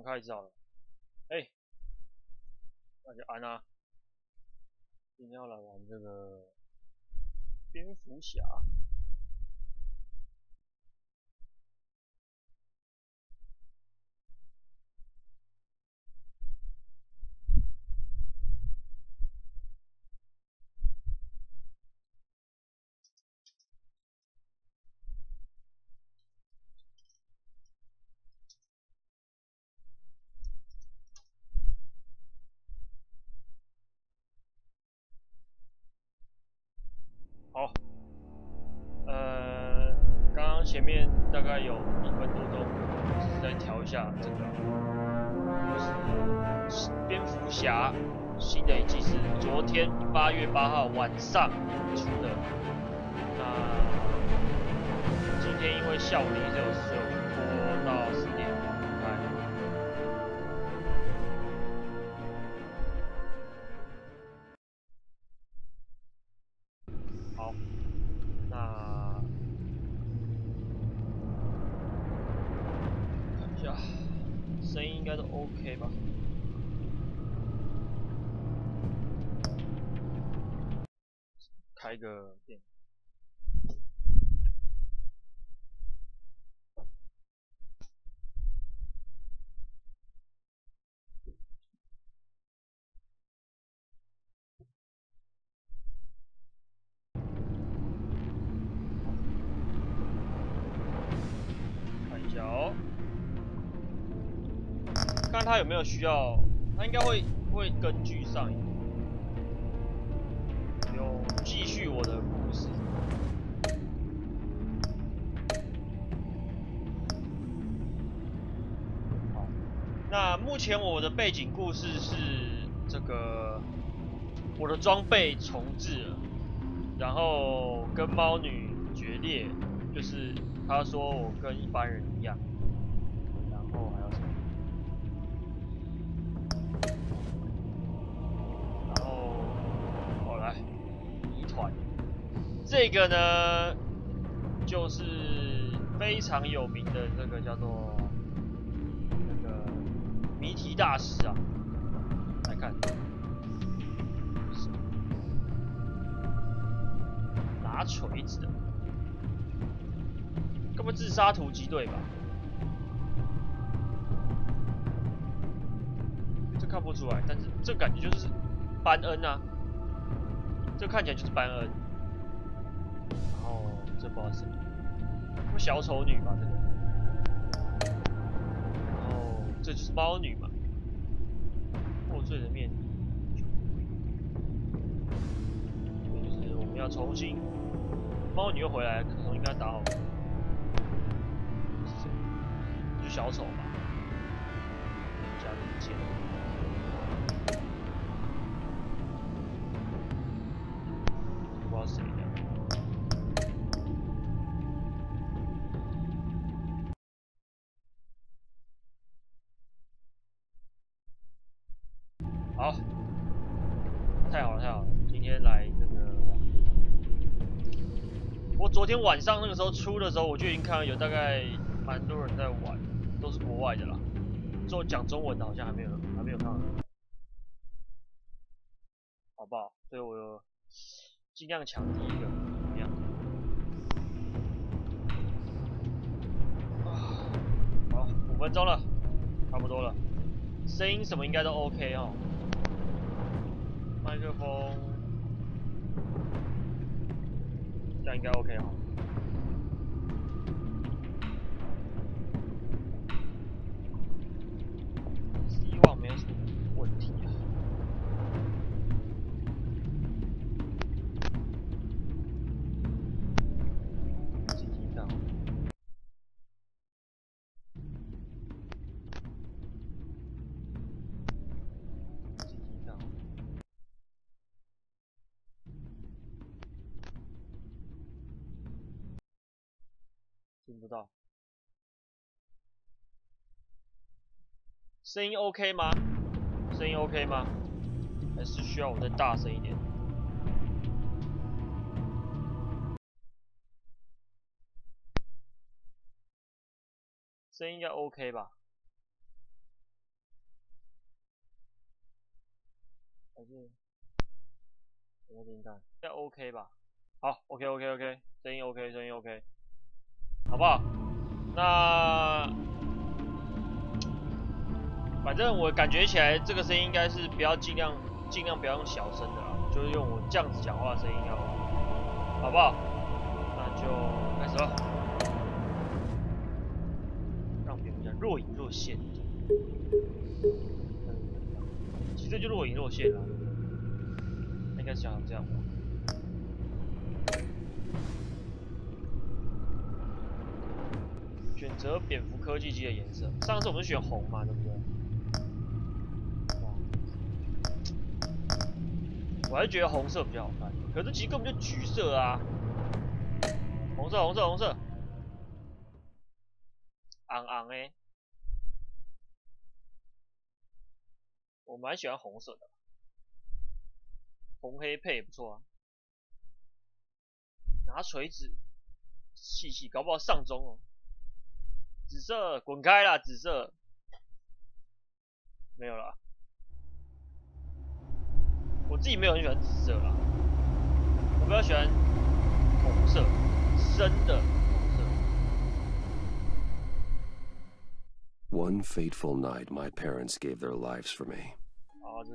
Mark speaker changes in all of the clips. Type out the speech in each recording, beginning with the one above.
Speaker 1: 重开始好了。哎，那就安啊。今天要来玩这个蝙蝠侠。好，刚刚前面大概有1分多钟，再调一下这个，就是蝙蝠侠新的一季是昨天8月8号晚上出的。那今天因为下午的因素就拖到10点开。好，那看一下，声音应该都 OK 吧？开个电。看一下哦，看他有没有需要，他应该会根据上一个，有继续我的故事。好，那目前我的背景故事是这个，我的装备重置了，然后跟猫女决裂，就是他说我跟一般人一样，然后还有什么？然后来谜团，这个呢就是非常有名的这个叫做那个谜题大师啊，来看。拿锤子的，根本自杀突击队吧？这看不出来，但是这感觉就是班恩啊，这看起来就是班恩。然后这不知道是谁，什么小丑女吧这个。然后这就是猫女嘛，破碎的面具。这就是我们要重新，猫女又回来，可能应该打好。是谁？就是小丑吧？加零件。不知道谁的。好，太好了太好了，今天来这个。我昨天晚上那个时候出的时候，我就已经看到有大概蛮多人在玩，都是国外的啦。讲中文的好像还没有看到，好不好？所以我尽量抢第一个，怎么样？好，5分钟了，差不多了。声音什么应该都 OK 哦。麦克风，这样应该 OK 哈。希望没有什么问题啊。自己听到。听不到。声音 OK 吗？声音 OK 吗？还是需要我再大声一点？声音应该 OK 吧？还是什么灵感？应该 OK 吧？好 ，OK， 声音 OK， 声音 OK， 好不好？那反正我感觉起来这个声音应该是不要尽量不要用小声的啦，就是用我这样子讲话的声音要，好不好？那就开始了，让别人讲若隐若现。其实这就若隐若现了，应该是想这样吧。选择蝙蝠科技机的颜色，上次我们是选红嘛，对不对？我还是觉得红色比较好看，可是其实根本就橘色啊！红色，昂欸，我蛮喜欢红色的，红黑配也不错啊。拿锤子，细，搞不好上中哦。紫色，滚开啦！紫色，没有啦。我自己没有很喜欢紫色啦，我比较喜欢红色，深的红色。
Speaker 2: One fateful night, my parents gave their lives for me.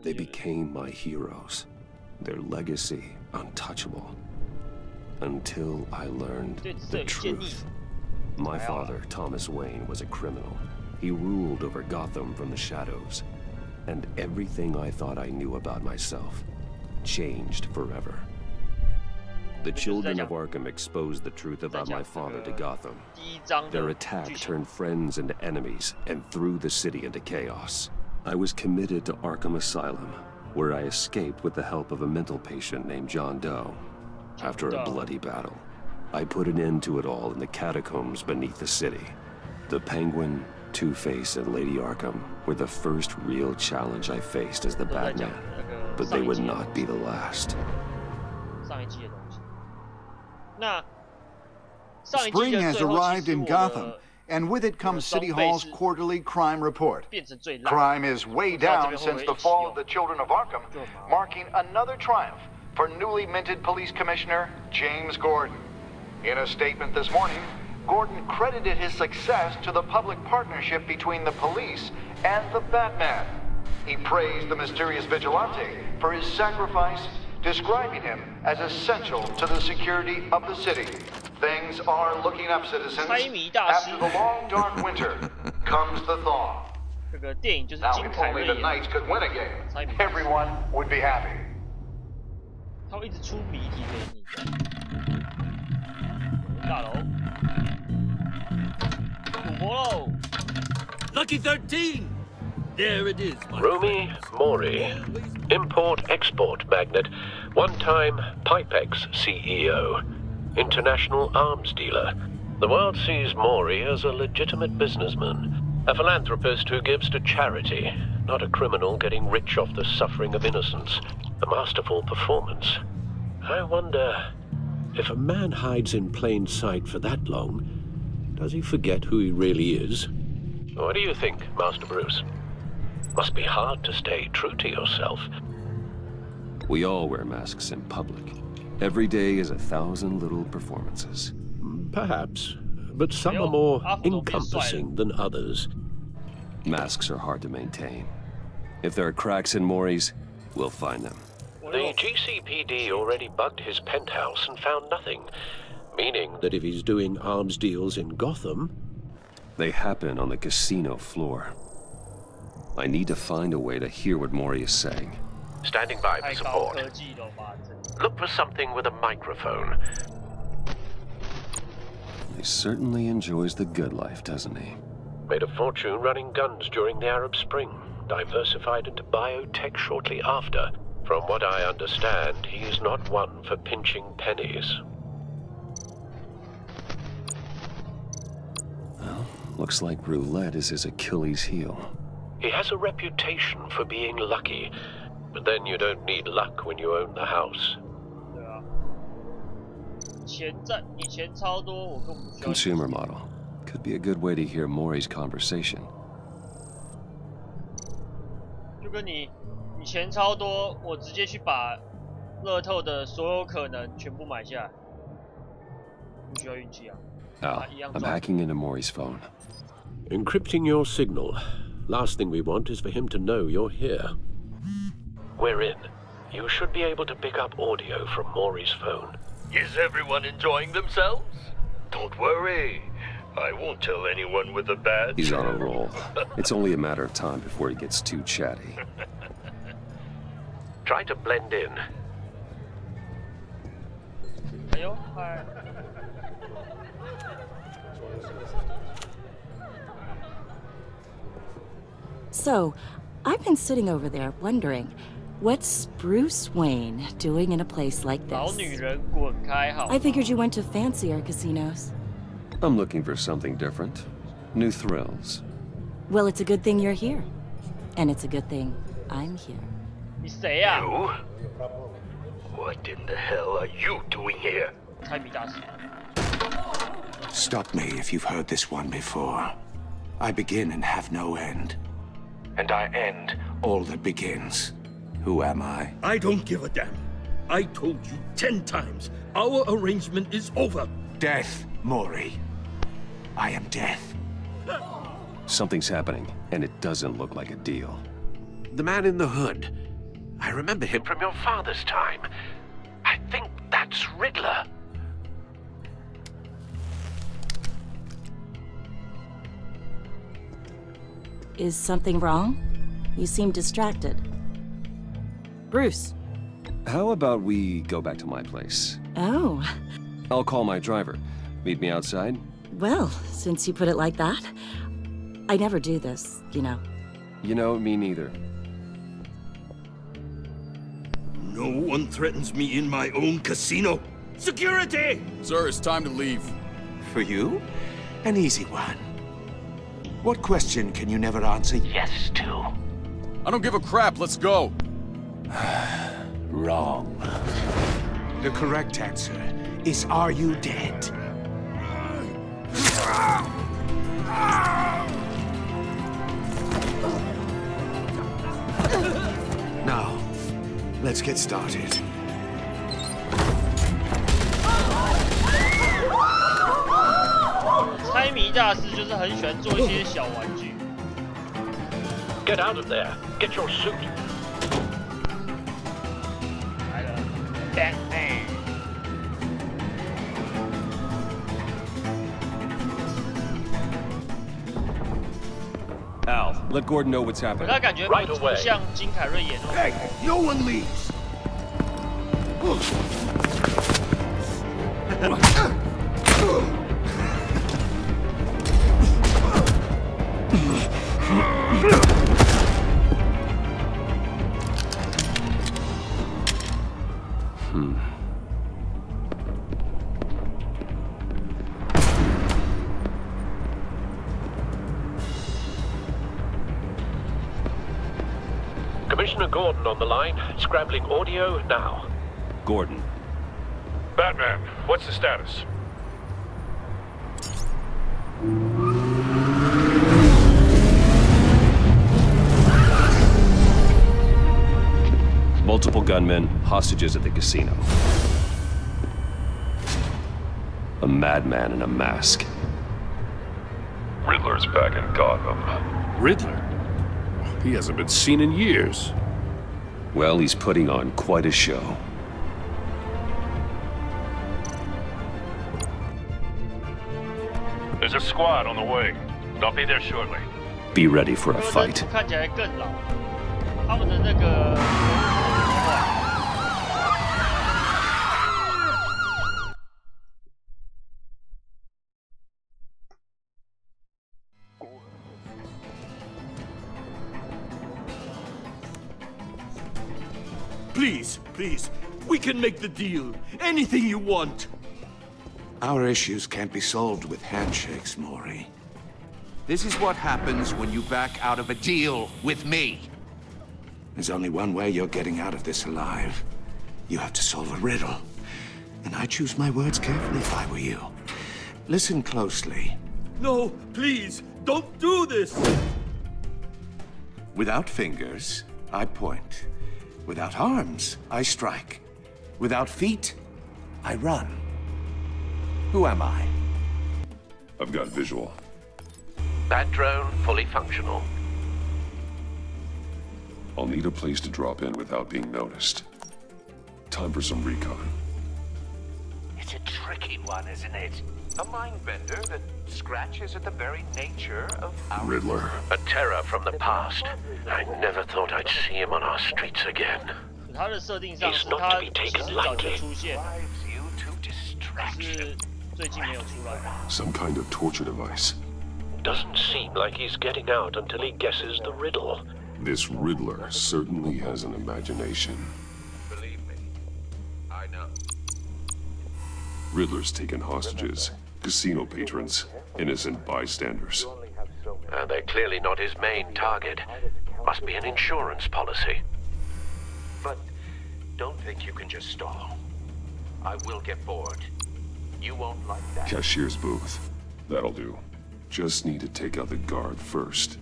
Speaker 2: They became my heroes, their legacy untouchable. Until I learned the truth. My father, Thomas Wayne, was a criminal. He ruled over Gotham from the shadows. And everything I thought I knew about myself changed forever. The children of Arkham exposed the truth about my father to Gotham. Their attack turned friends into enemies and threw the city into chaos. I was committed to Arkham Asylum, where I escaped with the help of a mental patient named John Doe. After a bloody battle, I put an end to it all in the catacombs beneath the city. The Penguin, Two-Face, and Lady Arkham were the first real challenge I faced as the Batman, but they would not be the last.
Speaker 3: Spring has arrived in Gotham, and with it comes City Hall's quarterly crime report. Crime is way down since the fall of the Children of Arkham, marking another triumph for newly minted Police Commissioner James Gordon. In a statement this morning, Gordon credited his success to the public partnership between the police and the Batman. He praised the mysterious vigilante for his sacrifice, describing him as essential to the security of the city. Things are looking up, citizens. After the long, dark winter comes the thaw. Now, if only the Knights could win again, everyone would be happy.
Speaker 1: 他会一直出谜题给你。大楼。
Speaker 4: Lucky 13! There it is, my
Speaker 5: Rumi Mori, import-export magnate, one-time Pipex CEO, international arms dealer. The world sees Mori as a legitimate businessman, a philanthropist who gives to charity, not a criminal getting rich off the suffering of innocence. A masterful performance. I wonder, if a man hides in plain sight for that long, does he forget who he really is? What do you think, Master Bruce? Must be hard to stay true to yourself.
Speaker 2: We all wear masks in public. Every day is 1,000 little performances.
Speaker 4: Perhaps, but some are more encompassing than others.
Speaker 2: Masks are hard to maintain. If there are cracks in Mori's, we'll find them.
Speaker 5: The GCPD already bugged his penthouse and found nothing. Meaning
Speaker 4: that if he's doing arms deals in Gotham...
Speaker 2: They happen on the casino floor. I need to find a way to hear what Mori is saying.
Speaker 5: Standing by for support. Look for something with a microphone.
Speaker 2: He certainly enjoys the good life, doesn't he?
Speaker 5: Made a fortune running guns during the Arab Spring. Diversified into biotech shortly after. From what I understand, he is not one for pinching pennies.
Speaker 2: Well, looks like roulette is his Achilles heel.
Speaker 5: He has a reputation for being lucky, but then you don't need luck when you own the house.
Speaker 2: Consumer model. Could be a good way to hear Mori's conversation.
Speaker 1: 钱超多，我直接去把乐透的所有可能全部买下来，不需要运气啊。
Speaker 2: Al, I'm hacking into Maury's phone.
Speaker 4: Encrypting your signal. Last thing we want is for him to know you're here.
Speaker 5: We're in. You should be able to pick up audio from Maury's phone.
Speaker 6: Is everyone enjoying themselves? Don't worry. I won't tell anyone with a badge.
Speaker 2: He's on a roll. It's only a matter of time before he gets too chatty.
Speaker 5: Try to blend in.
Speaker 1: Hi.
Speaker 7: So, I've been sitting over there wondering, what's Bruce Wayne doing in a place like this? I figured you went to fancier casinos.
Speaker 2: I'm looking for something different. New thrills.
Speaker 7: Well, it's a good thing you're here. And it's a good thing I'm here.
Speaker 6: You? What in the hell are you doing here?
Speaker 3: Stop me if you've heard this one before. I begin and have no end. And I end all that begins. Who am I?
Speaker 8: I don't give a damn. I told you 10 times. Our arrangement is over.
Speaker 3: Death, Maury. I am death.
Speaker 2: Something's happening, and it doesn't look like a deal.
Speaker 5: The man in the hood. I remember him from your father's time. I think that's Riddler.
Speaker 7: Is something wrong? You seem distracted. Bruce.
Speaker 2: How about we go back to my place?
Speaker 7: Oh.
Speaker 2: I'll call my driver. Meet me outside?
Speaker 7: Well, since you put it like that, I never do this, you know.
Speaker 2: You know, me neither.
Speaker 8: No one threatens me in my own casino. Security!
Speaker 9: Sir, it's time to leave.
Speaker 3: For you? An easy one. What question can you never answer yes to?
Speaker 9: I don't give a crap, let's go.
Speaker 3: Wrong. The correct answer is, are you dead? Now, let's get started.
Speaker 5: Get out of there. Get your suit.
Speaker 1: Batman.
Speaker 2: Al, let Gordon know what's happening.
Speaker 5: Right away.
Speaker 3: Hey, no one leaves.
Speaker 5: Commissioner Gordon on the line, scrambling audio now.
Speaker 2: Gordon.
Speaker 6: Batman, what's the status?
Speaker 2: Multiple gunmen, hostages at the casino. A madman in a mask.
Speaker 6: Riddler's back in Gotham.
Speaker 4: Riddler? He hasn't been seen in years.
Speaker 2: Well, he's putting on quite a show.
Speaker 6: There's a squad on the way. They'll be there shortly.
Speaker 2: Be ready for a fight.
Speaker 8: Please, please, we can make the deal. Anything you want.
Speaker 3: Our issues can't be solved with handshakes, Maury.
Speaker 10: This is what happens when you back out of a deal with me.
Speaker 3: There's only one way you're getting out of this alive. You have to solve a riddle. And I choose my words carefully if I were you. Listen closely.
Speaker 8: No, please, don't do this!
Speaker 3: Without fingers, I point.
Speaker 10: Without arms, I strike. Without feet, I run. Who am I?
Speaker 2: I've got visual.
Speaker 5: Bat drone fully functional.
Speaker 2: I'll need a place to drop in without being noticed. Time for some recon.
Speaker 10: It's a tricky one, isn't it? A mind bender that scratches at the very nature of our...
Speaker 2: Riddler.
Speaker 5: A terror from the past. I never thought I'd see him on our streets again. He's not to be taken lightly.
Speaker 2: Some kind of torture device.
Speaker 5: Doesn't seem like he's getting out until he guesses the riddle.
Speaker 2: This Riddler certainly has an imagination.
Speaker 10: Believe me, I know.
Speaker 2: Riddler's taken hostages, casino patrons, innocent bystanders.
Speaker 5: They're clearly not his main target. Must be an insurance policy.
Speaker 10: But don't think you can just stall. I will get bored. You won't like that.
Speaker 2: Cashier's booth. That'll do. Just need to take out the guard first.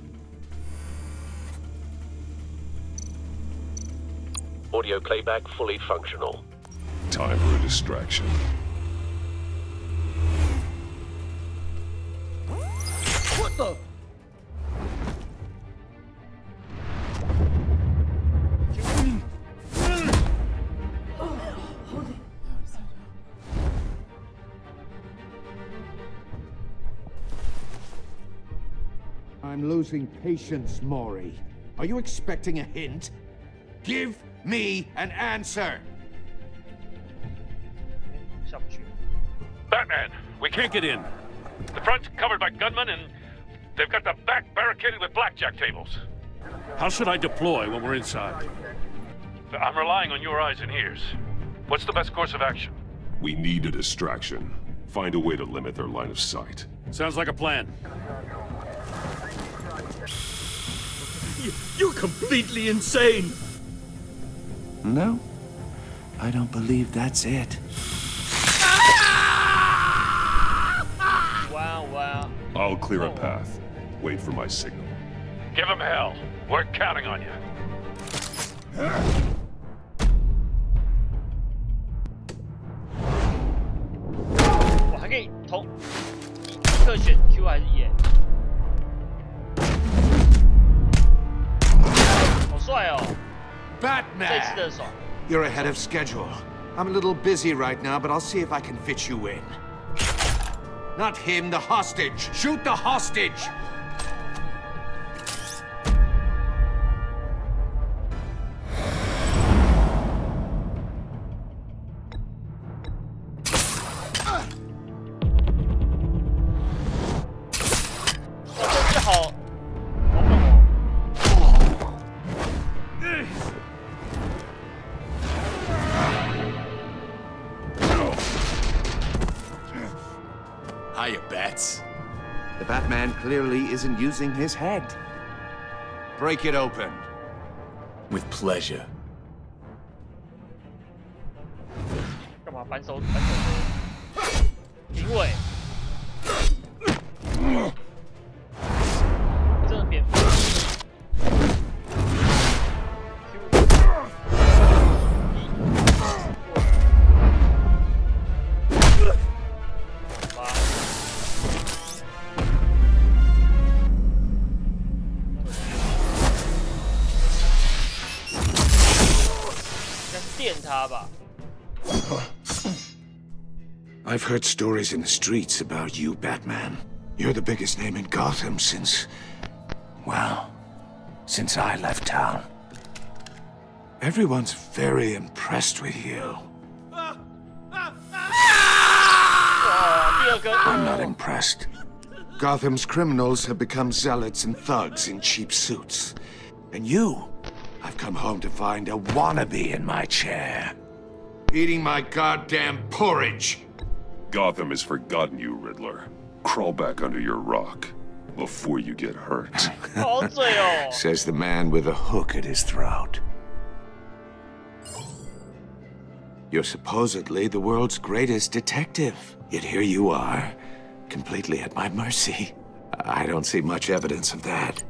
Speaker 5: Audio playback fully functional.
Speaker 2: Time for a distraction.
Speaker 8: What the?
Speaker 10: I'm losing patience, Maury. Are you expecting a hint? Give me an answer!
Speaker 11: Batman, we can't get in. The front's covered by gunmen, and they've got the back barricaded with blackjack tables.
Speaker 8: How should I deploy when we're inside?
Speaker 11: I'm relying on your eyes and ears. What's the best course of action?
Speaker 2: We need a distraction. Find a way to limit their line of sight.
Speaker 8: Sounds like a plan. You're completely insane!
Speaker 10: No, I don't believe that's it.
Speaker 1: Wow.
Speaker 2: I'll clear a path. Wait for my signal.
Speaker 11: Give him hell. We're counting on you.
Speaker 1: 我还可以投，立刻选 Q 还是 E？ 好帅哦！
Speaker 10: Batman!
Speaker 1: 这次的爽。
Speaker 10: You're ahead of schedule. I'm a little busy right now, but I'll see if I can fit you in. Not him, the hostage! Shoot the hostage! Hiya, Bats. The Batman clearly isn't using his head. Break it open. With pleasure.
Speaker 1: 干嘛反手？评委。这个蝙蝠。
Speaker 10: I've heard stories in the streets about you, Batman. You're the biggest name in Gotham since... well, since I left town. Everyone's very impressed with you. I'm not impressed. Gotham's criminals have become zealots and thugs in cheap suits. And you, I've come home to find a wannabe in my chair. Eating my goddamn porridge.
Speaker 2: Gotham has forgotten you, Riddler. Crawl back under your rock before you get hurt.
Speaker 10: Says the man with a hook at his throat. You're supposedly the world's greatest detective. Yet here you are, completely at my mercy. I don't see much evidence of that.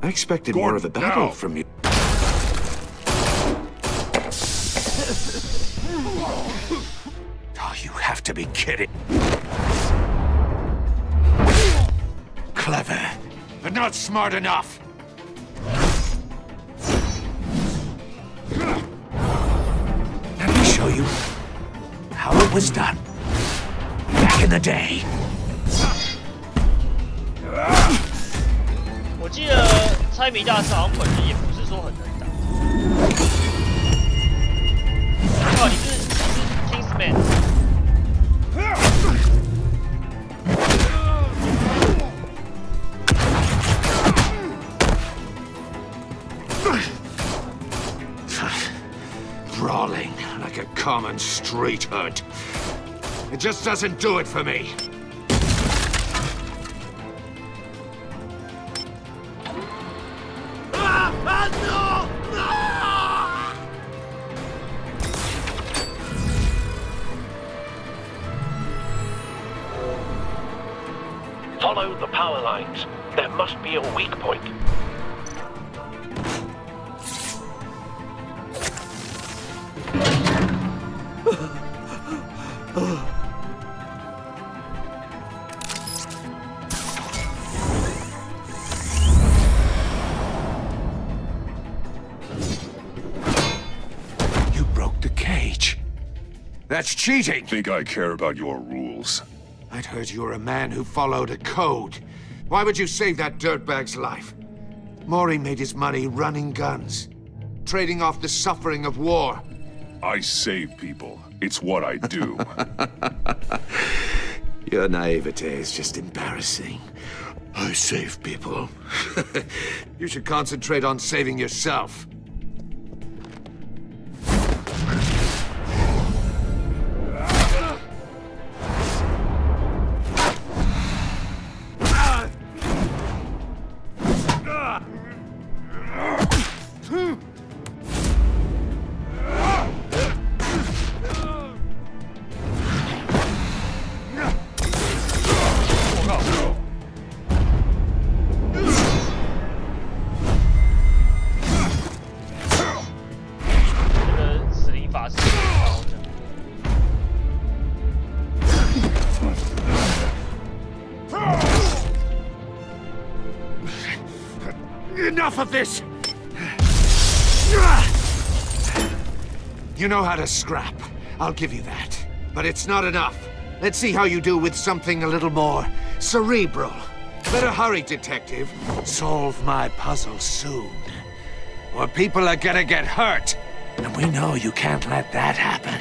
Speaker 10: I expected more of a battle from you. to be kidding. Clever, but not smart enough. Let me show you how it was done back in the day.
Speaker 1: 我记得猜谜大师好像本人也不是说很能打。哦，你是 Kingsman。Brawling
Speaker 10: like a common street hood. It just doesn't do it for me.
Speaker 5: Follow the power lines. There must be a weak point.
Speaker 10: You broke the cage. That's cheating.
Speaker 2: Think I care about your rules?
Speaker 10: I'd heard you were a man who followed a code. Why would you save that dirtbag's life? Mori made his money running guns, trading off the suffering of war.
Speaker 2: I save people. It's what I do.
Speaker 10: Your naivete is just embarrassing. I save people. You should concentrate on saving yourself. Enough of this! You know how to scrap. I'll give you that. But it's not enough. Let's see how you do with something a little more cerebral. Better hurry, detective. Solve my puzzle soon. Or people are gonna get hurt. And we know you can't let that happen.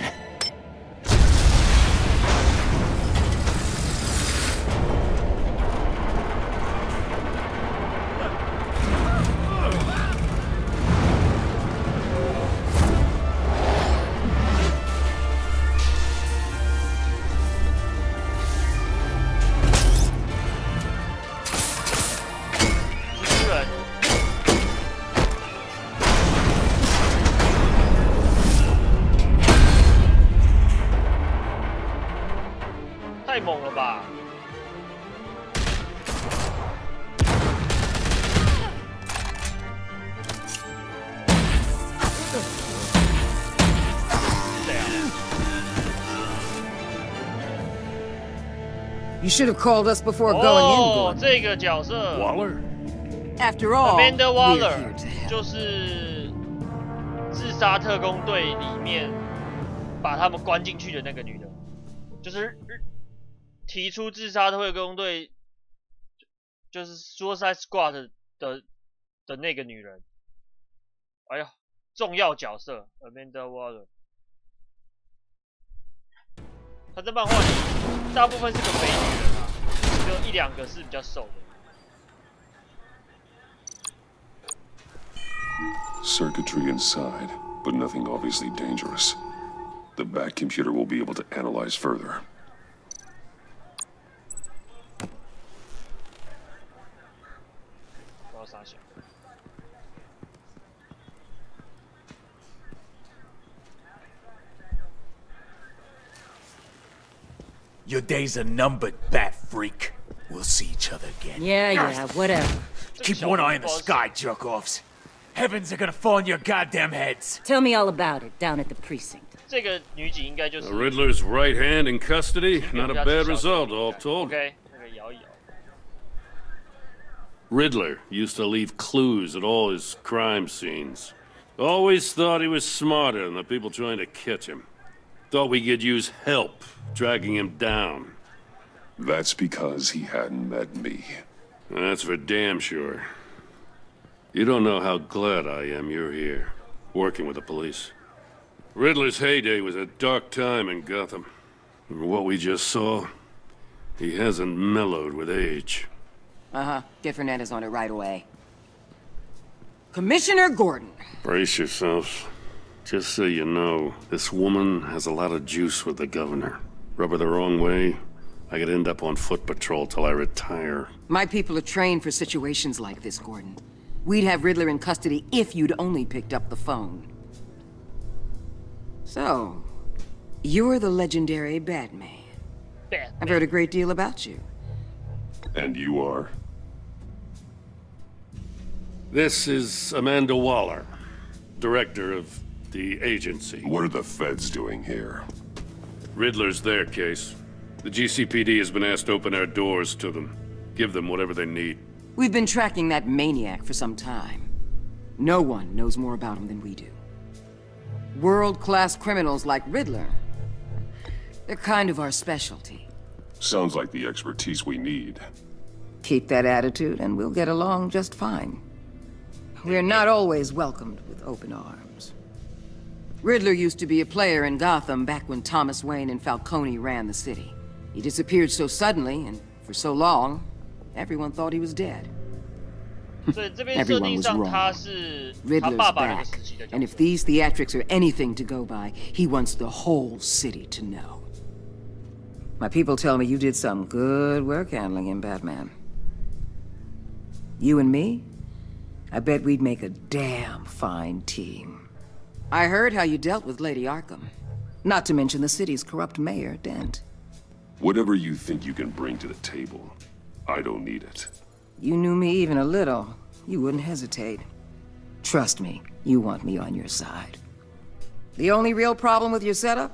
Speaker 12: You should have called us before going in.
Speaker 1: 这个角色
Speaker 11: Waller.
Speaker 12: After all,
Speaker 1: Amanda Waller 就是自杀特工队里面把他们关进去的那个女的，就是提出自杀特工队就是 Suicide Squad 的那个女人。哎呀，重要角色 Amanda Waller， 她在漫画里大部分是个美女人啊，只有一两个是比较瘦的。
Speaker 2: Circuitry inside, but nothing obviously dangerous. The back computer will be able to analyze further.
Speaker 13: Your days are numbered, bat freak. We'll see each other again.
Speaker 12: Yeah, whatever.
Speaker 13: Keep one eye in the sky, jerk-offs. Heavens are gonna fall on your goddamn heads.
Speaker 7: Tell me all about it down at the precinct.
Speaker 1: 这个女警应该就是
Speaker 11: Riddler's right hand in custody. Not a bad result, all told.
Speaker 1: OK， 那个摇一摇。
Speaker 11: Riddler used to leave clues at all his crime scenes. Always thought he was smarter than the people trying to catch him. Thought we could use help dragging him down.
Speaker 2: That's because he hadn't met me.
Speaker 11: That's for damn sure. You don't know how glad I am you're here, working with the police. Riddler's heyday was a dark time in Gotham. And what we just saw, he hasn't mellowed with age.
Speaker 12: Get Fernandez on it right away. Commissioner Gordon.
Speaker 11: Brace yourselves. Just so you know, this woman has a lot of juice with the governor. Rub her the wrong way, I could end up on foot patrol till I retire.
Speaker 12: My people are trained for situations like this, Gordon. We'd have Riddler in custody if you'd only picked up the phone. So, you're the legendary Batman. I've heard a great deal about you.
Speaker 2: And you are?
Speaker 11: This is Amanda Waller, director of the agency.
Speaker 2: What are the feds doing here?
Speaker 11: Riddler's their case. The GCPD has been asked to open our doors to them. Give them whatever they need.
Speaker 12: We've been tracking that maniac for some time. No one knows more about him than we do. World-class criminals like Riddler. They're kind of our specialty.
Speaker 2: Sounds like the expertise we need.
Speaker 12: Keep that attitude and we'll get along just fine. We're not always welcomed with open arms. Riddler used to be a player in Gotham back when Thomas Wayne and Falcone ran the city. He disappeared so suddenly and for so long, everyone thought he was dead. Everyone was wrong. Riddler's back, and if these theatrics are anything to go by, he wants the whole city to know. My people tell me you did some good work handling him, Batman. You and me? I bet we'd make a damn fine team. I heard how you dealt with Lady Arkham. Not to mention the city's corrupt mayor, Dent.
Speaker 2: Whatever you think you can bring to the table, I don't need it.
Speaker 12: You knew me even a little, you wouldn't hesitate. Trust me, you want me on your side. The only real problem with your setup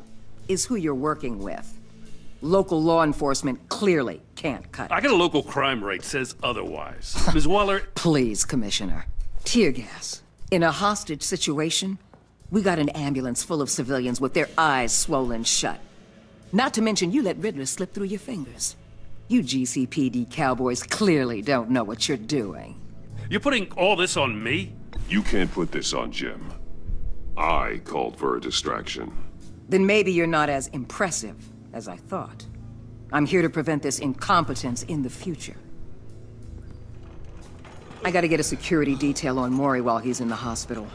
Speaker 12: is who you're working with. Local law enforcement clearly can't cut it.
Speaker 11: I got a local crime rate says otherwise. Ms. Waller...
Speaker 12: Please, Commissioner. Tear gas. In a hostage situation, we got an ambulance full of civilians with their eyes swollen shut. Not to mention you let Riddler slip through your fingers. You GCPD cowboys clearly don't know what you're doing.
Speaker 11: You're putting all this on me?
Speaker 2: You can't put this on Jim. I called for a distraction.
Speaker 12: Then maybe you're not as impressive as I thought. I'm here to prevent this incompetence in the future. I gotta get a security detail on Mori while he's in the hospital.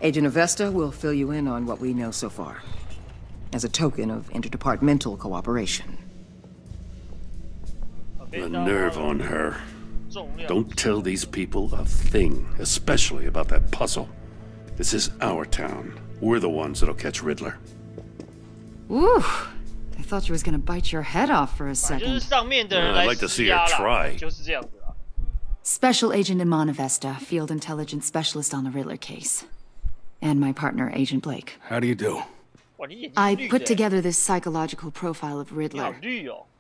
Speaker 12: Agent Avesta will fill you in on what we know so far, as a token of interdepartmental cooperation.
Speaker 11: The nerve on her. Don't tell these people a thing, especially about that puzzle. This is our town. We're the ones that'll catch Riddler.
Speaker 14: Ooh, I thought you was gonna bite your head off for a second.
Speaker 11: I'd like to see her try.
Speaker 14: Special Agent Iman Avesta, Field Intelligence Specialist on the Riddler case. And my partner, Agent Blake.
Speaker 8: How do you do?
Speaker 14: I put together this psychological profile of Riddler.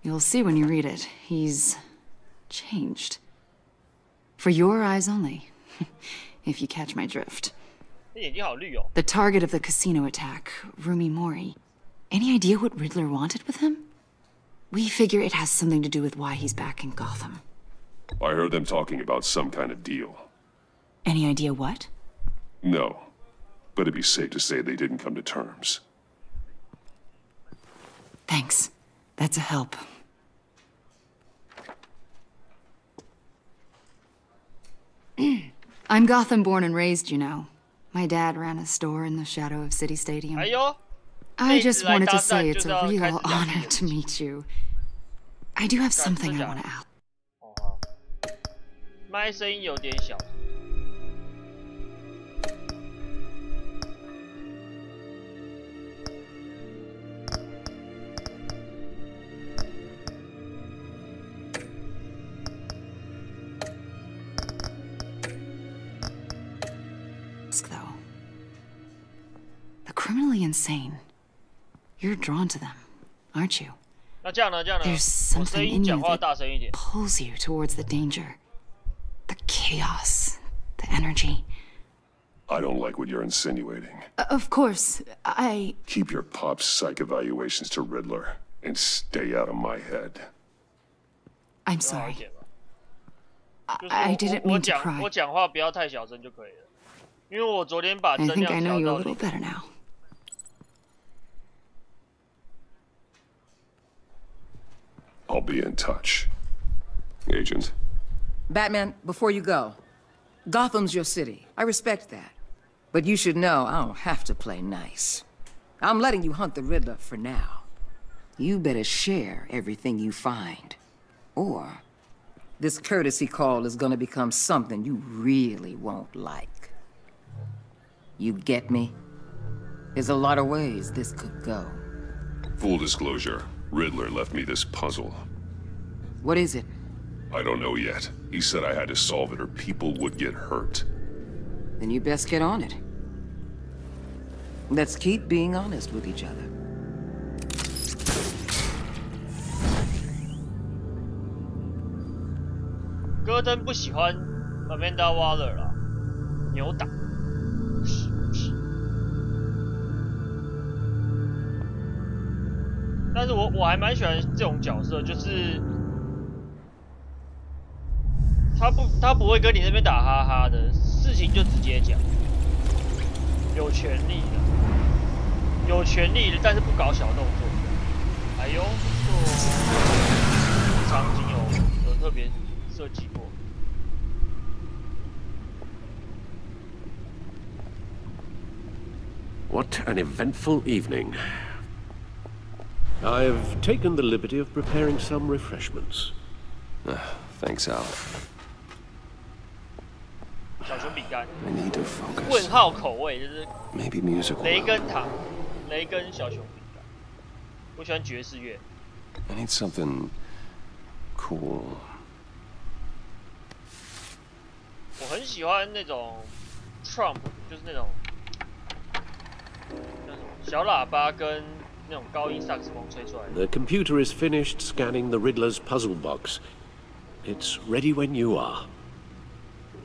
Speaker 14: You'll see when you read it. He's changed. For your eyes only, if you catch my drift. The target of the casino attack, Rumi Mori. Any idea what Riddler wanted with him? We figure it has something to do with why he's back in Gotham.
Speaker 2: I heard them talking about some kind of deal.
Speaker 14: Any idea what?
Speaker 2: No, but it'd be safe to say they didn't come to terms.
Speaker 14: Thanks. That's a help. I'm Gotham born and raised, you know. My dad ran a store in the shadow of City Stadium. I just wanted to say it's a real honor to meet you. I do have something I want to ask.
Speaker 1: 麦声音有点小。
Speaker 14: Though. The criminally insane You're drawn to them, aren't you?
Speaker 1: 那这样呢？
Speaker 14: There's something in you that pulls you towards the danger, the chaos, the energy.
Speaker 2: I don't like what you're insinuating.
Speaker 14: Of course, I...
Speaker 2: Keep your pop's psych evaluations to Riddler and stay out of my head.
Speaker 14: I'm sorry. I didn't mean to pry.
Speaker 1: 我讲话不要太小声就可以了，因为我昨天把声量
Speaker 14: I think I know
Speaker 1: 调
Speaker 14: you
Speaker 1: 到
Speaker 14: a little better now.
Speaker 2: I'll be in touch, Agent.
Speaker 12: Batman, before you go, Gotham's your city. I respect that. But you should know I don't have to play nice. I'm letting you hunt the Riddler for now. You better share everything you find. Or this courtesy call is gonna become something you really won't like. You get me? There's a lot of ways this could go.
Speaker 2: Full disclosure, Riddler left me this puzzle.
Speaker 12: What is it?
Speaker 2: I don't know yet. He said I had to solve it or people would get hurt.
Speaker 12: Then you best get on it. Let's keep being honest with each other.
Speaker 1: 戈登不喜欢 Amanda Waller 啦，扭打。但是我还蛮喜欢这种角色，就是他不会跟你那边打哈哈的，事情就直接讲，有权利的，但是不搞小动作。哎呦，不错，场景有特别设计过。
Speaker 4: What an eventful evening. I've taken the liberty of preparing some refreshments.
Speaker 2: Thanks, Al.
Speaker 1: 小熊饼干。
Speaker 2: I need to focus.
Speaker 1: 问号口味就是。
Speaker 2: Maybe musical.
Speaker 1: 雷根糖，雷根小熊饼干。我喜欢爵士乐。
Speaker 2: I need something cool.
Speaker 1: 我很喜欢那种 Trump， 就是那种小喇叭跟那种高音萨克斯风吹出来的。
Speaker 4: The computer is finished scanning the Riddler's puzzle box. It's ready when you are.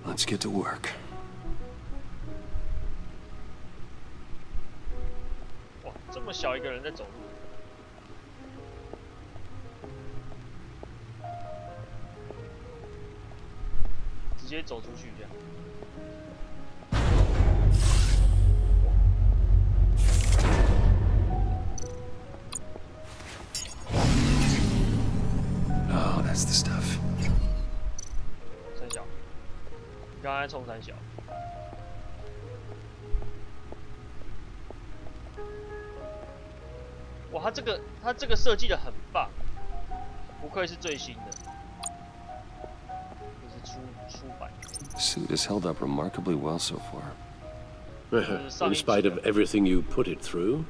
Speaker 2: Let's get to work.
Speaker 1: 哇，这么小一个人在走路。 直接走出去这样。
Speaker 2: Oh, that's the stuff.
Speaker 1: 三小，刚才冲三小。哇，他这个设计的很棒，不愧是最新的。
Speaker 2: Suit has held up remarkably well so far.
Speaker 4: In spite of everything you put it through?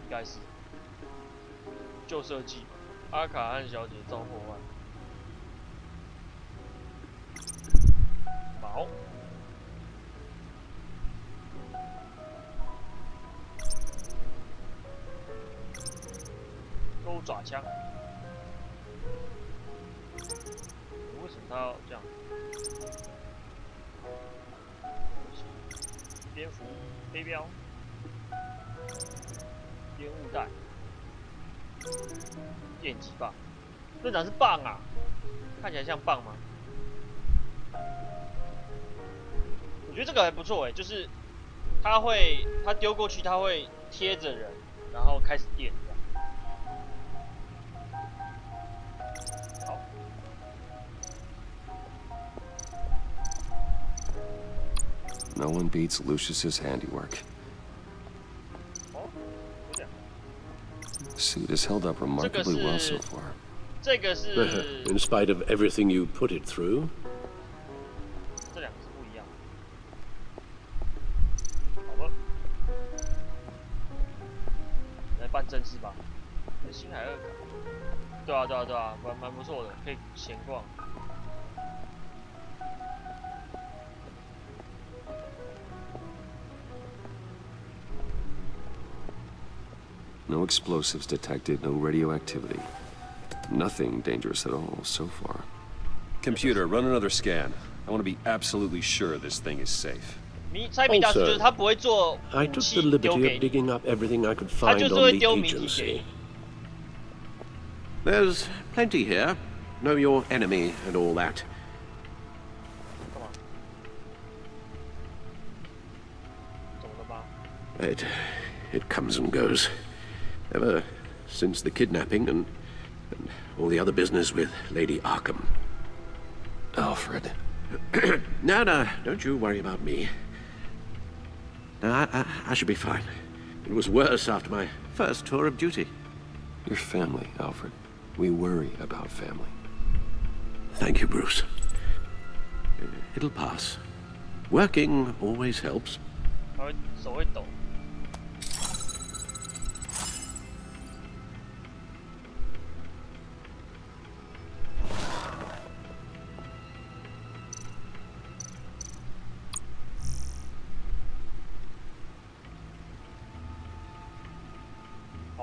Speaker 1: 应该是旧设计，阿卡汉小姐遭破坏。毛，钩爪枪。 为什么他要这样？蝙蝠飞镖，烟雾弹，电击棒，这哪是棒啊？看起来像棒吗？我觉得这个还不错哎，就是他丢过去，他会贴着人，然后开始电。
Speaker 2: No one beats Lucius's handiwork. Suit has held up remarkably well so far.
Speaker 1: 这个是
Speaker 4: In spite of everything you put it through.
Speaker 1: 这两个是不一样的。好吧，来办正事吧。星海2卡。对啊，蛮不错的，可以闲逛。
Speaker 2: No explosives detected, no radioactivity. Nothing dangerous at all so far. Computer, run another scan. I want to be absolutely sure this thing is safe.
Speaker 5: Also, I took the liberty of digging up everything I could find on the agency. There's plenty here. Know your enemy and all that. It comes and goes. Ever since the kidnapping and all the other business with Lady Arkham.
Speaker 2: Alfred.
Speaker 5: No, don't you worry about me. No, I should be fine. It was worse after my first tour of duty.
Speaker 2: Your family, Alfred. We worry about family.
Speaker 5: Thank you, Bruce. It'll pass. Working always helps.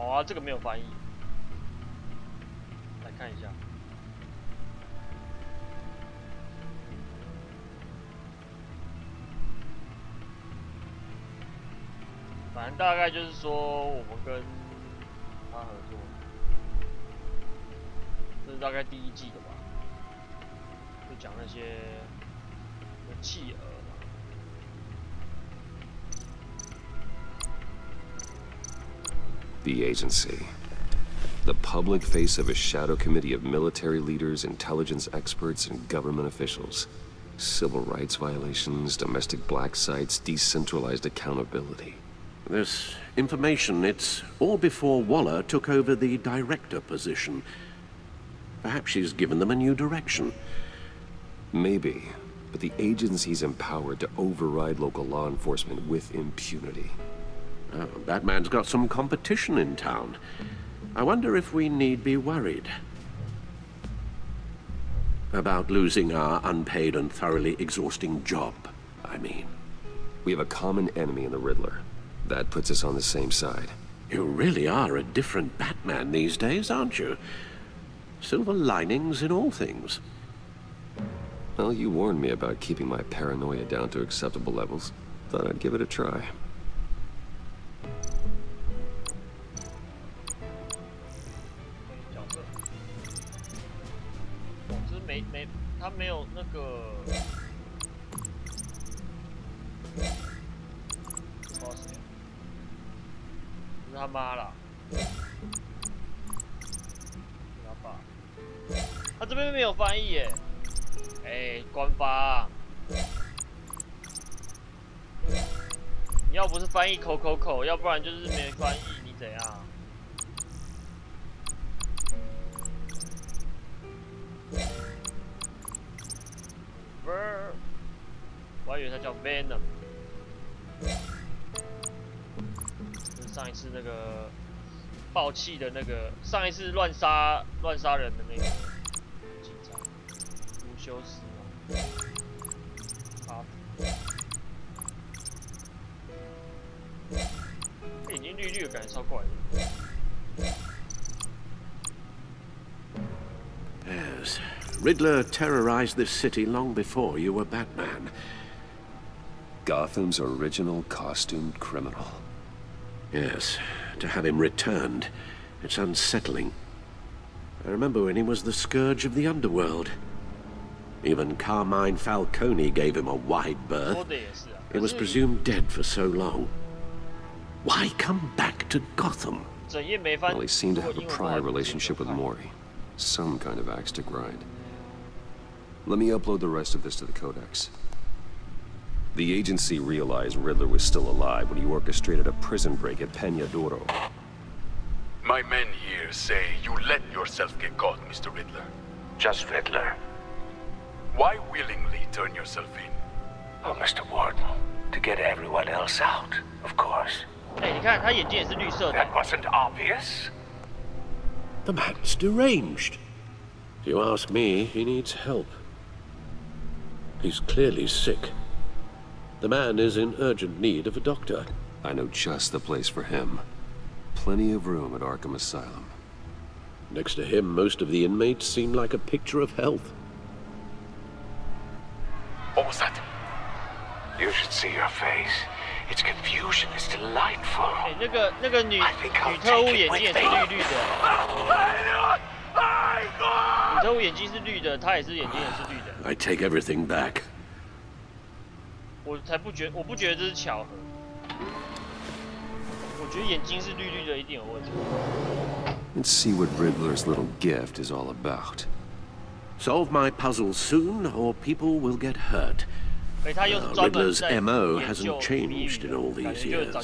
Speaker 1: 哦，这个没有翻译，来看一下。反正大概就是说，我们跟他合作，这是大概第1季的吧，就讲那些企鹅。
Speaker 2: The agency. The public face of a shadow committee of military leaders, intelligence experts, and government officials. Civil rights violations, domestic black sites, decentralized accountability.
Speaker 5: This information, it's all before Waller took over the director position. Perhaps she's given them a new direction.
Speaker 2: Maybe, but the agency's empowered to override local law enforcement with impunity.
Speaker 5: Oh, Batman's got some competition in town. I wonder if we need be worried about losing our unpaid and thoroughly exhausting job, I mean.
Speaker 2: We have a common enemy in the Riddler. That puts us on the same side.
Speaker 5: You really are a different Batman these days, aren't you? Silver linings in all things.
Speaker 2: Well, you warned me about keeping my paranoia down to acceptable levels. Thought I'd give it a try.
Speaker 1: 他没有那个，不知道谁，是他妈啦，是他爸，他这边没有翻译耶，哎，官方，你要不是翻译口，要不然就是没翻译，你怎样？ 我还以为它叫 Venom。就是上一次那个爆气的那个，上一次乱杀人的那个警察，卢修斯嘛。眼睛绿绿的，感觉超怪的。
Speaker 5: Yes. Riddler terrorized this city long before you were Batman.
Speaker 2: Gotham's original costumed criminal.
Speaker 5: Yes, to have him returned, it's unsettling. I remember when he was the scourge of the underworld. Even Carmine Falcone gave him a wide berth. He was presumed dead for so long. Why come back to Gotham?
Speaker 2: Well, he seemed to have a prior relationship with Mori. Some kind of axe to grind. Let me upload the rest of this to the Codex. The agency realized Riddler was still alive when he orchestrated a prison break at Peña Duro.
Speaker 15: My men here say you let yourself get caught, Mr. Riddler.
Speaker 16: Just Riddler.
Speaker 15: Why willingly turn yourself in?
Speaker 16: Oh, Mr. Warden, to get everyone else out, of course.
Speaker 1: That
Speaker 16: wasn't obvious.
Speaker 5: The man's deranged. If you ask me, he needs help. He's clearly sick. The man is in urgent need of a doctor.
Speaker 2: I know just the place for him. plenty of room at Arkham Asylum.
Speaker 4: Next to him, most of the inmates seem like a picture of health.
Speaker 16: What was that? You should see your face. Its confusion is delightful.
Speaker 1: 哎，那个女特务眼睛也是绿绿的。女特务眼睛是绿的，她也是眼睛也是绿的。
Speaker 4: I take everything back.
Speaker 1: 我不觉得这是巧合。我觉得眼睛是绿绿的一定有问题。
Speaker 2: Let's see what Riddler's little gift is all about.
Speaker 4: Solve my puzzle soon, or people will get hurt. Riddler's MO hasn't changed in all these years.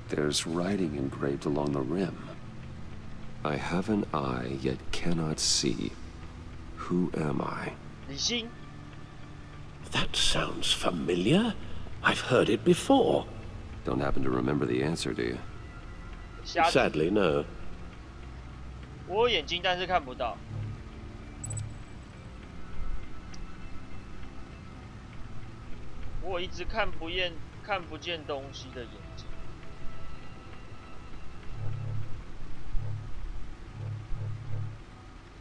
Speaker 2: There's writing engraved along the rim. I have an eye, yet cannot see. Who am I?
Speaker 4: That sounds familiar. I've heard it before.
Speaker 2: Don't happen to remember the answer, do you?
Speaker 4: Sadly, no.
Speaker 1: 我有眼睛，但是看不到。我一直看不见东西的眼睛。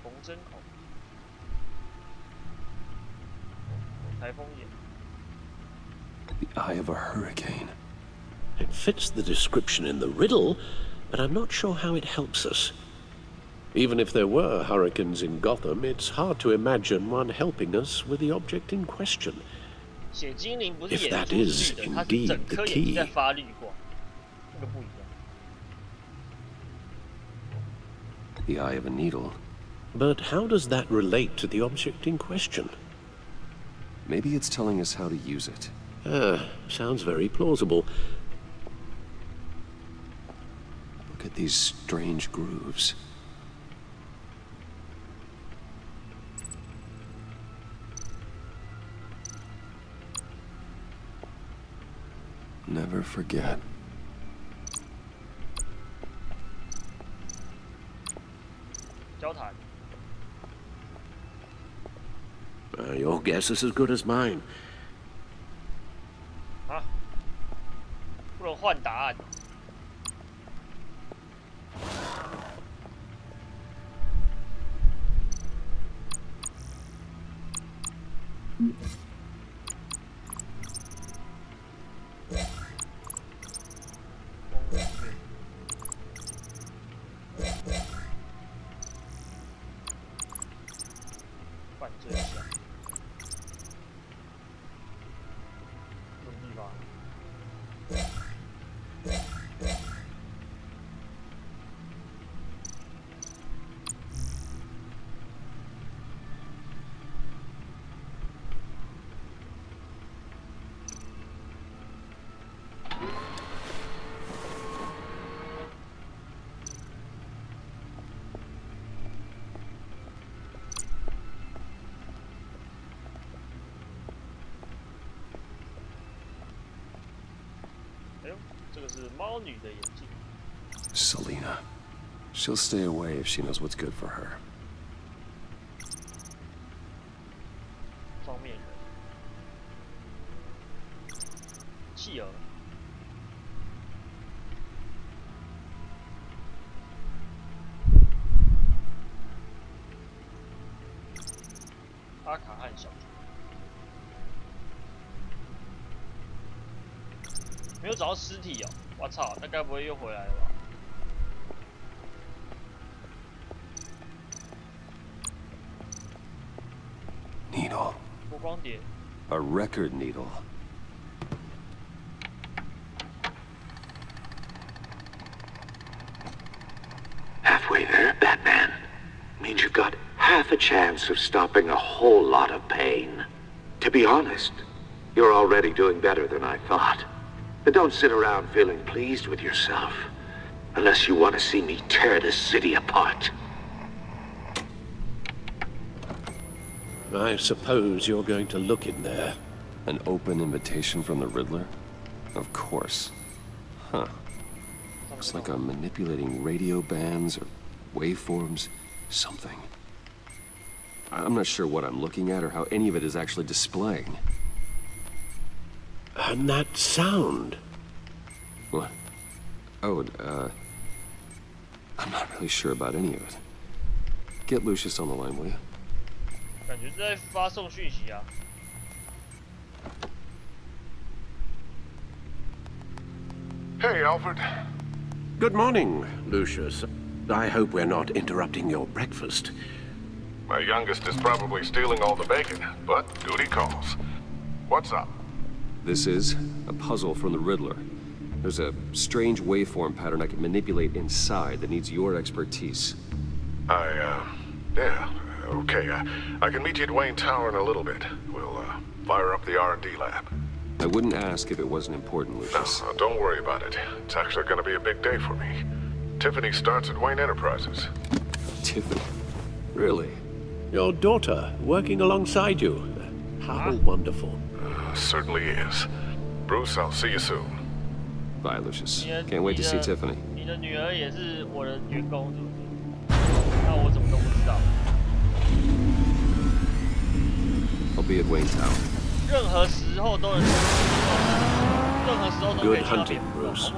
Speaker 1: 缝针孔，台风眼。
Speaker 2: The eye of a hurricane.
Speaker 4: It fits the description in the riddle, but I'm not sure how it helps us. Even if there were hurricanes in Gotham, it's hard to imagine one helping us with the object in question. If that is indeed the key.
Speaker 2: The eye of a needle.
Speaker 4: But how does that relate to the object in question?
Speaker 2: Maybe it's telling us how to use it.
Speaker 4: Sounds very plausible.
Speaker 2: Look at these strange grooves. Never forget.
Speaker 4: Your guess is as good as mine.
Speaker 1: 啊，不能换答案。犯罪项，这种地方。这个是猫女的眼镜。
Speaker 2: Selina. She'll stay away if she knows what's good for her.
Speaker 1: 双面人。企鹅。阿卡汉小猪。没有找到尸体哦！我操，那该不会又回来了吧
Speaker 2: ？Needle.
Speaker 1: 波光碟。
Speaker 2: A record needle.
Speaker 16: Halfway there, Batman. Means you've got half a chance of stopping a whole lot of pain. To be honest, you're already doing better than I thought. But don't sit around feeling pleased with yourself, unless you want to see me tear this city apart.
Speaker 4: I suppose you're going to look in there.
Speaker 2: An open invitation from the Riddler? Of course. Huh. Looks like I'm manipulating radio bands or waveforms, something. I'm not sure what I'm looking at or how any of it is actually displaying.
Speaker 4: And that sound?
Speaker 2: What? Oh, I'm not really sure about any of it. Get Lucius on the line, will you?
Speaker 1: 感觉在发送讯息啊。
Speaker 10: Hey, Alfred.
Speaker 4: Good morning, Lucius. I hope we're not interrupting your breakfast.
Speaker 10: My youngest is probably stealing all the bacon, but duty calls. What's up?
Speaker 2: This is a puzzle from the Riddler. There's a strange waveform pattern I can manipulate inside that needs your expertise.
Speaker 10: Yeah, okay. I can meet you at Wayne Tower in a little bit. We'll, fire up the R&D lab.
Speaker 2: I wouldn't ask if it wasn't important, Lucius.
Speaker 10: No, don't worry about it. It's actually gonna be a big day for me. Tiffany starts at Wayne Enterprises.
Speaker 2: Tiffany? Really?
Speaker 4: Your daughter, working alongside you. How wonderful.
Speaker 10: Certainly is. Bruce, I'll see you soon.
Speaker 2: Bye, Lucius. Can't wait to see Tiffany.
Speaker 1: 你的女儿也是我的员工，是不是？那我怎么都不知道。
Speaker 2: I'll be at Wayne Tower.
Speaker 1: 任何时候都能，任何时候都可以
Speaker 4: Good hunting, Bruce.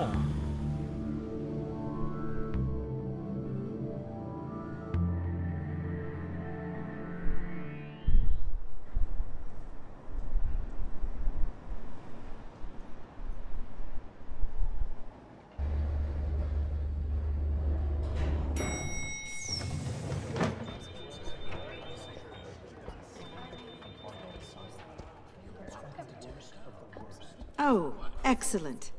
Speaker 17: Oh, excellent.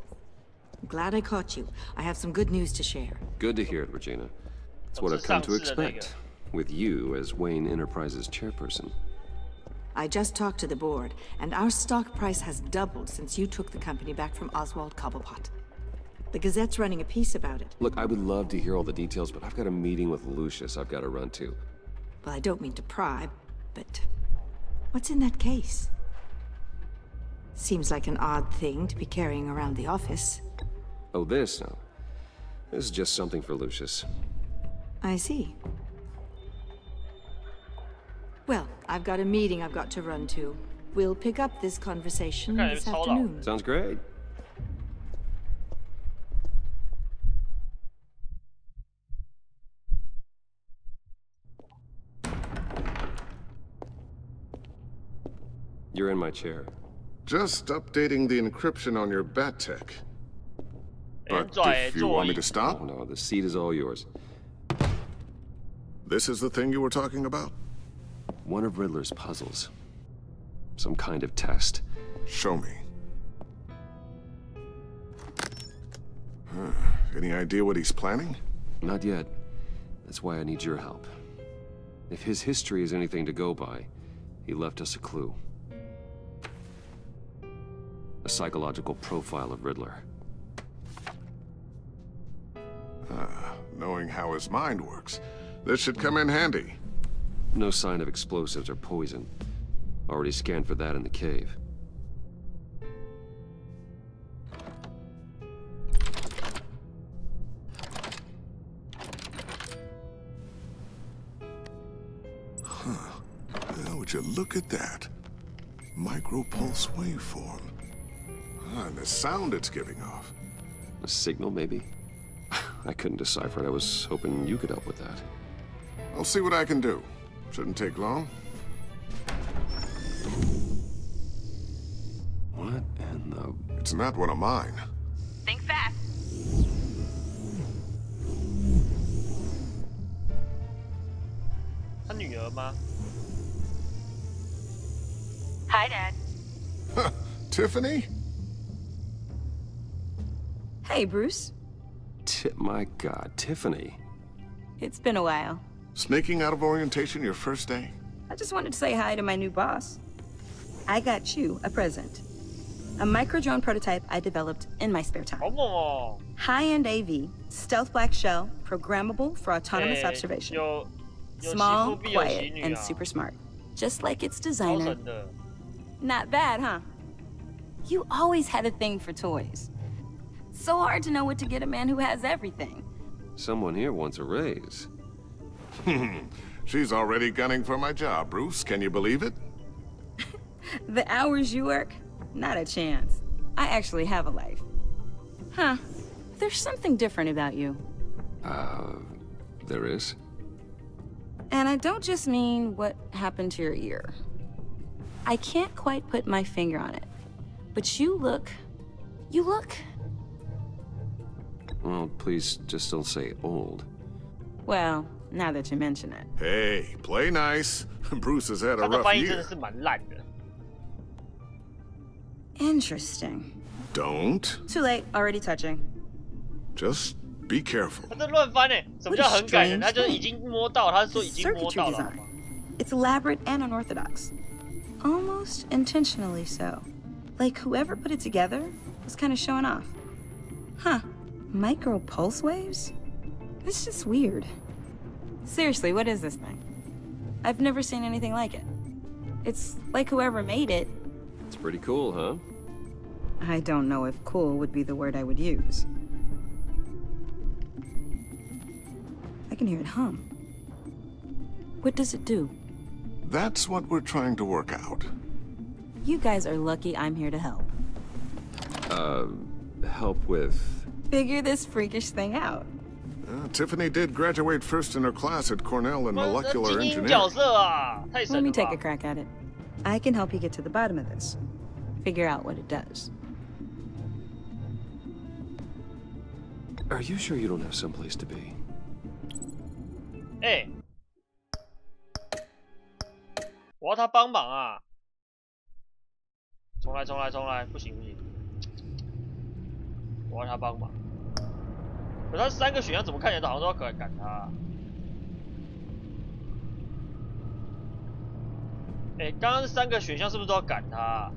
Speaker 17: I'm glad I caught you. I have some good news to share.
Speaker 2: Good to hear it, Regina. It's what I've come to expect, with you as Wayne Enterprises chairperson.
Speaker 17: I just talked to the board, and our stock price has doubled since you took the company back from Oswald Cobblepot. The Gazette's running a piece about it.
Speaker 2: Look, I would love to hear all the details, but I've got a meeting with Lucius I've got to run to.
Speaker 17: Well, I don't mean to pry, but what's in that case? Seems like an odd thing to be carrying around the office.
Speaker 2: Oh, this? No. This is just something for Lucius.
Speaker 17: I see. Well, I've got a meeting I've got to run to. We'll pick up this conversation this afternoon.
Speaker 2: Sounds great. You're in my chair.
Speaker 10: Just updating the encryption on your bat tech. But if you want me to stop?
Speaker 2: Oh, no, the seat is all yours.
Speaker 10: This is the thing you were talking about?
Speaker 2: One of Riddler's puzzles. Some kind of test.
Speaker 10: Show me. Any idea what he's planning?
Speaker 2: Not yet. That's why I need your help. If his history is anything to go by, he left us a clue. A psychological profile of Riddler.
Speaker 10: Knowing how his mind works, this should come in handy.
Speaker 2: No sign of explosives or poison. Already scanned for that in the cave.
Speaker 10: Now, would you look at that? Micropulse waveform. And the sound it's giving off.
Speaker 2: A signal, maybe? I couldn't decipher it. I was hoping you could help with that.
Speaker 10: I'll see what I can do. Shouldn't take long.
Speaker 2: What in the...
Speaker 10: It's not one of mine.
Speaker 18: Think fast. Hi, Dad.
Speaker 10: Tiffany?
Speaker 17: Hey, Bruce.
Speaker 2: My God, Tiffany.
Speaker 18: It's been a while.
Speaker 10: Sneaking out of orientation your first day?
Speaker 18: I just wanted to say hi to my new boss. I got you a present. A micro-drone prototype I developed in my spare time. High-end AV, stealth black shell, programmable for autonomous observation. Small, quiet, and super smart. just like its designer. Not bad, huh? You always had a thing for toys. So hard to know what to get a man who has everything.
Speaker 2: Someone here wants a raise.
Speaker 10: She's already gunning for my job, Bruce. Can you believe it?
Speaker 18: The hours you work? Not a chance. I actually have a life. Huh. There's something different about you.
Speaker 2: There is?
Speaker 18: And I don't just mean what happened to your ear. I can't quite put my finger on it. But you look...
Speaker 2: Well, please just don't say old.
Speaker 18: Well, now that you mention it.
Speaker 10: Hey, play nice. Bruce has had a rough year.
Speaker 18: Interesting.
Speaker 10: Don't.
Speaker 18: Too late, already touching.
Speaker 10: Just be careful.
Speaker 18: It's elaborate and unorthodox. Almost intentionally so. Like whoever put it together was kind of showing off. Huh. Micro pulse waves? It's just weird. Seriously, what is this thing? I've never seen anything like it. It's like whoever made it.
Speaker 2: It's pretty cool, huh?
Speaker 18: I don't know if cool would be the word I would use. I can hear it hum. What does it do?
Speaker 10: That's what we're trying to work out.
Speaker 18: You guys are lucky I'm here to help.
Speaker 2: Help with...
Speaker 18: Figure this freakish thing out.
Speaker 10: Tiffany did graduate first in her class at Cornell in molecular engineering.
Speaker 18: Let me take a crack at it. I can help you get to the bottom of this. Figure out what it does.
Speaker 2: Are you sure you don't have someplace to be?
Speaker 1: Hey. 我要他帮忙啊！重来，不行！我要他帮忙。可他3个选项怎么看起来好像都要赶他？哎，刚刚3个选项是不是都要赶他？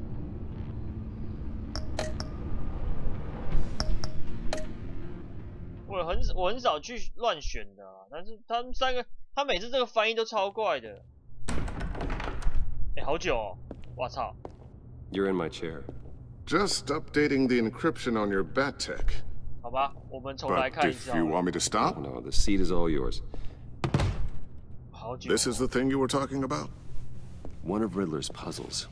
Speaker 1: 我很少去乱选的啊，但是他们3个，他每次这个翻译都超怪的。哎，好久哦，我操！
Speaker 2: You're in my chair.
Speaker 10: Just updating the encryption on your bat tech.
Speaker 1: 好吧，我们重来看一下。
Speaker 10: If you want me to stop?
Speaker 2: No, the seat is all yours.
Speaker 1: 好久。
Speaker 10: This is the thing you were talking about?
Speaker 2: One of Riddler's puzzles.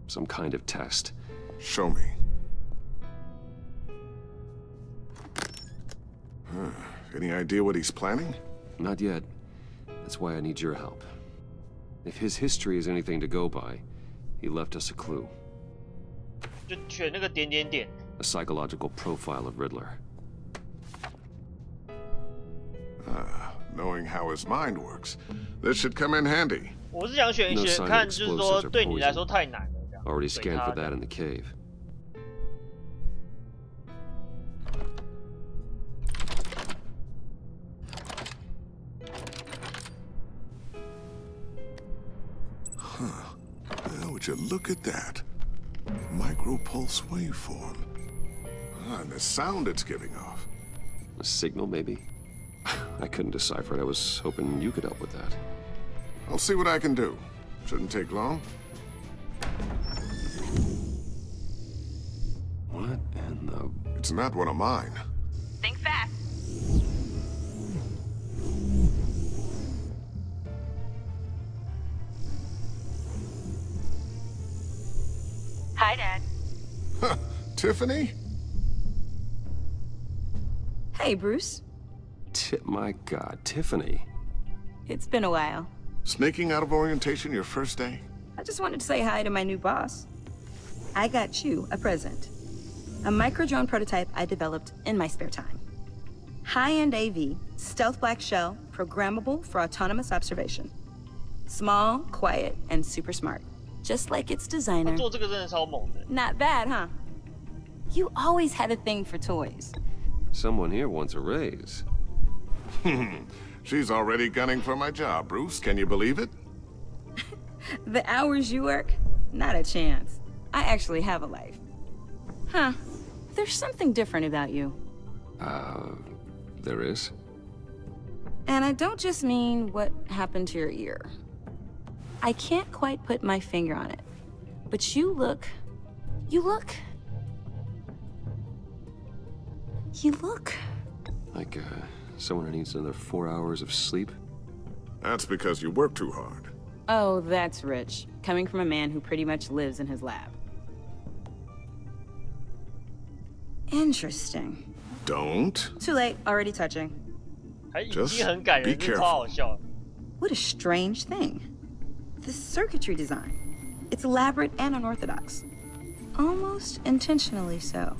Speaker 2: Some kind of test.
Speaker 10: Show me. Any idea what he's planning?
Speaker 2: Not yet. That's why I need your help. If his history is anything to go by, he left us a clue.
Speaker 1: 就选那个点点点。
Speaker 2: A psychological profile of Riddler.
Speaker 10: Knowing how his mind works, this should come in handy.
Speaker 1: 我是想选一选看，就是说对你来说太难了。这样
Speaker 2: Already scanned for that in the cave.
Speaker 10: Would you look at that? Micro-pulse waveform. And the sound it's giving off.
Speaker 2: A signal, maybe? I couldn't decipher it. I was hoping you could help with that.
Speaker 10: I'll see what I can do. Shouldn't take long.
Speaker 2: What in the...
Speaker 10: It's not one of mine.
Speaker 18: Think fast. Hi, Dad.
Speaker 10: Tiffany?
Speaker 18: Hey, Bruce.
Speaker 2: My God, Tiffany.
Speaker 18: It's been a while.
Speaker 10: Sneaking out of orientation your first day?
Speaker 18: I just wanted to say hi to my new boss. I got you a present. A micro-drone prototype I developed in my spare time. High-end AV, stealth black shell, programmable for autonomous observation. Small, quiet, and super smart. Just like its designer. Not bad, huh? You always had a thing for toys.
Speaker 2: Someone here wants a raise.
Speaker 10: She's already gunning for my job, Bruce. Can you believe it?
Speaker 18: The hours you work? Not a chance. I actually have a life. Huh. There's something different about you.
Speaker 2: There is?
Speaker 18: And I don't just mean what happened to your ear. I can't quite put my finger on it, but you look
Speaker 2: like someone who needs another 4 hours of sleep.
Speaker 10: That's because you work too hard.
Speaker 18: Oh, that's rich, coming from a man who pretty much lives in his lab. Interesting.
Speaker 10: Don't.
Speaker 18: Too late, already touching.
Speaker 10: Just be careful.
Speaker 18: What a strange thing. The circuitry design. It's elaborate and unorthodox. Almost intentionally so.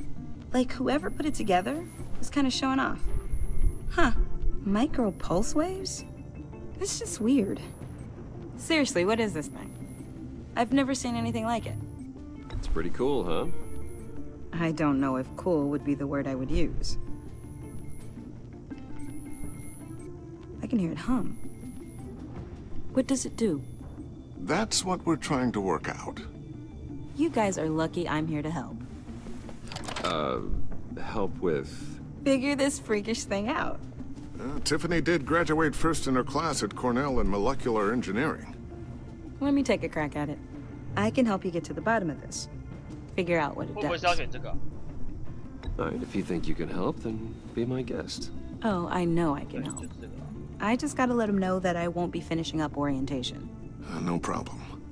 Speaker 18: Like whoever put it together was kind of showing off. Huh. Micro pulse waves? That's just weird. Seriously, what is this thing? I've never seen anything like it.
Speaker 2: It's pretty cool, huh?
Speaker 18: I don't know if cool would be the word I would use. I can hear it hum. What does it do?
Speaker 10: That's what we're trying to work out.
Speaker 18: You guys are lucky I'm here to help.
Speaker 2: Help with?
Speaker 18: Figure this freakish thing out.
Speaker 10: Tiffany did graduate first in her class at Cornell in molecular engineering.
Speaker 18: Let me take a crack at it. I can help you get to the bottom of this. Figure out what it does.
Speaker 2: Alright, if you think you can help, then be my guest.
Speaker 18: Oh, I know I can help. I just gotta let him know that I won't be finishing up orientation.
Speaker 10: No problem.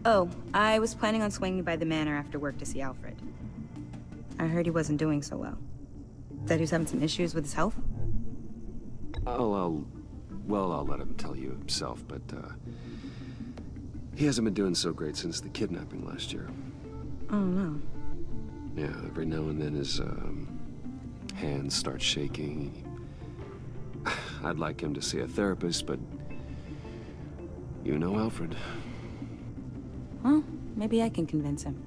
Speaker 18: Oh, I was planning on swinging by the manor after work to see Alfred. I heard he wasn't doing so well. That he was having some issues with his health?
Speaker 2: I'll let him tell you himself, but, he hasn't been doing so great since the kidnapping last year.
Speaker 18: Oh, no.
Speaker 2: Yeah, every now and then his, hands start shaking. I'd like him to see a therapist, but you know Alfred.
Speaker 18: Well, maybe I can convince him.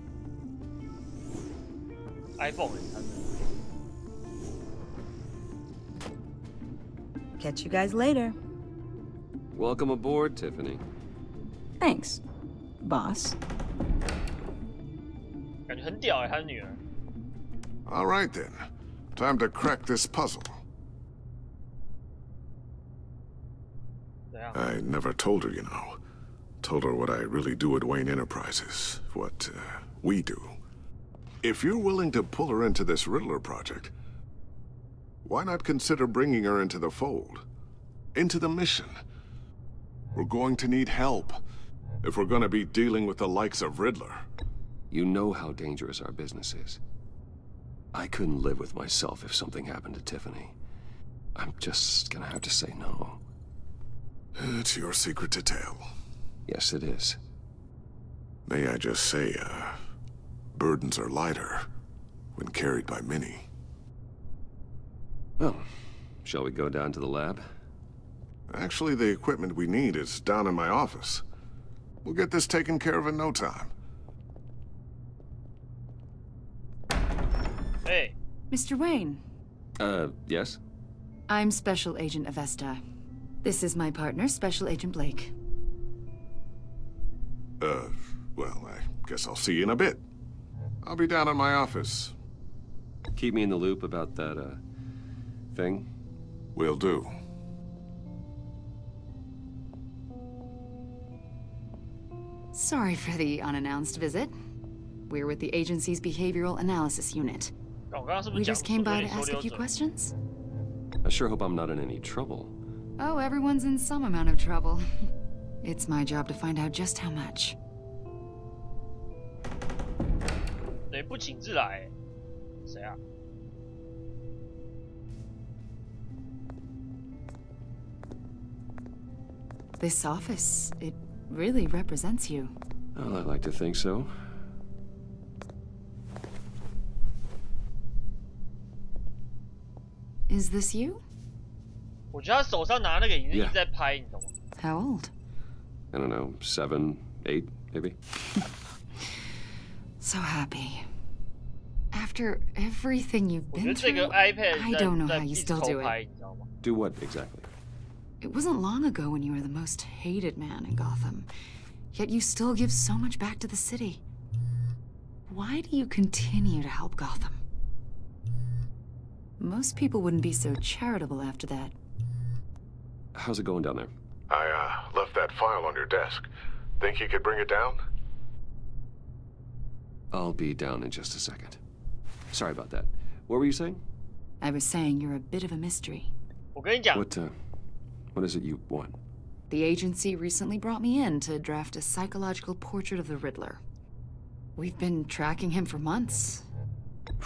Speaker 18: Catch you guys later.
Speaker 2: Welcome aboard, Tiffany.
Speaker 18: Thanks, boss.
Speaker 10: All right then. Time to crack this puzzle. I never told her, you know. Told her what I really do at Wayne Enterprises. What, we do. If you're willing to pull her into this Riddler project, why not consider bringing her into the fold? Into the mission? We're going to need help if we're going to be dealing with the likes of Riddler.
Speaker 2: You know how dangerous our business is. I couldn't live with myself if something happened to Tiffany. I'm just gonna have to say no.
Speaker 10: It's your secret to tell.
Speaker 2: Yes, it is.
Speaker 10: May I just say, burdens are lighter when carried by many.
Speaker 2: Well, shall we go down to the lab?
Speaker 10: Actually, the equipment we need is down in my office. We'll get this taken care of in no time.
Speaker 1: Hey.
Speaker 14: Mr. Wayne.
Speaker 2: Yes?
Speaker 14: I'm Special Agent Avesta. This is my partner, Special Agent Blake.
Speaker 10: Well, I guess I'll see you in a bit. I'll be down in my office.
Speaker 2: Keep me in the loop about that, thing?
Speaker 10: Will do.
Speaker 14: Sorry for the unannounced visit. We're with the agency's Behavioral Analysis Unit. We just came by to ask a few questions.
Speaker 2: I sure hope I'm not in any trouble.
Speaker 14: Oh, everyone's in some amount of trouble. It's my job to find out just how much. This office, it really represents you.
Speaker 2: Well, I like to think so.
Speaker 14: Is this you?
Speaker 1: Yeah.
Speaker 14: How old?
Speaker 2: I don't know, 7, 8, maybe.
Speaker 14: So happy. After everything you've been through, I don't know how you still do it.
Speaker 2: Do what exactly?
Speaker 14: It wasn't long ago when you were the most hated man in Gotham, yet you still give so much back to the city. Why do you continue to help Gotham? Most people wouldn't be so charitable after that.
Speaker 2: How's it going down there?
Speaker 10: I left that file on your desk.
Speaker 15: Think you could bring it down?
Speaker 2: I'll be down in just a second. Sorry about that. What were you saying?
Speaker 14: I was saying you're a bit of a mystery.
Speaker 2: What is it you want?
Speaker 14: The agency recently brought me in to draft a psychological portrait of the Riddler. We've been tracking him for months.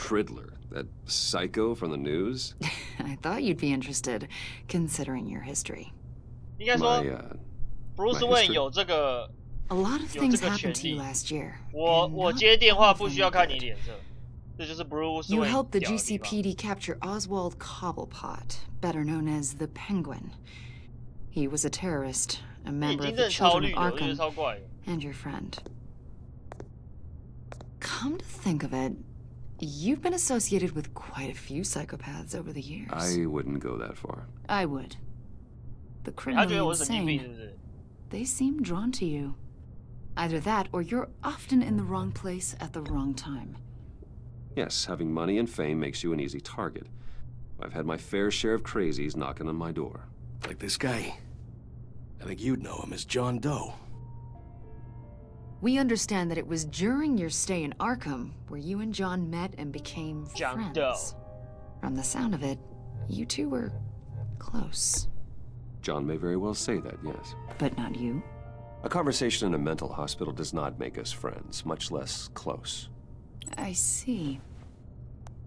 Speaker 2: Riddler? That psycho from the news?
Speaker 14: I thought you'd be interested, considering your history.
Speaker 1: Bruce Wayne 有这个
Speaker 14: A lot of things happened to you last year.
Speaker 1: 我接电话不需要看你脸色。这就是 Bruce Wayne.
Speaker 14: You helped the GCPD capture Oswald Cobblepot, better known as the Penguin. He was a terrorist, a member of the Children of Arkham, and your friend. Come to think of it, you've been associated with quite a few psychopaths over the years.
Speaker 2: I wouldn't go that far.
Speaker 14: I would. The criminally insane. They seem drawn to you. Either that, or you're often in the wrong place at the wrong time.
Speaker 2: Yes, having money and fame makes you an easy target. I've had my fair share of crazies knocking on my door.
Speaker 19: Like this guy. I think you'd know him as John Doe.
Speaker 14: We understand that it was during your stay in Arkham where you and John met and became friends. Doe. From the sound of it, you two were close.
Speaker 2: John may very well say that, yes.
Speaker 14: But not you?
Speaker 2: A conversation in a mental hospital does not make us friends, much less close.
Speaker 14: I see.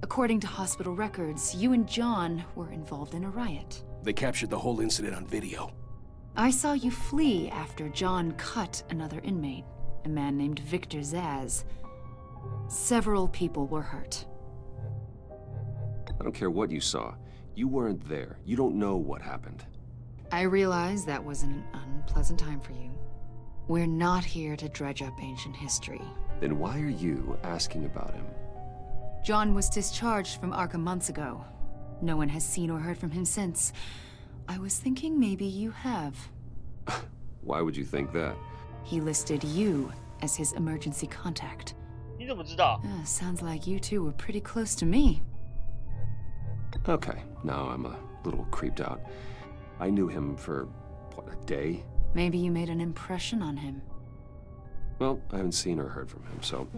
Speaker 14: According to hospital records, you and John were involved in a riot.
Speaker 19: They captured the whole incident on video.
Speaker 14: I saw you flee after John cut another inmate, a man named Victor Zaz. Several people were hurt.
Speaker 2: I don't care what you saw. You weren't there. You don't know what happened.
Speaker 14: I realize that was an unpleasant time for you. We're not here to dredge up ancient history.
Speaker 2: Then why are you asking about him?
Speaker 14: John was discharged from Arkham months ago. No one has seen or heard from him since. I was thinking maybe you have.
Speaker 2: Why would you think that?
Speaker 14: He listed you as his emergency contact.
Speaker 1: 你怎么知道?
Speaker 14: Sounds like you two were pretty close to me.
Speaker 2: Okay, now I'm a little creeped out. I knew him for, what, a day?
Speaker 14: Maybe you made an impression on him.
Speaker 2: Well, I haven't seen or heard from him, so...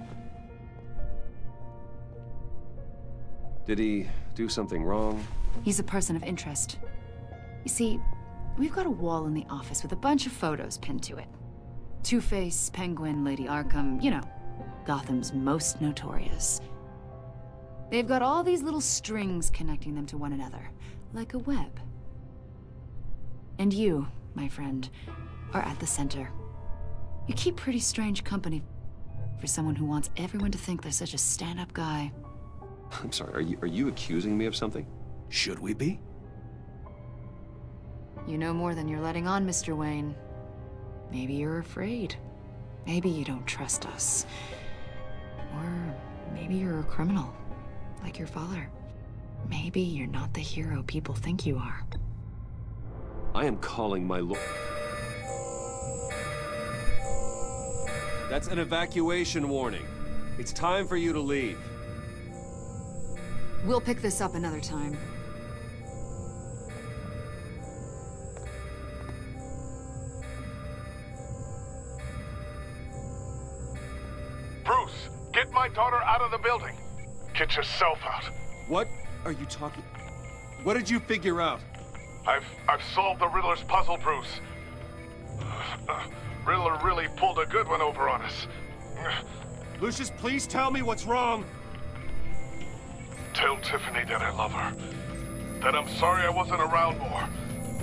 Speaker 2: Did he do something wrong?
Speaker 14: He's a person of interest. You see, we've got a wall in the office with a bunch of photos pinned to it. Two-Face, Penguin, Lady Arkham, you know, Gotham's most notorious. They've got all these little strings connecting them to one another, like a web. And you, my friend, are at the center. You keep pretty strange company for someone who wants everyone to think they're such a stand-up guy.
Speaker 2: I'm sorry, are you accusing me of something?
Speaker 19: Should we be?
Speaker 14: You know more than you're letting on, Mr. Wayne. Maybe you're afraid. Maybe you don't trust us. Or maybe you're a criminal, like your father. Maybe you're not the hero people think you are.
Speaker 2: I am calling my lord. That's an evacuation warning. It's time for you to leave.
Speaker 14: We'll pick this up another time.
Speaker 15: Bruce, get my daughter out of the building. Get yourself out.
Speaker 2: What are you talking? What did you figure out?
Speaker 15: I've solved the Riddler's puzzle, Bruce. Riddler really pulled a good one over on us.
Speaker 2: Lucius, please tell me what's wrong.
Speaker 15: Tell Tiffany that I love her. That I'm sorry I wasn't around more.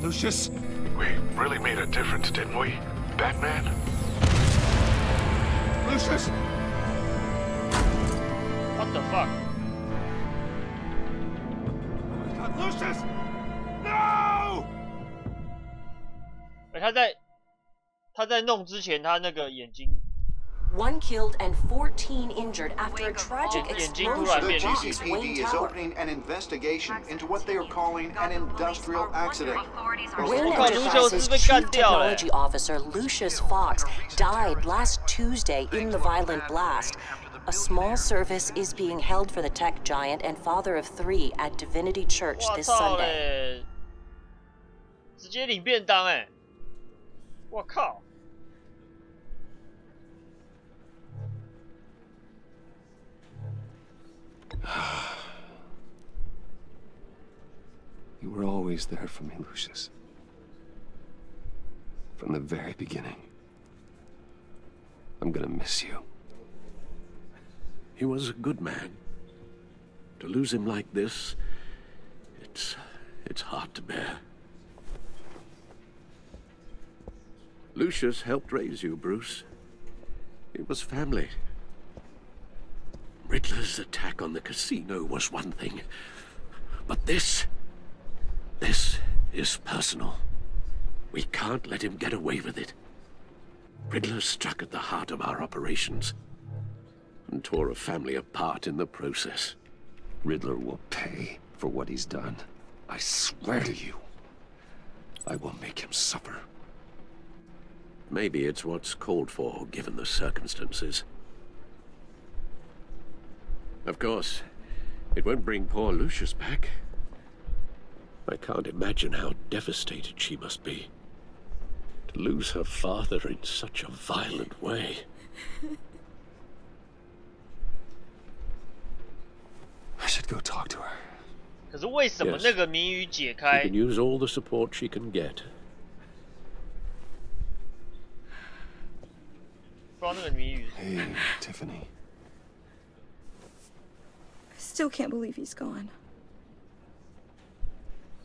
Speaker 2: Lucius?
Speaker 15: We really made a difference, didn't we, Batman?
Speaker 2: Lucius!
Speaker 1: What the fuck?
Speaker 2: Oh my God, Lucius! No!
Speaker 1: 他在弄之前，他那个眼睛。
Speaker 7: 1 killed and 14 injured after a tragic explosion.
Speaker 3: The GCPD is opening an investigation into what they are calling an industrial accident.
Speaker 7: Wayne Enterprises' Chief Technology Officer Lucius Fox died last Tuesday in the violent blast. A small service is being held for the tech giant and father of 3 at Divinity Church this Sunday.
Speaker 1: 直接领便当哎！我靠！
Speaker 2: You were always there for me, Lucius. From the very beginning. I'm gonna miss you.
Speaker 4: He was a good man. To lose him like this, it's hard to bear. Lucius helped raise you, Bruce. It was family. Riddler's attack on the casino was one thing, but this is personal. We can't let him get away with it. Riddler struck at the heart of our operations and tore a family apart in the process.
Speaker 2: Riddler will pay for what he's done. I swear to you, I will make him suffer.
Speaker 4: Maybe it's what's called for, given the circumstances. Of course, it won't bring poor Lucius back. I can't imagine how devastated she must be. To lose her father in such a violent way.
Speaker 2: I should go talk to her.
Speaker 1: 可是为什么那个谜语解开？
Speaker 4: She can use all the support she can get.
Speaker 1: 不知道那个谜语。
Speaker 2: Hey, Tiffany.
Speaker 18: I still can't believe he's gone.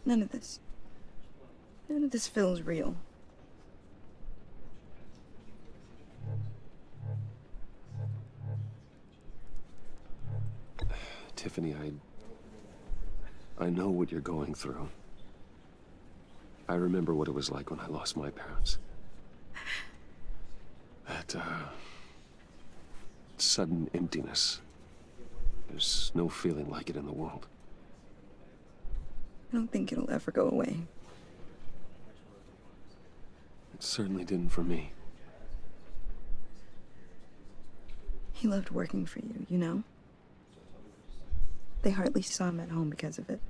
Speaker 18: None of this feels real.
Speaker 2: Tiffany, I know what you're going through. I remember what it was like when I lost my parents. That, sudden emptiness. There's no feeling like it in the world.
Speaker 18: I don't think it'll ever go away.
Speaker 2: It certainly didn't for me.
Speaker 18: He loved working for you, you know? They hardly saw him at home because of it.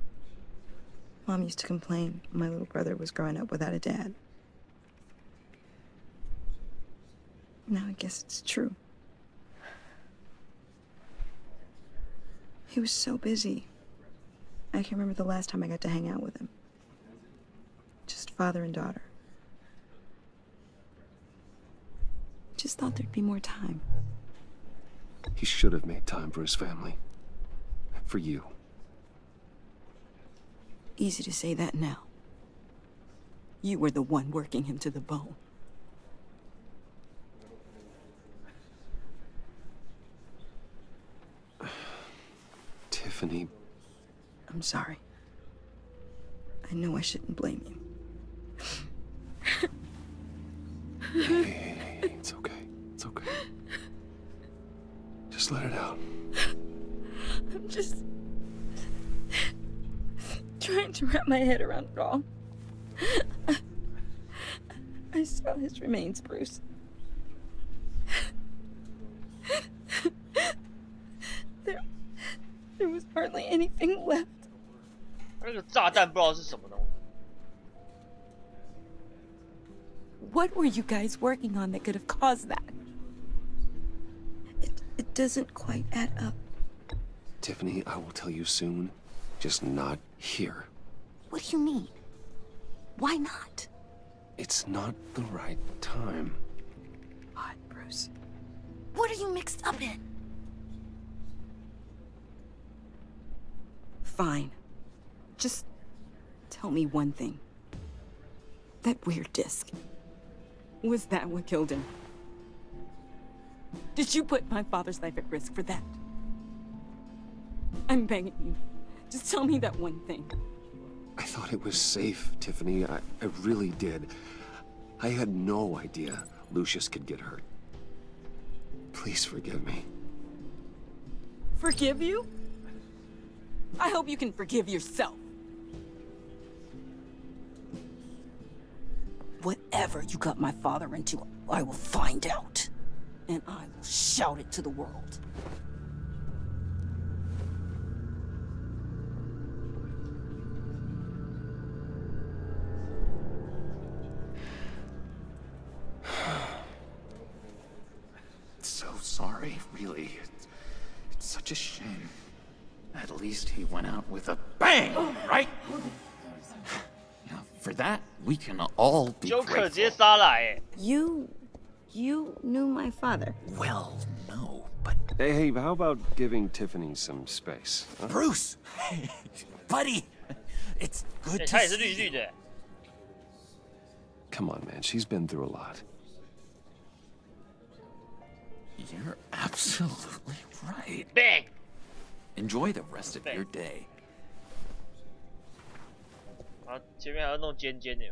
Speaker 18: Mom used to complain my little brother was growing up without a dad. Now I guess it's true. He was so busy. I can remember the last time I got to hang out with him. Just father and daughter. Just thought there'd be more time.
Speaker 2: He should have made time for his family. For you.
Speaker 18: Easy to say that now. You were the one working him to the bone.
Speaker 2: Tiffany.
Speaker 18: I'm sorry. I know I shouldn't blame you.
Speaker 2: Hey, it's okay. It's okay. Just let it out.
Speaker 18: I'm just trying to wrap my head around it all. I saw his remains, Bruce. There was hardly anything left.
Speaker 1: 那个炸弹不知道是什么东西。
Speaker 18: What were you guys working on that could have caused that? It doesn't quite add up.
Speaker 2: Tiffany, I will tell you soon. Just not here.
Speaker 18: What do you mean? Why not?
Speaker 2: It's not the right time.
Speaker 18: What, Bruce? What are you mixed up in? Fine. Just tell me one thing. That weird disc. Was that what killed him? Did you put my father's life at risk for that? I'm begging you. Just tell me that one thing.
Speaker 2: I thought it was safe, Tiffany. I really did. I had no idea Lucius could get hurt. Please forgive me.
Speaker 18: Forgive you? I hope you can forgive yourself. Whatever you got my father into, I will find out. And I will shout it to the world.
Speaker 10: So sorry, really. It's such a shame.
Speaker 13: At least he went out with a bang, right? For that, we can all be grateful.
Speaker 18: You knew my father.
Speaker 13: Well, no, but...
Speaker 2: Hey, how about giving Tiffany some space? Huh?
Speaker 13: Bruce! Buddy! It's good to see you.
Speaker 2: Come on, man. She's been through a lot.
Speaker 13: You're absolutely right.
Speaker 1: Bang!
Speaker 13: Enjoy the rest of your day.
Speaker 1: 啊，前面还要弄尖尖的。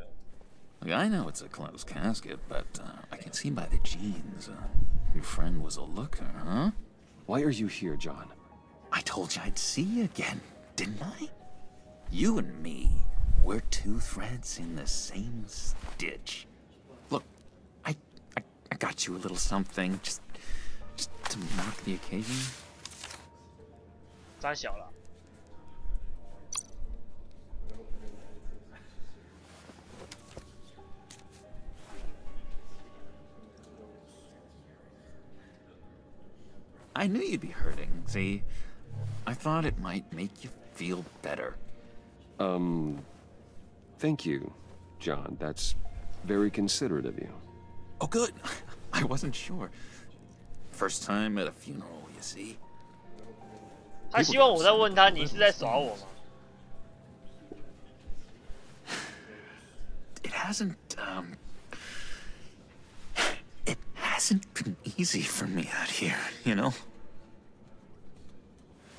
Speaker 13: I know it's a closed casket, but I can see by the jeans. Your friend was a looker, huh?
Speaker 2: Why are you here, John?
Speaker 13: I told you I'd see you again, didn't I? You and me, we're two threads in the same stitch. Look, I got you a little something, just to mark the occasion.
Speaker 1: 太小了。
Speaker 13: I knew you'd be hurting, see? I thought it might make you feel better.
Speaker 2: Thank you, John. That's very considerate of you.
Speaker 13: Oh, good. I wasn't sure. First time at a funeral, you see?
Speaker 1: 他希望我在问他，你是在耍我吗？
Speaker 13: It hasn't been easy for me out here, you know?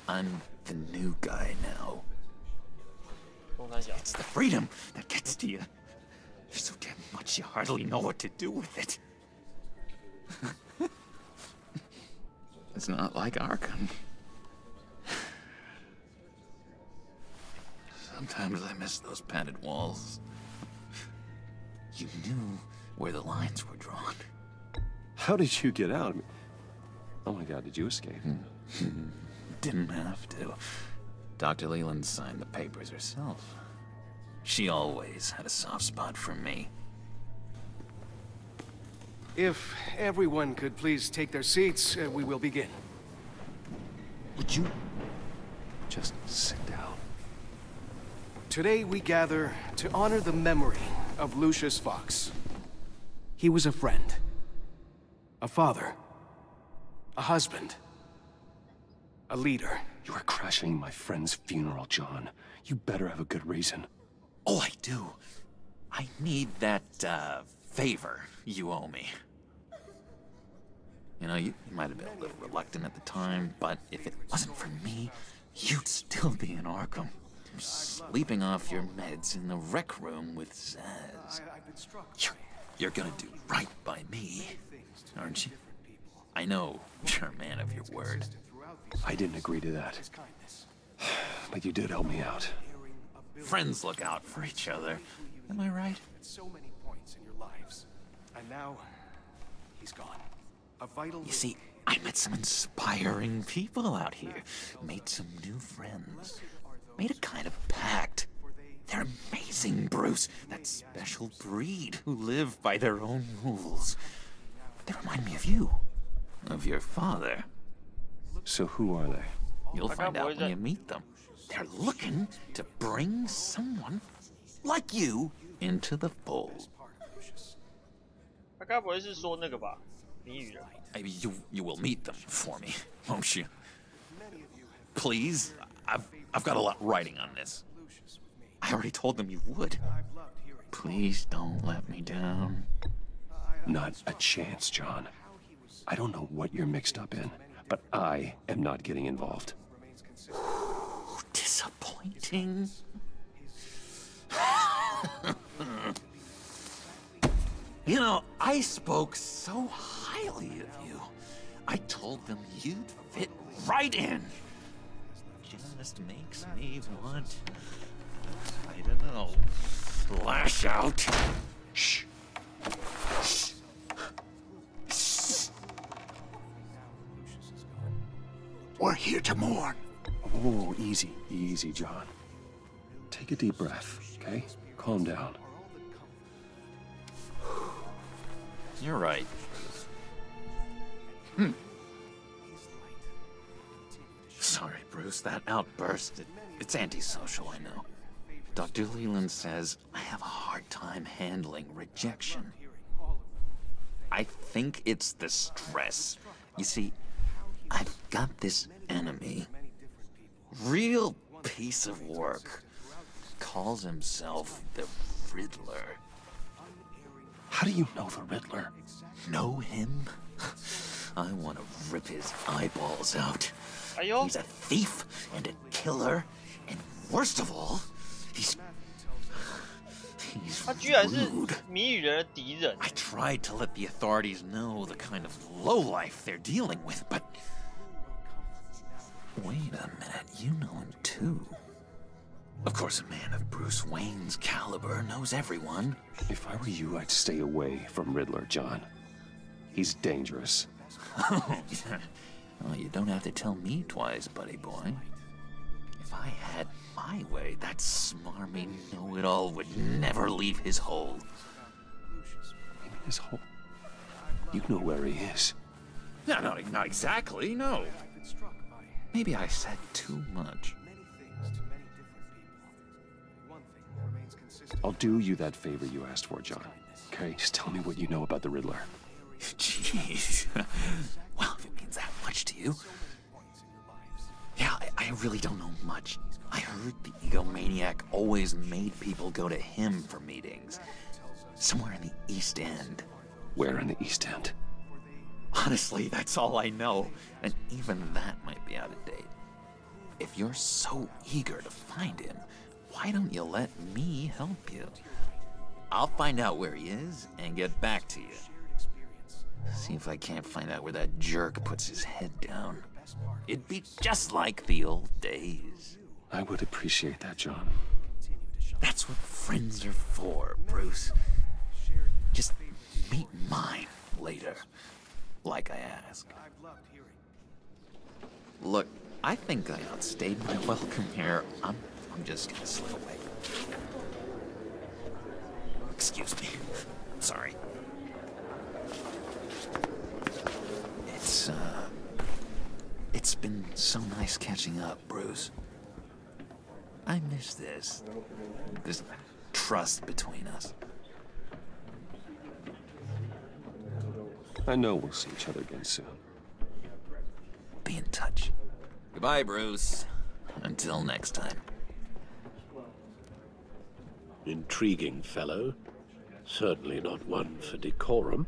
Speaker 13: I'm the new guy now. It's the freedom that gets to you. There's so damn much you hardly know what to do with it. It's not like Arkham. Sometimes I miss those padded walls. You knew where the lines were drawn.
Speaker 2: How did you get out? Oh my God, did you escape?
Speaker 13: Didn't have to. Dr. Leland signed the papers herself. She always had a soft spot for me.
Speaker 20: If everyone could please take their seats, we will begin.
Speaker 13: Would you
Speaker 2: just sit down?
Speaker 20: Today we gather to honor the memory of Lucius Fox. He was a friend, a father, a husband, a leader.
Speaker 2: You are crashing my friend's funeral, John. You better have a good reason.
Speaker 13: Oh, I do. I need that, favor you owe me. You know, you might have been a little reluctant at the time, but if it wasn't for me, you'd still be in Arkham. Sleeping off your meds in the rec room with Zaz. You're gonna do right by me, aren't you? I know you're a man of your word.
Speaker 2: I didn't agree to that. But you did help me out.
Speaker 13: Friends look out for each other. Am I right?
Speaker 20: So many points in your lives. And now, he's gone. A vital...
Speaker 13: You see, I met some inspiring people out here. Made some new friends. Made a kind of pact. They're amazing, Bruce. That special breed who live by their own rules. They remind me of you. Of your father.
Speaker 2: So who are they?
Speaker 13: You'll find out when you meet them. They're looking to bring someone like you into the fold. You will meet them for me, won't you? Please, I've got a lot writing on this. I already told them you would. Please don't let me down.
Speaker 2: Not a chance, John. I don't know what you're mixed up in, but I am not getting involved.
Speaker 13: Disappointing. You know, I spoke so highly of you. I told them you'd fit right in. Just makes me want, I don't know, lash out. Shh. Shh. Shh.
Speaker 10: We're here to mourn.
Speaker 2: Oh, easy, easy, John. Take a deep breath, okay? Calm down.
Speaker 13: You're right. Sorry, Bruce. Bruce, that outburst, it's antisocial, I know. Dr. Leland says I have a hard time handling rejection. I think it's the stress. You see, I've got this enemy. Real piece of work. Calls himself the Riddler.
Speaker 2: How do you know the Riddler?
Speaker 13: Know him? I want to rip his eyeballs out. He's a thief and a killer, and worst of all, he's rude. I tried to let the authorities know the kind of lowlife they're dealing with, but... Wait a minute, you know him too. Of course, a man of Bruce Wayne's caliber knows everyone.
Speaker 2: If I were you, I'd stay away from Riddler, John. He's dangerous.
Speaker 13: Oh, yeah. Well, you don't have to tell me twice, buddy boy. If I had my way, that smarmy know-it-all would never leave his hole.
Speaker 2: You mean his hole? You know where he is.
Speaker 13: No, not exactly, no. Maybe I said too much.
Speaker 2: I'll do you that favor you asked for, John. Okay, just tell me what you know about the Riddler.
Speaker 13: Jeez. Well, if it means that much to you. Yeah, I really don't know much. I heard the egomaniac always made people go to him for meetings. Somewhere in the East End.
Speaker 2: Where in the East End?
Speaker 13: Honestly, that's all I know. And even that might be out of date. If you're so eager to find him, why don't you let me help you? I'll find out where he is and get back to you. See if I can't find out where that jerk puts his head down. It'd be just like the old days.
Speaker 2: I would appreciate that, John.
Speaker 13: That's what friends are for, Bruce. Just meet mine later, like I asked. Look, I think I outstayed my welcome here. I'm just gonna slip away. Excuse me. Sorry. It's been so nice catching up, Bruce. I miss this trust between us.
Speaker 2: I know we'll see each other again soon.
Speaker 13: Be in touch. Goodbye, Bruce. Until next time.
Speaker 4: Intriguing fellow. Certainly not one for decorum.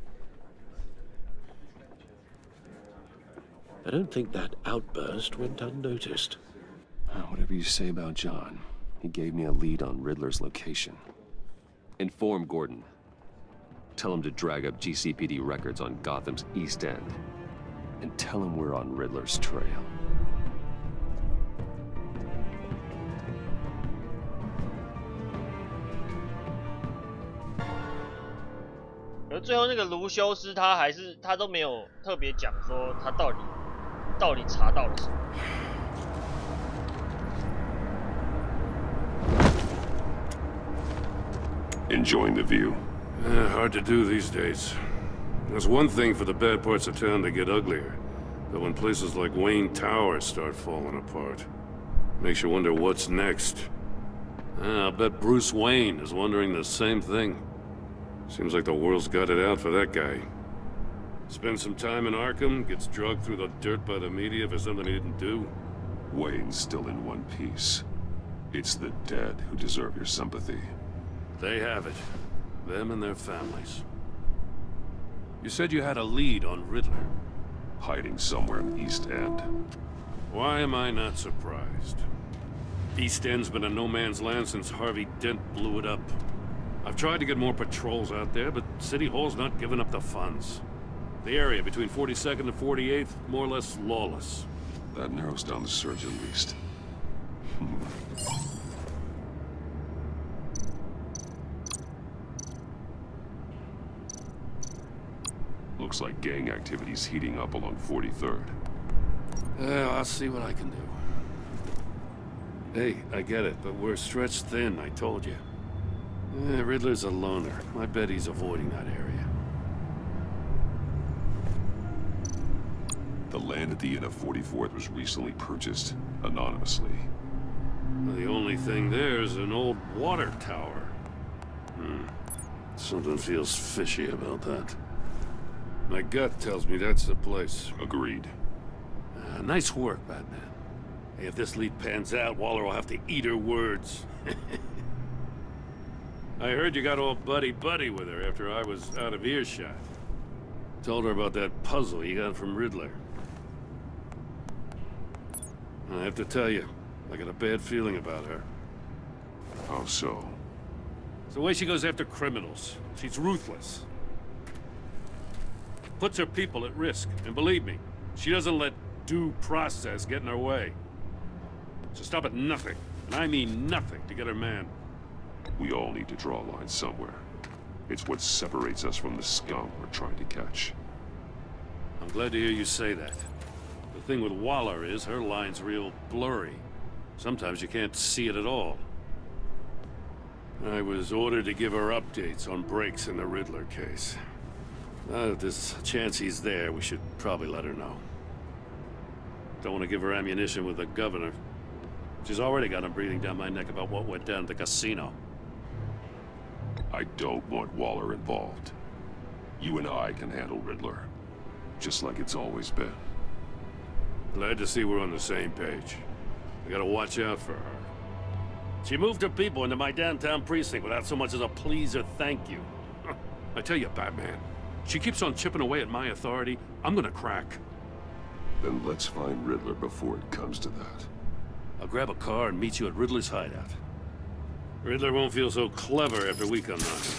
Speaker 4: I don't think that outburst went unnoticed.
Speaker 2: Whatever you say about John, he gave me a lead on Riddler's location. Inform Gordon. Tell him to drag up GCPD records on Gotham's East End. And tell him we're on Riddler's trail.
Speaker 1: 而最后那个卢修斯他都没有特别讲说他到底查到了什么。
Speaker 11: Enjoying the view? Hard to do these days. There's one thing for the bad parts of town to get uglier, but when places like Wayne Tower start falling apart, makes you wonder what's next. I'll bet Bruce Wayne is wondering the same thing. Seems like the world's got it out for that guy. Spends some time in Arkham, gets drugged through the dirt by the media for something he didn't do.
Speaker 2: Wayne's still in one piece. It's the dead who deserve your sympathy.
Speaker 11: They have it. Them and their families. You said you had a lead on Riddler.
Speaker 2: Hiding somewhere in the East End.
Speaker 11: Why am I not surprised? East End's been a no-man's land since Harvey Dent blew it up. I've tried to get more patrols out there, but City Hall's not giving up the funds. The area between 42nd and 48th, more or less lawless.
Speaker 2: That narrows down the search at least. Looks like gang activity's heating up along 43rd.
Speaker 11: I'll see what I can do. Hey, I get it, but we're stretched thin, I told you. Riddler's a loner. I bet he's avoiding that area.
Speaker 2: The land at the end of 44th was recently purchased, anonymously.
Speaker 11: Well, the only thing there is an old water tower. Something feels fishy about that. My gut tells me that's the place.
Speaker 2: Agreed.
Speaker 11: Nice work, Batman. Hey, if this lead pans out, Waller will have to eat her words. I heard you got all buddy-buddy with her after I was out of earshot. Told her about that puzzle you got from Riddler. I have to tell you, I got a bad feeling about her.
Speaker 2: How so?
Speaker 11: It's the way she goes after criminals. She's ruthless. Puts her people at risk, and believe me, she doesn't let due process get in her way. So stop at nothing, and I mean nothing, to get her man.
Speaker 2: We all need to draw a line somewhere. It's what separates us from the scum we're trying to catch.
Speaker 11: I'm glad to hear you say that. The thing with Waller is her line's real blurry. Sometimes you can't see it at all. I was ordered to give her updates on breaks in the Riddler case. Now that there's a chance he's there, we should probably let her know. Don't want to give her ammunition with the governor. She's already got him breathing down my neck about what went down at the casino.
Speaker 2: I don't want Waller involved. You and I can handle Riddler, just like it's always been.
Speaker 11: Glad to see we're on the same page. I gotta watch out for her. She moved her people into my downtown precinct without so much as a please or thank you. I tell you, Batman, she keeps on chipping away at my authority, I'm gonna crack.
Speaker 2: Then let's find Riddler before it comes to that.
Speaker 11: I'll grab a car and meet you at Riddler's hideout. Riddler won't feel so clever after we come knocking.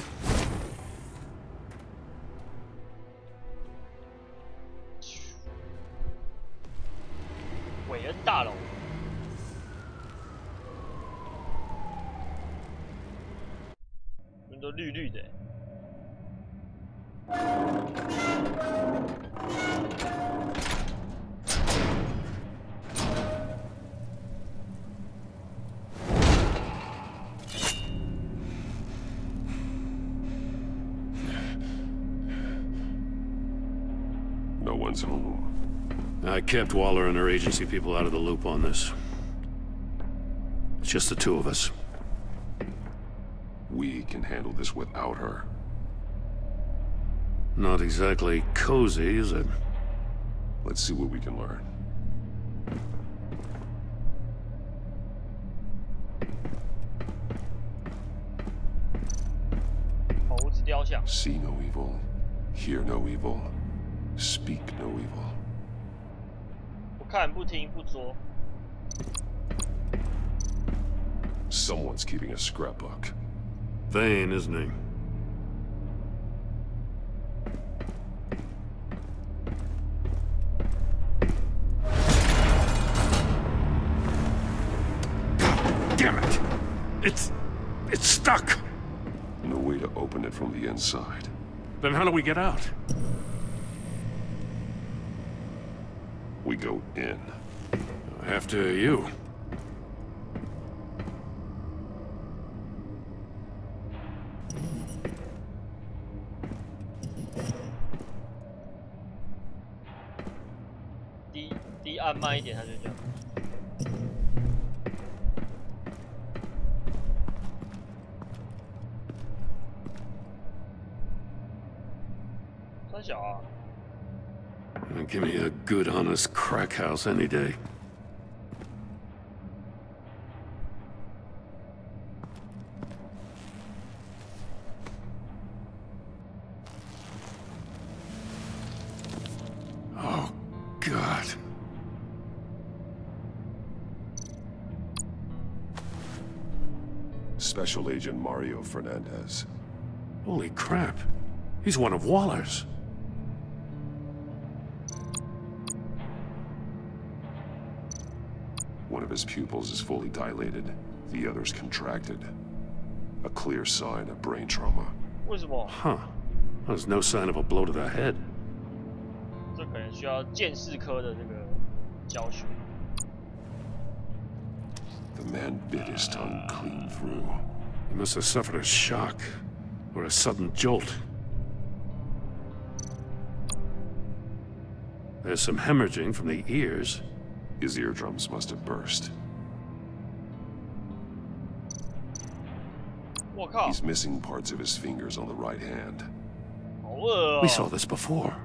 Speaker 1: 韦恩大楼。人都绿绿的。
Speaker 2: No one's home.
Speaker 11: I kept Waller and her agency people out of the loop on this. It's just the two of us.
Speaker 2: We can handle this without her.
Speaker 11: Not exactly cozy, is it?
Speaker 2: Let's see what we can learn. See no evil, hear no evil, speak no evil.
Speaker 1: 不看不听不说。
Speaker 2: Someone's keeping a scrapbook.
Speaker 11: Vain, isn't he?
Speaker 2: Damn it!
Speaker 11: It's stuck!
Speaker 2: No way to open it from the inside.
Speaker 11: Then how do we get out?
Speaker 2: We go in.
Speaker 11: After you.
Speaker 1: 低按慢一点，它就这样。三小啊。
Speaker 11: Give me a good, honest crack house any day. Oh, God.
Speaker 2: Special Agent Mario Fernandez.
Speaker 11: Holy crap. He's one of Waller's.
Speaker 2: One of his pupils is fully dilated, the other's contracted. A clear sign of brain trauma.
Speaker 11: Huh. There's no sign of a blow to the head.
Speaker 1: 这可能需要鉴识科的这个教学。
Speaker 2: The man bit his tongue clean through.
Speaker 11: He must have suffered a shock, or a sudden jolt. There's some hemorrhaging from the ears.
Speaker 2: His eardrums must have burst. He's missing parts of his fingers on the right hand.
Speaker 11: We saw this before.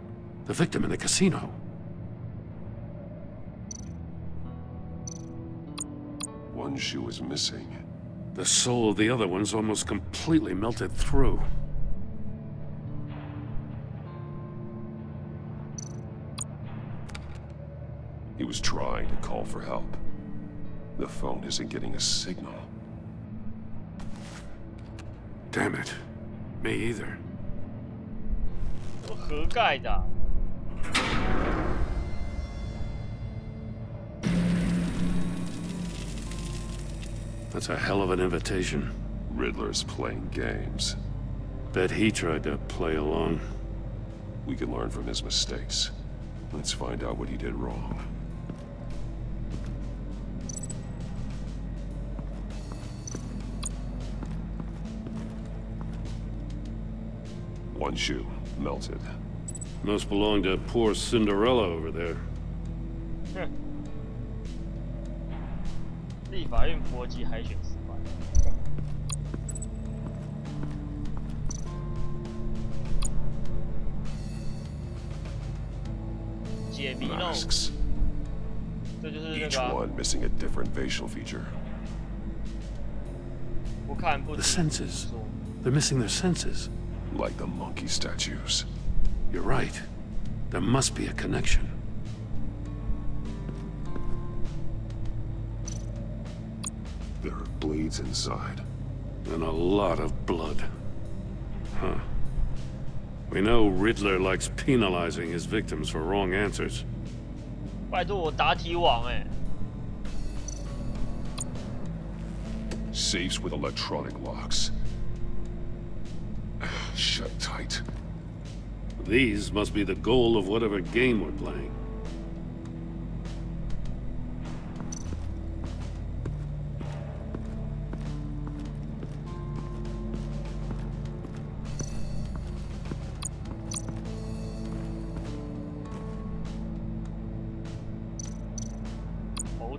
Speaker 11: The victim in the casino.
Speaker 2: One shoe is missing.
Speaker 11: The sole of the other one's almost completely melted through.
Speaker 2: He was trying to call for help. The phone isn't getting a signal.
Speaker 11: Damn it. Me either. That's a hell of an invitation.
Speaker 2: Riddler's playing games.
Speaker 11: Bet he tried to play along.
Speaker 2: We can learn from his mistakes. Let's find out what he did wrong. One shoe, melted.
Speaker 11: Must belong to poor Cinderella over there.
Speaker 1: 立法院搏击海选失败。解谜喽。这就是那个。
Speaker 2: Each one missing a different facial feature.
Speaker 1: 不看不。
Speaker 11: The senses. They're missing their senses.
Speaker 2: Like the monkey statues.
Speaker 11: You're right. There must be a connection.
Speaker 2: There are bleeds inside.
Speaker 11: And a lot of blood. Huh. We know Riddler likes penalizing his victims for wrong answers.
Speaker 1: 拜托我答题网哎。
Speaker 2: Safes with electronic locks. Shut tight.
Speaker 11: These must be the goal of whatever game we're playing.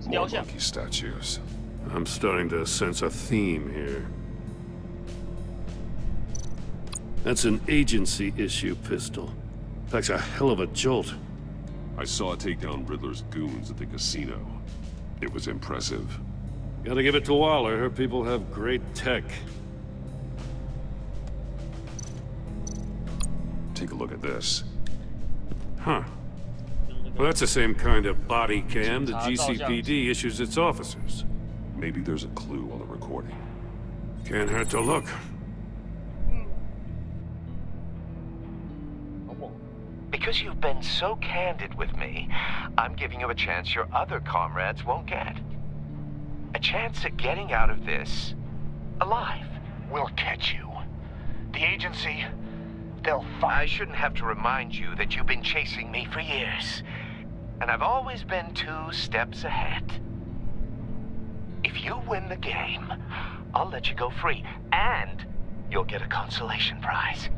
Speaker 2: More monkey statues.
Speaker 11: I'm starting to sense a theme here. That's an agency issue pistol. Packs a hell of a jolt.
Speaker 2: I saw it take down Riddler's goons at the casino. It was impressive.
Speaker 11: Gotta give it to Waller. Her people have great tech.
Speaker 2: Take a look at this.
Speaker 11: Huh. Well, that's the same kind of body cam the GCPD issues its officers.
Speaker 2: Maybe there's a clue on the recording.
Speaker 11: Can't hurt to look.
Speaker 16: Because you've been so candid with me, I'm giving you a chance your other comrades won't get. A chance at getting out of this alive.
Speaker 15: We'll catch you. The agency, they'll find...
Speaker 16: I shouldn't have to remind you that you've been chasing me for years. And I've always been 2 steps ahead. If you win the game, I'll let you go free. And you'll get a consolation prize.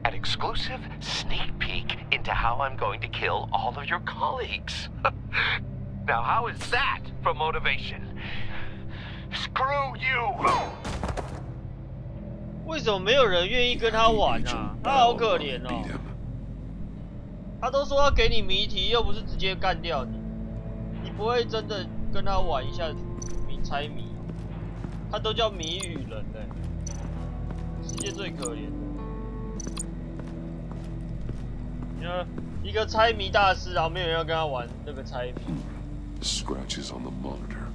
Speaker 16: An exclusive sneak peek into how I'm going to kill all of your colleagues. Now, how is that for motivation?
Speaker 15: Screw you!
Speaker 1: 为什么没有人愿意跟他玩啊？他好可怜哦。他都说要给你谜题，又不是直接干掉你，你不会真的跟他玩一下猜谜？他都叫谜语人嘞，世界最可怜的。 一个猜谜大师，然后没有人要跟他玩那个猜谜。
Speaker 2: Scratches on the monitor.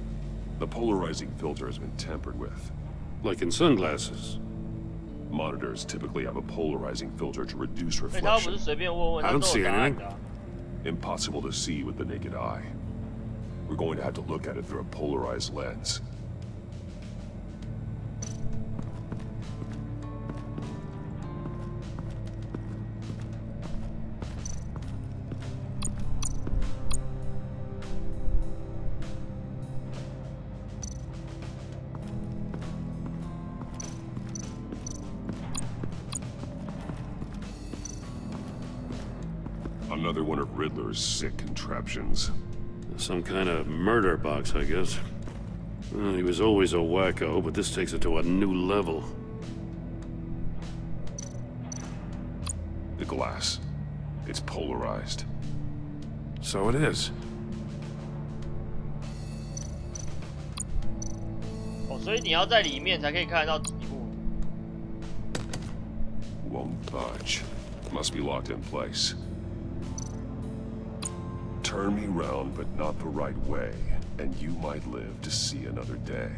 Speaker 2: The polarizing filter has been tampered with.
Speaker 11: Like in sunglasses.
Speaker 2: Monitors typically have a polarizing filter to reduce
Speaker 1: 他不
Speaker 2: reflection.
Speaker 1: 是随便问问，
Speaker 11: I
Speaker 1: 他
Speaker 11: don't
Speaker 1: 都
Speaker 11: see
Speaker 1: 有答案
Speaker 11: anything.
Speaker 1: 的。
Speaker 2: Impossible to see with the naked eye. We're going to have to look at it through a polarized lens. Another one of Riddler's sick contraptions.
Speaker 11: Some kind of murder box, I guess. Well, he was always a wacko, but this takes it to a new level.
Speaker 2: The glass. It's polarized.
Speaker 11: So it is.
Speaker 1: 哦，所以你要在里面才可以看得到底部。
Speaker 2: Won't budge. Must be locked in place. Turn me round, but not the right way, and you might live to see another day.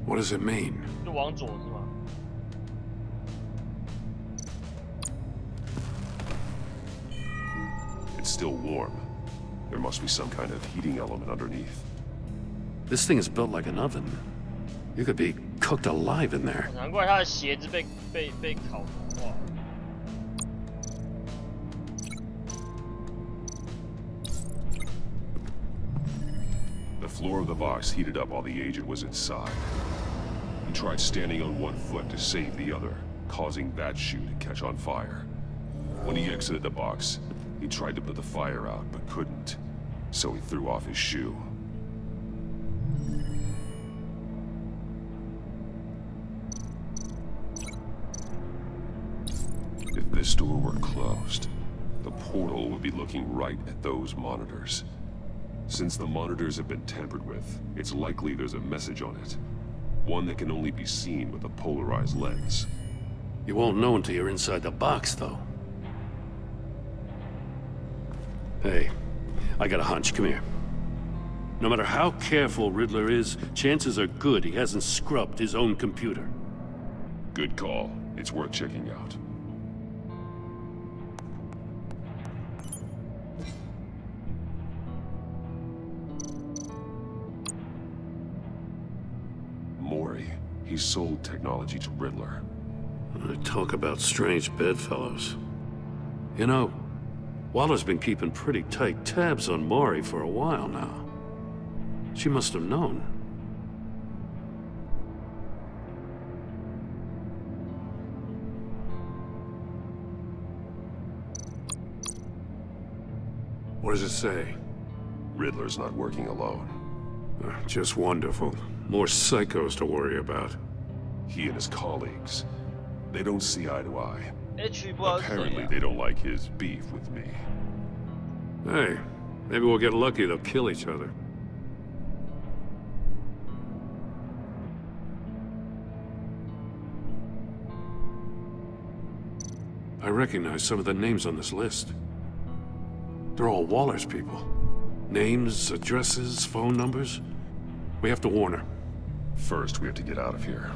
Speaker 11: What does it mean?
Speaker 1: 就往左是吗？
Speaker 2: It's still warm. There must be some kind of heating element underneath.
Speaker 11: This thing is built like an oven. You could be cooked alive in there.
Speaker 1: 难怪他的鞋子被烤融化。
Speaker 2: The floor of the box heated up while the agent was inside. He tried standing on one foot to save the other, causing that shoe to catch on fire. When he exited the box, he tried to put the fire out, but couldn't, so he threw off his shoe. If this door were closed, the portal would be looking right at those monitors. Since the monitors have been tampered with, it's likely there's a message on it. One that can only be seen with a polarized lens.
Speaker 11: You won't know until you're inside the box, though. Hey, I got a hunch. Come here. No matter how careful Riddler is, chances are good he hasn't scrubbed his own computer.
Speaker 2: Good call. It's worth checking out. Mori. He sold technology to Riddler.
Speaker 11: Talk about strange bedfellows. You know, Waller's been keeping pretty tight tabs on Mori for a while now. She must have known. What does it say?
Speaker 2: Riddler's not working alone.
Speaker 11: Just wonderful. More psychos to worry about.
Speaker 2: He and his colleagues. They don't see eye to eye.
Speaker 1: Apparently,
Speaker 2: Apparently, they don't like his beef with me.
Speaker 11: Hey, maybe we'll get lucky. They'll kill each other. I recognize some of the names on this list. They're all Waller's people. Names, addresses, phone numbers. We have to warn her.
Speaker 2: First, we have to get out of here.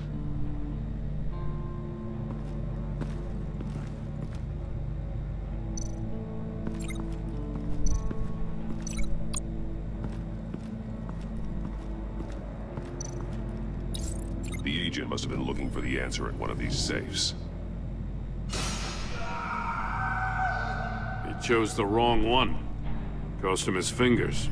Speaker 2: The agent must have been looking for the answer in one of these safes.
Speaker 11: He chose the wrong one. Cost him his fingers.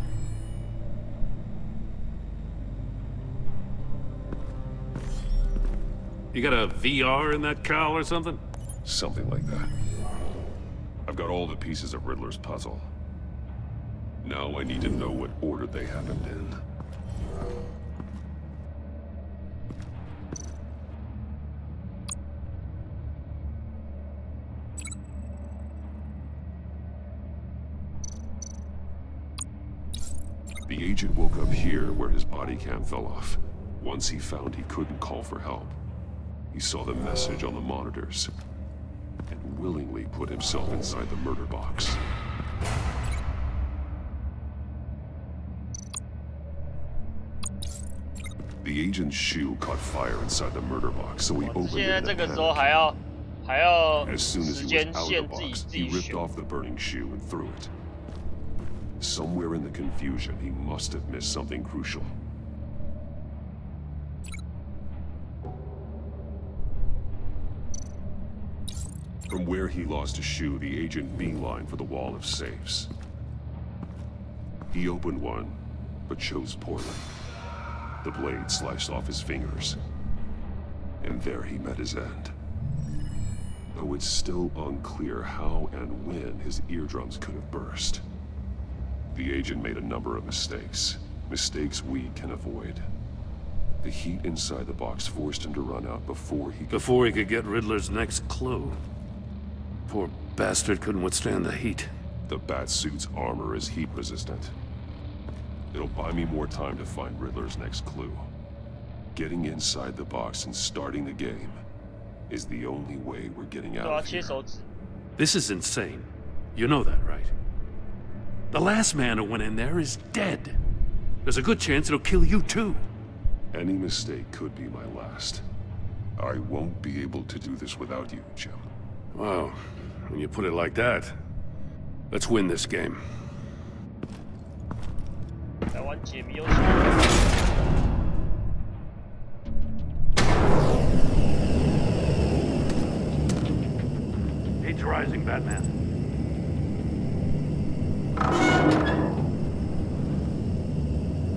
Speaker 11: You got a VR in that cowl or something?
Speaker 2: Something like that. I've got all the pieces of Riddler's puzzle. Now I need to know what order they happened in. The agent woke up here where his body cam fell off. Once he found he couldn't call for help, he saw the message on the monitors and willingly put himself inside the murder box. The agent's shoe caught fire inside the murder box, so he opened it in a panic. As soon as he was out of the box, he ripped off the burning shoe and threw it. Somewhere in the confusion, he must have missed something crucial. From where he lost a shoe, the agent beelined for the wall of safes. He opened one, but chose poorly. The blade sliced off his fingers. And there he met his end. though it's still unclear how and when his eardrums could have burst. The agent made a number of mistakes. Mistakes we can avoid. The heat inside the box forced him to run out before he
Speaker 11: could get Riddler's next clue. Poor bastard couldn't withstand the heat.
Speaker 2: The Batsuit's armor is heat resistant. It'll buy me more time to find Riddler's next clue. Getting inside the box and starting the game is the only way we're getting out of here.
Speaker 11: This is insane. You know that, right? The last man who went in there is dead. There's a good chance it'll kill you too.
Speaker 2: Any mistake could be my last. I won't be able to do this without you, Jim.
Speaker 11: Wow, when you put it like that, let's win this game.
Speaker 6: Heat's rising, Batman.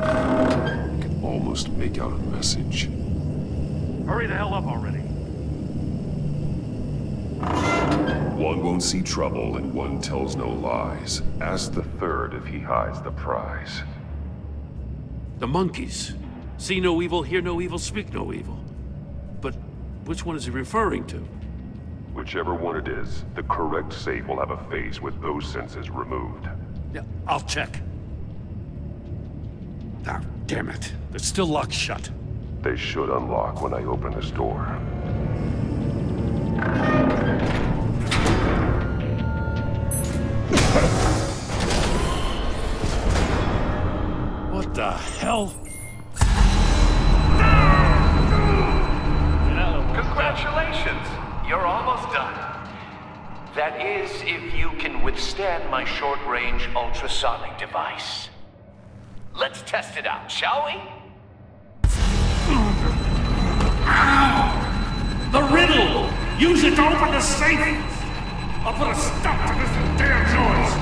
Speaker 2: I can almost make out a message.
Speaker 6: Hurry the hell up already.
Speaker 2: One won't see trouble and one tells no lies. Ask the third if he hides the prize.
Speaker 11: The monkeys. See no evil, hear no evil, speak no evil. But which one is he referring to?
Speaker 2: Whichever one it is, the correct safe will have a face with those senses removed.
Speaker 11: Yeah, I'll check. Ah, damn it. They're still locked shut.
Speaker 2: They should unlock when I open this door.
Speaker 11: What the hell?
Speaker 16: Congratulations! You're almost done. That is, if you can withstand my short-range ultrasonic device. Let's test it out, shall we?
Speaker 8: The riddle! Use it to open the safe! I'll put a stop to this damn noise!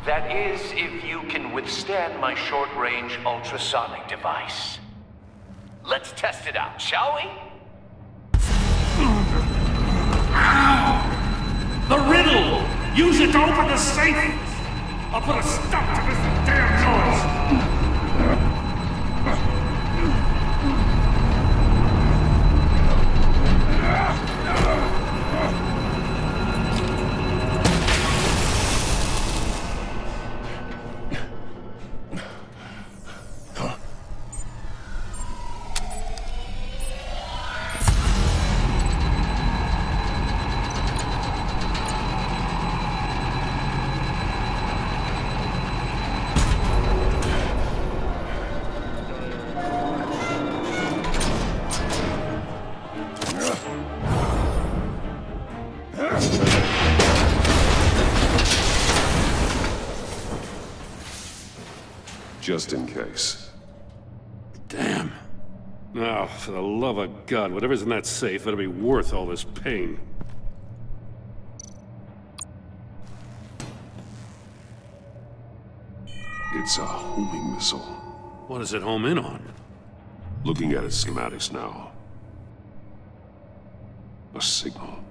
Speaker 16: That is, if you can withstand my short-range ultrasonic device. Let's test it out, shall we?
Speaker 8: The riddle! Use it to open the safe! I'll put a stop to this damn noise!
Speaker 2: Just in case.
Speaker 11: Damn. Now, for the love of God, whatever's in that safe better be worth all this pain.
Speaker 2: It's a homing missile.
Speaker 11: What does it home in on?
Speaker 2: Looking at its schematics now. A signal.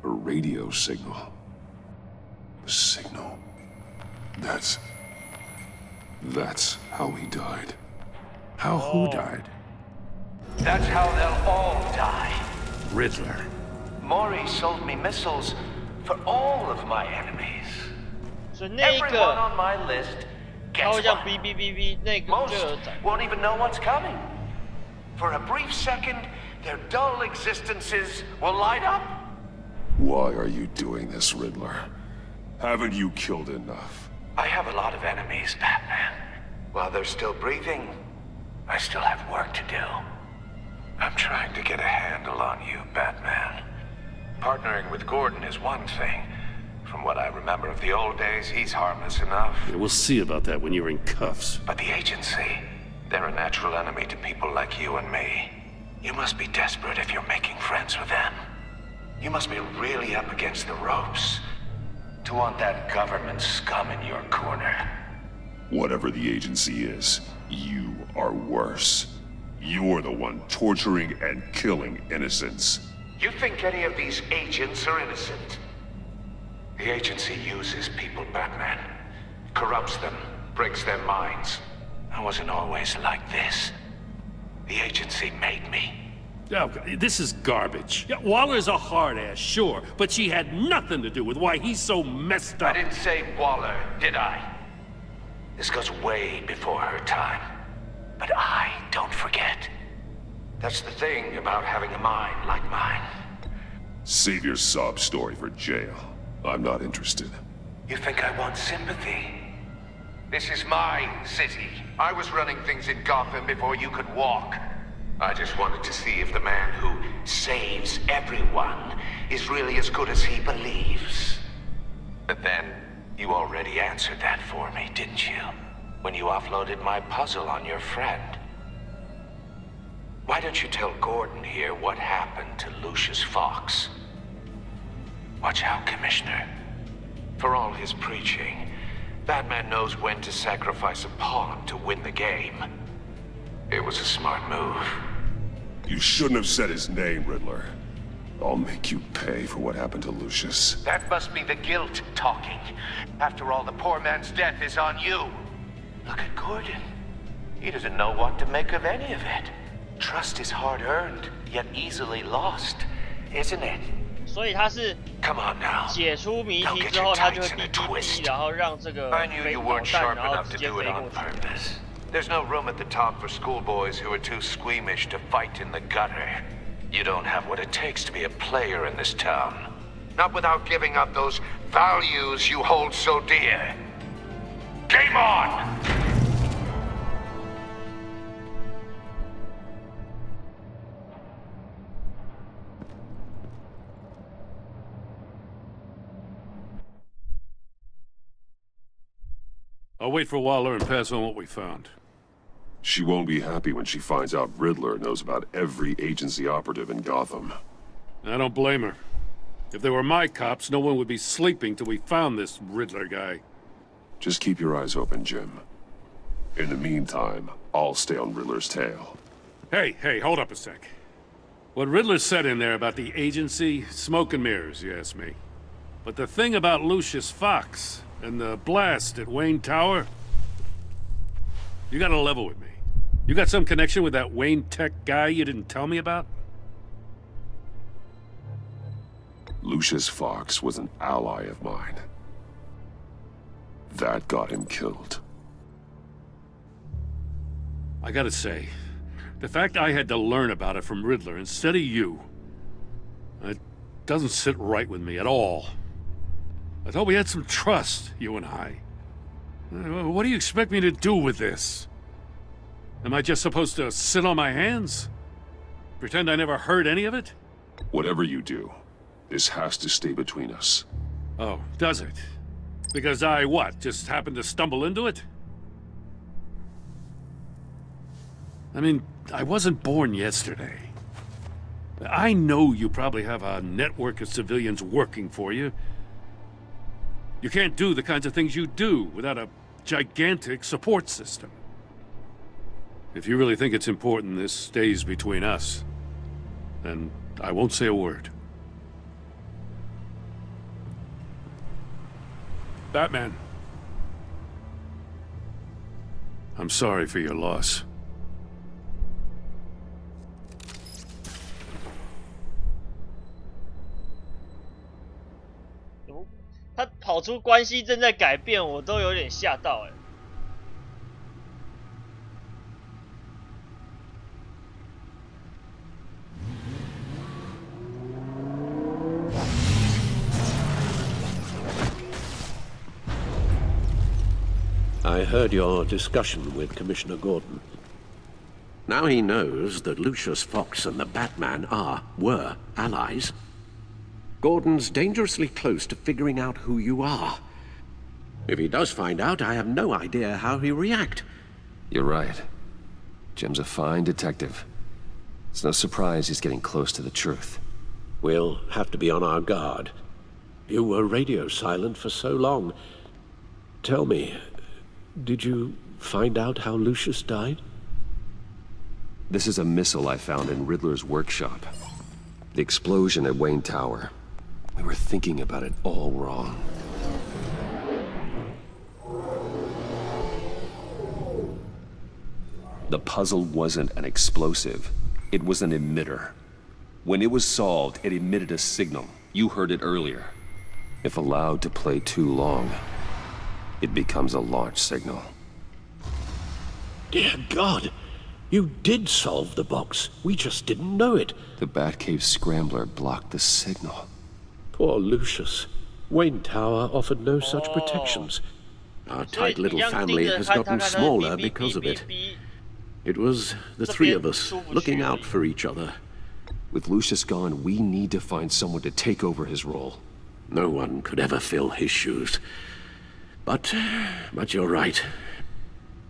Speaker 2: A radio signal. A signal. That's how he died.
Speaker 19: How who died?
Speaker 16: That's how they'll all die.
Speaker 19: Riddler.
Speaker 16: Mori sold me missiles for all of my enemies. Everyone on my list gets one. Most won't even know what's coming. For a brief second, their dull existences will light up.
Speaker 2: Why are you doing this, Riddler? Haven't you killed enough?
Speaker 16: I have a lot of enemies, Batman. While they're still breathing, I still have work to do. I'm trying to get a handle on you, Batman. Partnering with Gordon is one thing. From what I remember of the old days, he's harmless enough.
Speaker 11: Yeah, we'll see about that when you're in cuffs.
Speaker 16: But the agency, they're a natural enemy to people like you and me. You must be desperate if you're making friends with them. You must be really up against the ropes to want that government scum in your corner.
Speaker 2: Whatever the agency is, you are worse. You're the one torturing and killing innocents.
Speaker 16: You think any of these agents are innocent? The agency uses people, Batman. Corrupts them, breaks their minds. I wasn't always like this. The agency made me.
Speaker 11: Oh, this is garbage. Yeah, Waller's a hard-ass, sure, but she had nothing to do with why he's so messed up.
Speaker 16: I didn't say Waller, did I? This goes way before her time. But I don't forget. That's the thing about having a mind like mine.
Speaker 2: Save your sob story for jail. I'm not interested.
Speaker 16: You think I want sympathy? This is my city. I was running things in Gotham before you could walk. I just wanted to see if the man who saves everyone is really as good as he believes. But then, you already answered that for me, didn't you? When you offloaded my puzzle on your friend. Why don't you tell Gordon here what happened to Lucius Fox? Watch out, Commissioner. For all his preaching, Batman knows when to sacrifice a pawn to win the game. It was a smart move.
Speaker 2: You shouldn't have said his name, Riddler. I'll make you pay for what happened to Lucius.
Speaker 16: That must be the guilt talking. After all, the poor man's death is on you. Look at Gordon. He doesn't know what to make of any of it. Trust is hard-earned, yet easily lost, isn't it?
Speaker 1: 所以他是解出谜题之后，他就会逼，然后让这个飞毛弹，然后直接飞过去。
Speaker 16: There's no room at the top for schoolboys who are too squeamish to fight in the gutter. You don't have what it takes to be a player in this town. Not without giving up those values you hold so dear. Game on!
Speaker 11: I'll wait for Waller and pass on what we found.
Speaker 2: She won't be happy when she finds out Riddler knows about every agency operative in Gotham.
Speaker 11: I don't blame her. If they were my cops, no one would be sleeping till we found this Riddler guy.
Speaker 2: Just keep your eyes open, Jim. In the meantime, I'll stay on Riddler's tail.
Speaker 11: Hey, hold up a sec. What Riddler said in there about the agency, smoke and mirrors, you ask me. But the thing about Lucius Fox and the blast at Wayne Tower, you gotta level with me. You got some connection with that Wayne Tech guy you didn't tell me about?
Speaker 2: Lucius Fox was an ally of mine. That got him killed.
Speaker 11: I gotta say, the fact I had to learn about it from Riddler instead of you, it doesn't sit right with me at all. I thought we had some trust, you and I. What do you expect me to do with this? Am I just supposed to sit on my hands? Pretend I never heard any of it?
Speaker 2: Whatever you do, this has to stay between us.
Speaker 11: Oh, does it? Because I, what, just happened to stumble into it? I mean, I wasn't born yesterday. I know you probably have a network of civilians working for you. You can't do the kinds of things you do without a gigantic support system. If you really think it's important this stays between us, then I won't say a word. Batman. I'm sorry for your loss.
Speaker 1: 他跑出关系正在改变，我都有点吓到哎。
Speaker 4: I heard your discussion with Commissioner Gordon. Now he knows that Lucius Fox and the Batman were allies. Gordon's dangerously close to figuring out who you are. If he does find out, I have no idea how he'll react.
Speaker 2: You're right. Jim's a fine detective. It's no surprise he's getting close to the truth.
Speaker 4: We'll have to be on our guard. You were radio silent for so long. Tell me, did you find out how Lucius died?
Speaker 2: This is a missile I found in Riddler's workshop. The explosion at Wayne Tower. We were thinking about it all wrong. The puzzle wasn't an explosive. It was an emitter. When it was solved, it emitted a signal. You heard it earlier. If allowed to play too long, it becomes a launch signal.
Speaker 4: Dear God! You did solve the box. We just didn't know it.
Speaker 2: The Batcave scrambler blocked the signal.
Speaker 4: Poor Lucius. Wayne Tower offered no such protections. Our tight little family has gotten smaller because of it. It was the three of us looking out for each other.
Speaker 2: With Lucius gone, we need to find someone to take over his role.
Speaker 4: No one could ever fill his shoes. But you're right.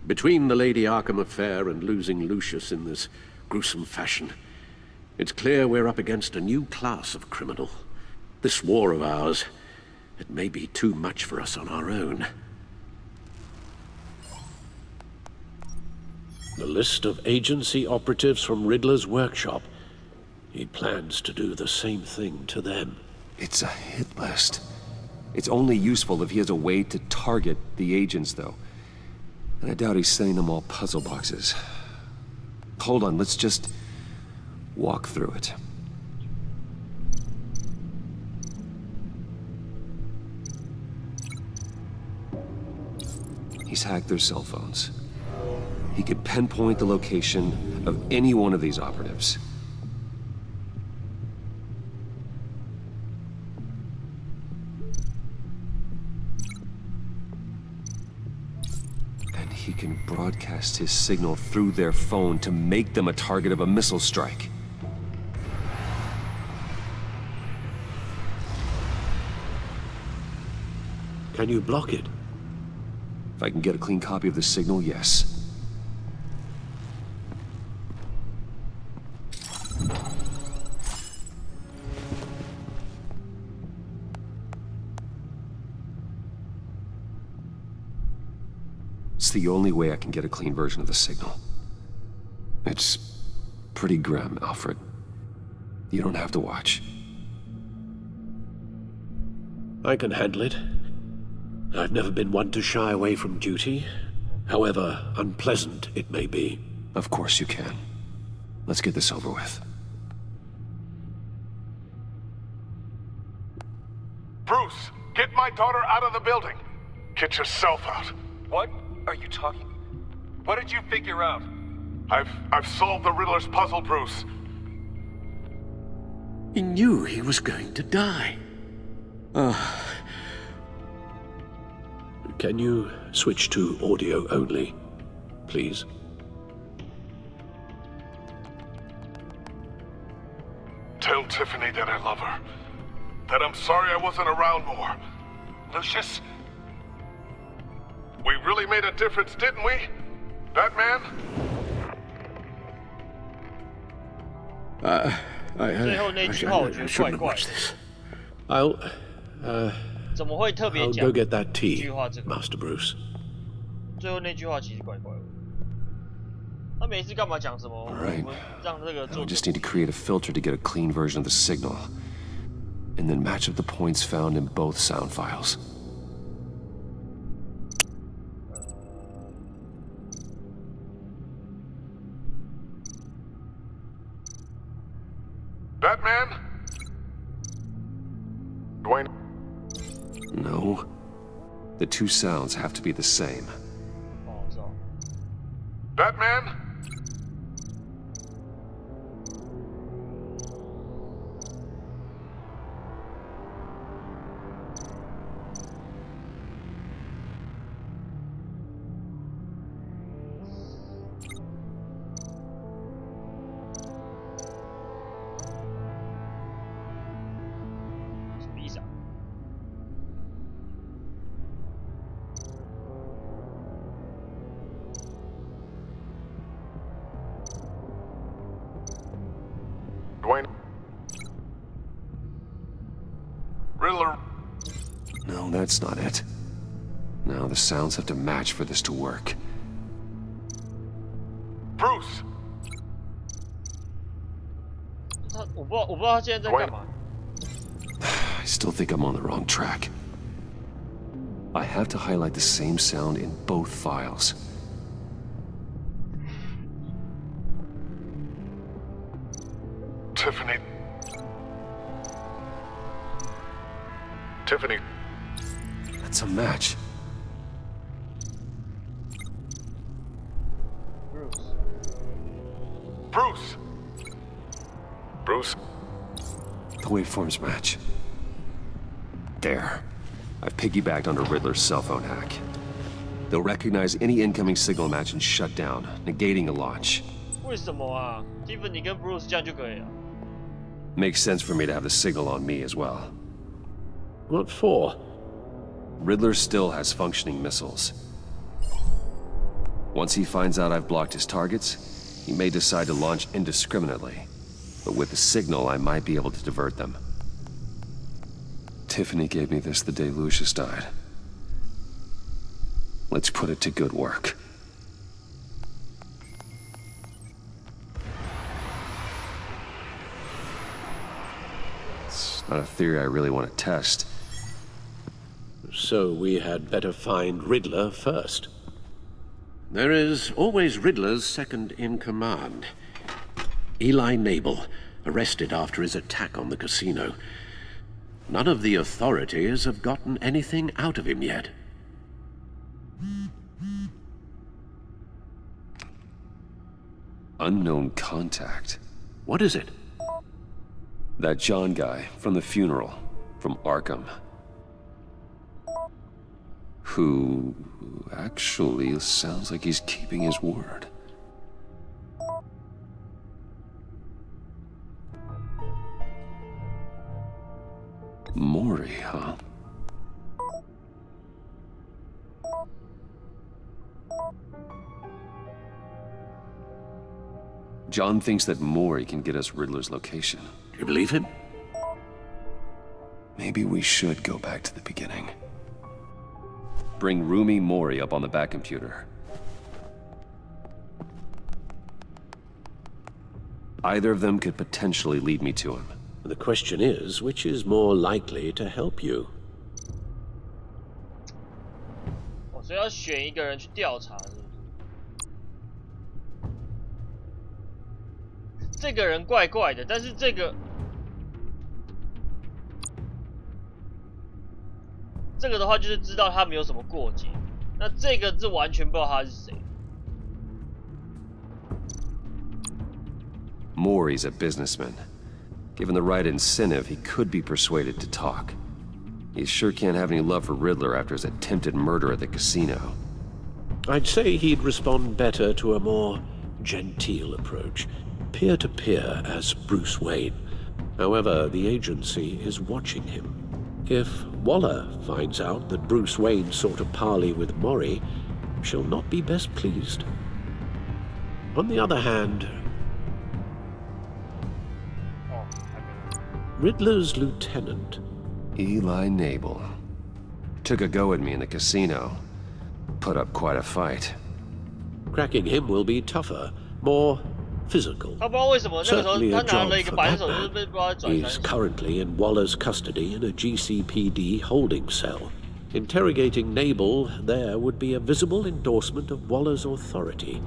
Speaker 4: Between the Lady Arkham affair and losing Lucius in this gruesome fashion, it's clear we're up against a new class of criminal. This war of ours, it may be too much for us on our own. The list of agency operatives from Riddler's workshop. He plans to do the same thing to them.
Speaker 2: It's a hit list. It's only useful if he has a way to target the agents, though. And I doubt he's sending them all puzzle boxes. Hold on, let's just walk through it. He's hacked their cell phones. He could pinpoint the location of any one of these operatives. And he can broadcast his signal through their phone to make them a target of a missile strike.
Speaker 4: Can you block it?
Speaker 2: If I can get a clean copy of the signal, yes. It's the only way I can get a clean version of the signal. It's pretty grim, Alfred. You don't have to watch.
Speaker 4: I can handle it. I've never been one to shy away from duty, however unpleasant it may be.
Speaker 2: Of course you can. Let's get this over with.
Speaker 15: Bruce, get my daughter out of the building. Get yourself out.
Speaker 21: What are you talking? What did you figure out?
Speaker 15: I've solved the Riddler's puzzle, Bruce.
Speaker 4: He knew he was going to die. Can you switch to audio only, please?
Speaker 15: Tell Tiffany that I love her. That I'm sorry I wasn't around more. Lucius? We really made a difference, didn't we? Batman?
Speaker 4: I shouldn't watch this. I'll go get that tea, Master Bruce.
Speaker 1: 最后那句话其实怪怪的。他每次干嘛讲什么？
Speaker 2: All right.
Speaker 1: 让这个
Speaker 2: We just need to create a filter to get a clean version of the signal, and then match up the points found in both sound files. No. The two sounds have to be the same.
Speaker 15: Batman? Riddler.
Speaker 2: No, that's not it. Now the sounds have to match for this to work.
Speaker 15: Bruce.
Speaker 1: 我不知道他现在在干嘛。
Speaker 2: I still think I'm on the wrong track. I have to highlight the same sound in both files.
Speaker 15: Tiffany. Tiffany.
Speaker 2: That's a match.
Speaker 15: Bruce. Bruce.
Speaker 2: The waveforms match. There. I've piggybacked onto Riddler's cell phone hack. They'll recognize any incoming signal match and shut down, negating a launch.
Speaker 1: 为什么啊 ？Tiffany 跟 Bruce 这样就可以了。
Speaker 2: Makes sense for me to have the signal on me as well.
Speaker 4: What for?
Speaker 2: Riddler still has functioning missiles. Once he finds out I've blocked his targets, he may decide to launch indiscriminately. But with the signal, I might be able to divert them. Tiffany gave me this the day Lucius died. Let's put it to good work. It's not a theory I really want to test.
Speaker 4: So we had better find Riddler first. There is always Riddler's second in command. Eli Nabel, arrested after his attack on the casino. None of the authorities have gotten anything out of him yet.
Speaker 2: Unknown contact.
Speaker 4: What is it?
Speaker 2: That John guy from the funeral, from Arkham. Who actually sounds like he's keeping his word. Mori, huh? John thinks that Mori can get us Riddler's location.
Speaker 4: You believe him?
Speaker 2: Maybe we should go back to the beginning. Bring Rumi Mori up on the back computer. Either of them could potentially lead me to him.
Speaker 4: The question is, which is more likely to help you?
Speaker 1: 所以要选一个人去调查是不是？这个人怪怪的，但是这个的话就是知道他没有什么过节，那这个是完全不知道他是谁。
Speaker 2: Mori's a businessman. Given the right incentive, he could be persuaded to talk. He sure can't have any love for Riddler after his attempted murder at the casino.
Speaker 4: I'd say he'd respond better to a more genteel approach, peer-to-peer as Bruce Wayne. However, the agency is watching him. If Waller finds out that Bruce Wayne sought a parley with Mori, she'll not be best pleased. On the other hand, Riddler's lieutenant,
Speaker 2: Eli Nabel, took a go at me in the casino. Put up quite a fight.
Speaker 4: Cracking him will be tougher, more physical. Certainly a job for Batman. He's currently in Waller's custody in a GCPD holding cell. Interrogating Nabel there would be a visible endorsement of Waller's authority.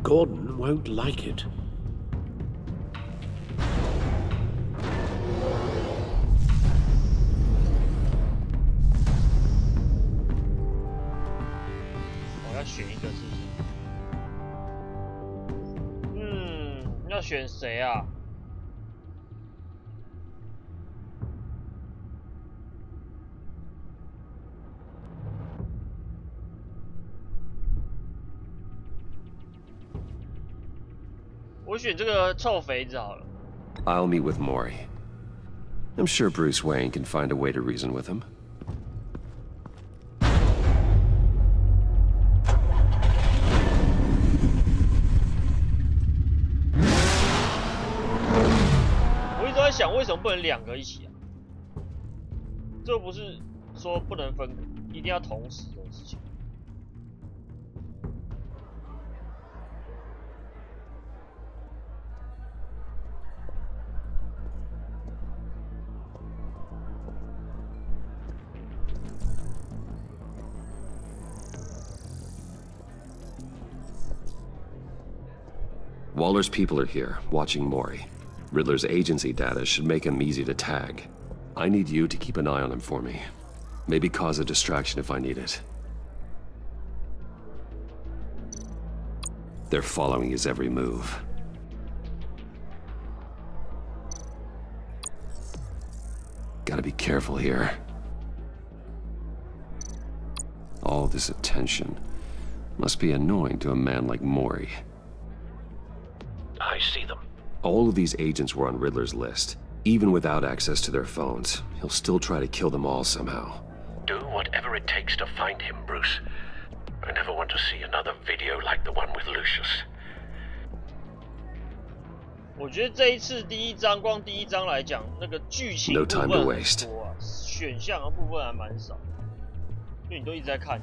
Speaker 4: Gordon won't like it.
Speaker 1: 选谁啊？我选这个臭肥子好了。
Speaker 2: I'll meet with Maury. I'm sure Bruce Wayne can find a way to reason with him.
Speaker 1: 我一直在想，为什么不能2个一起啊？这不是说不能分，一定要同时的事情。
Speaker 2: Waller's people are here, watching Maury. Riddler's agency data should make him easy to tag. I need you to keep an eye on him for me. Maybe cause a distraction if I need it. They're following his every move. Gotta be careful here. All this attention must be annoying to a man like Maury.
Speaker 5: I see them.
Speaker 2: All of these agents were on Riddler's list. Even without access to their phones, he'll still try to kill them all somehow.
Speaker 5: Do whatever it takes to find him, Bruce. I never want to see another video like the one with Lucius.
Speaker 1: 我觉得这一次光第一章来讲，那个剧情部分很多啊，选项的部分还蛮少，因为你都一直在看。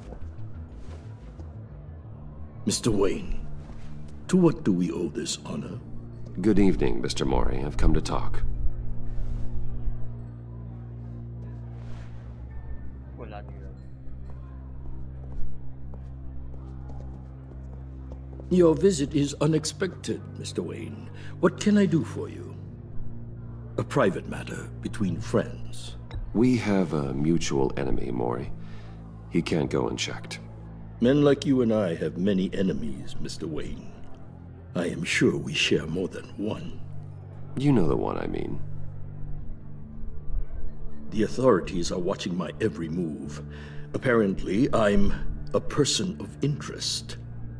Speaker 19: Mr. Wayne, to what do we owe this honor?
Speaker 2: Good evening, Mr. Maury. I've come to talk.
Speaker 19: Your visit is unexpected, Mr. Wayne. What can I do for you? A private matter between friends.
Speaker 2: We have a mutual enemy, Maury. He can't go unchecked.
Speaker 19: Men like you and I have many enemies, Mr. Wayne. I am sure we share more than one.
Speaker 2: You know the one I mean.
Speaker 19: The authorities are watching my every move. Apparently, I'm a person of interest.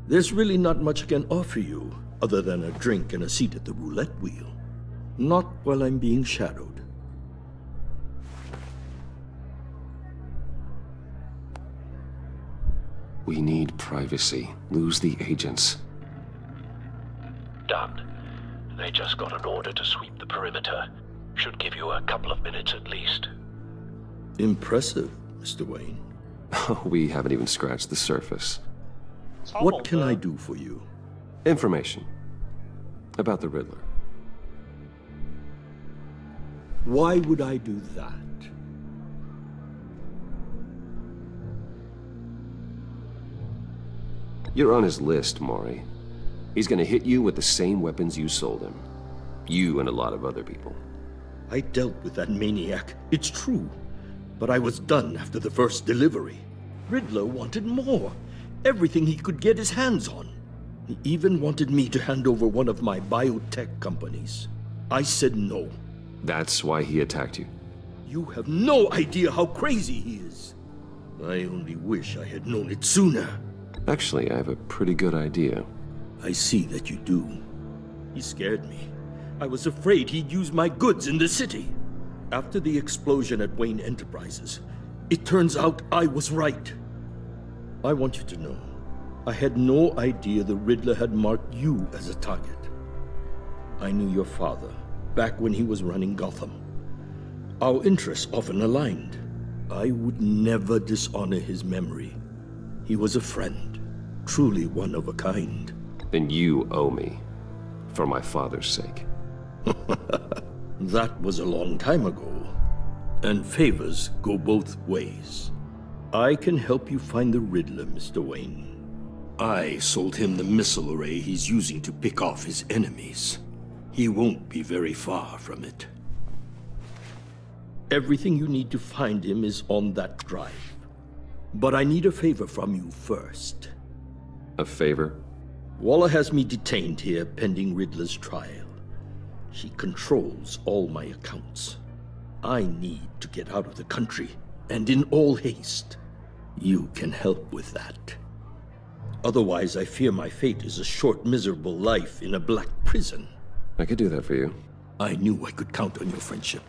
Speaker 19: There's really not much I can offer you, other than a drink and a seat at the roulette wheel. Not while I'm being shadowed.
Speaker 2: We need privacy. Lose the agents.
Speaker 5: Done. They just got an order to sweep the perimeter. Should give you a couple of minutes at least.
Speaker 19: Impressive, Mr. Wayne.
Speaker 2: We haven't even scratched the surface.
Speaker 19: What can I do for you?
Speaker 2: Information. About the Riddler.
Speaker 19: Why would I do that?
Speaker 2: You're on his list, Maury. He's gonna hit you with the same weapons you sold him. You and a lot of other people.
Speaker 19: I dealt with that maniac, it's true. But I was done after the first delivery. Riddler wanted more. Everything he could get his hands on. He even wanted me to hand over one of my biotech companies. I said no.
Speaker 2: That's why he attacked you?
Speaker 19: You have no idea how crazy he is. I only wish I had known it sooner.
Speaker 2: Actually, I have a pretty good idea.
Speaker 19: I see that you do. He scared me. I was afraid he'd use my goods in the city. After the explosion at Wayne Enterprises, it turns out I was right. I want you to know, I had no idea the Riddler had marked you as a target. I knew your father, back when he was running Gotham. Our interests often aligned. I would never dishonor his memory. He was a friend, truly one of a kind.
Speaker 2: Then you owe me, for my father's sake.
Speaker 19: That was a long time ago, and favors go both ways. I can help you find the Riddler, Mr. Wayne. I sold him the missile array he's using to pick off his enemies. He won't be very far from it. Everything you need to find him is on that drive. But I need a favor from you first.
Speaker 2: A favor?
Speaker 19: Waller has me detained here pending Riddler's trial. She controls all my accounts. I need to get out of the country, and in all haste. You can help with that. Otherwise, I fear my fate is a short, miserable life in a black prison.
Speaker 2: I could do that for you.
Speaker 19: I knew I could count on your friendship.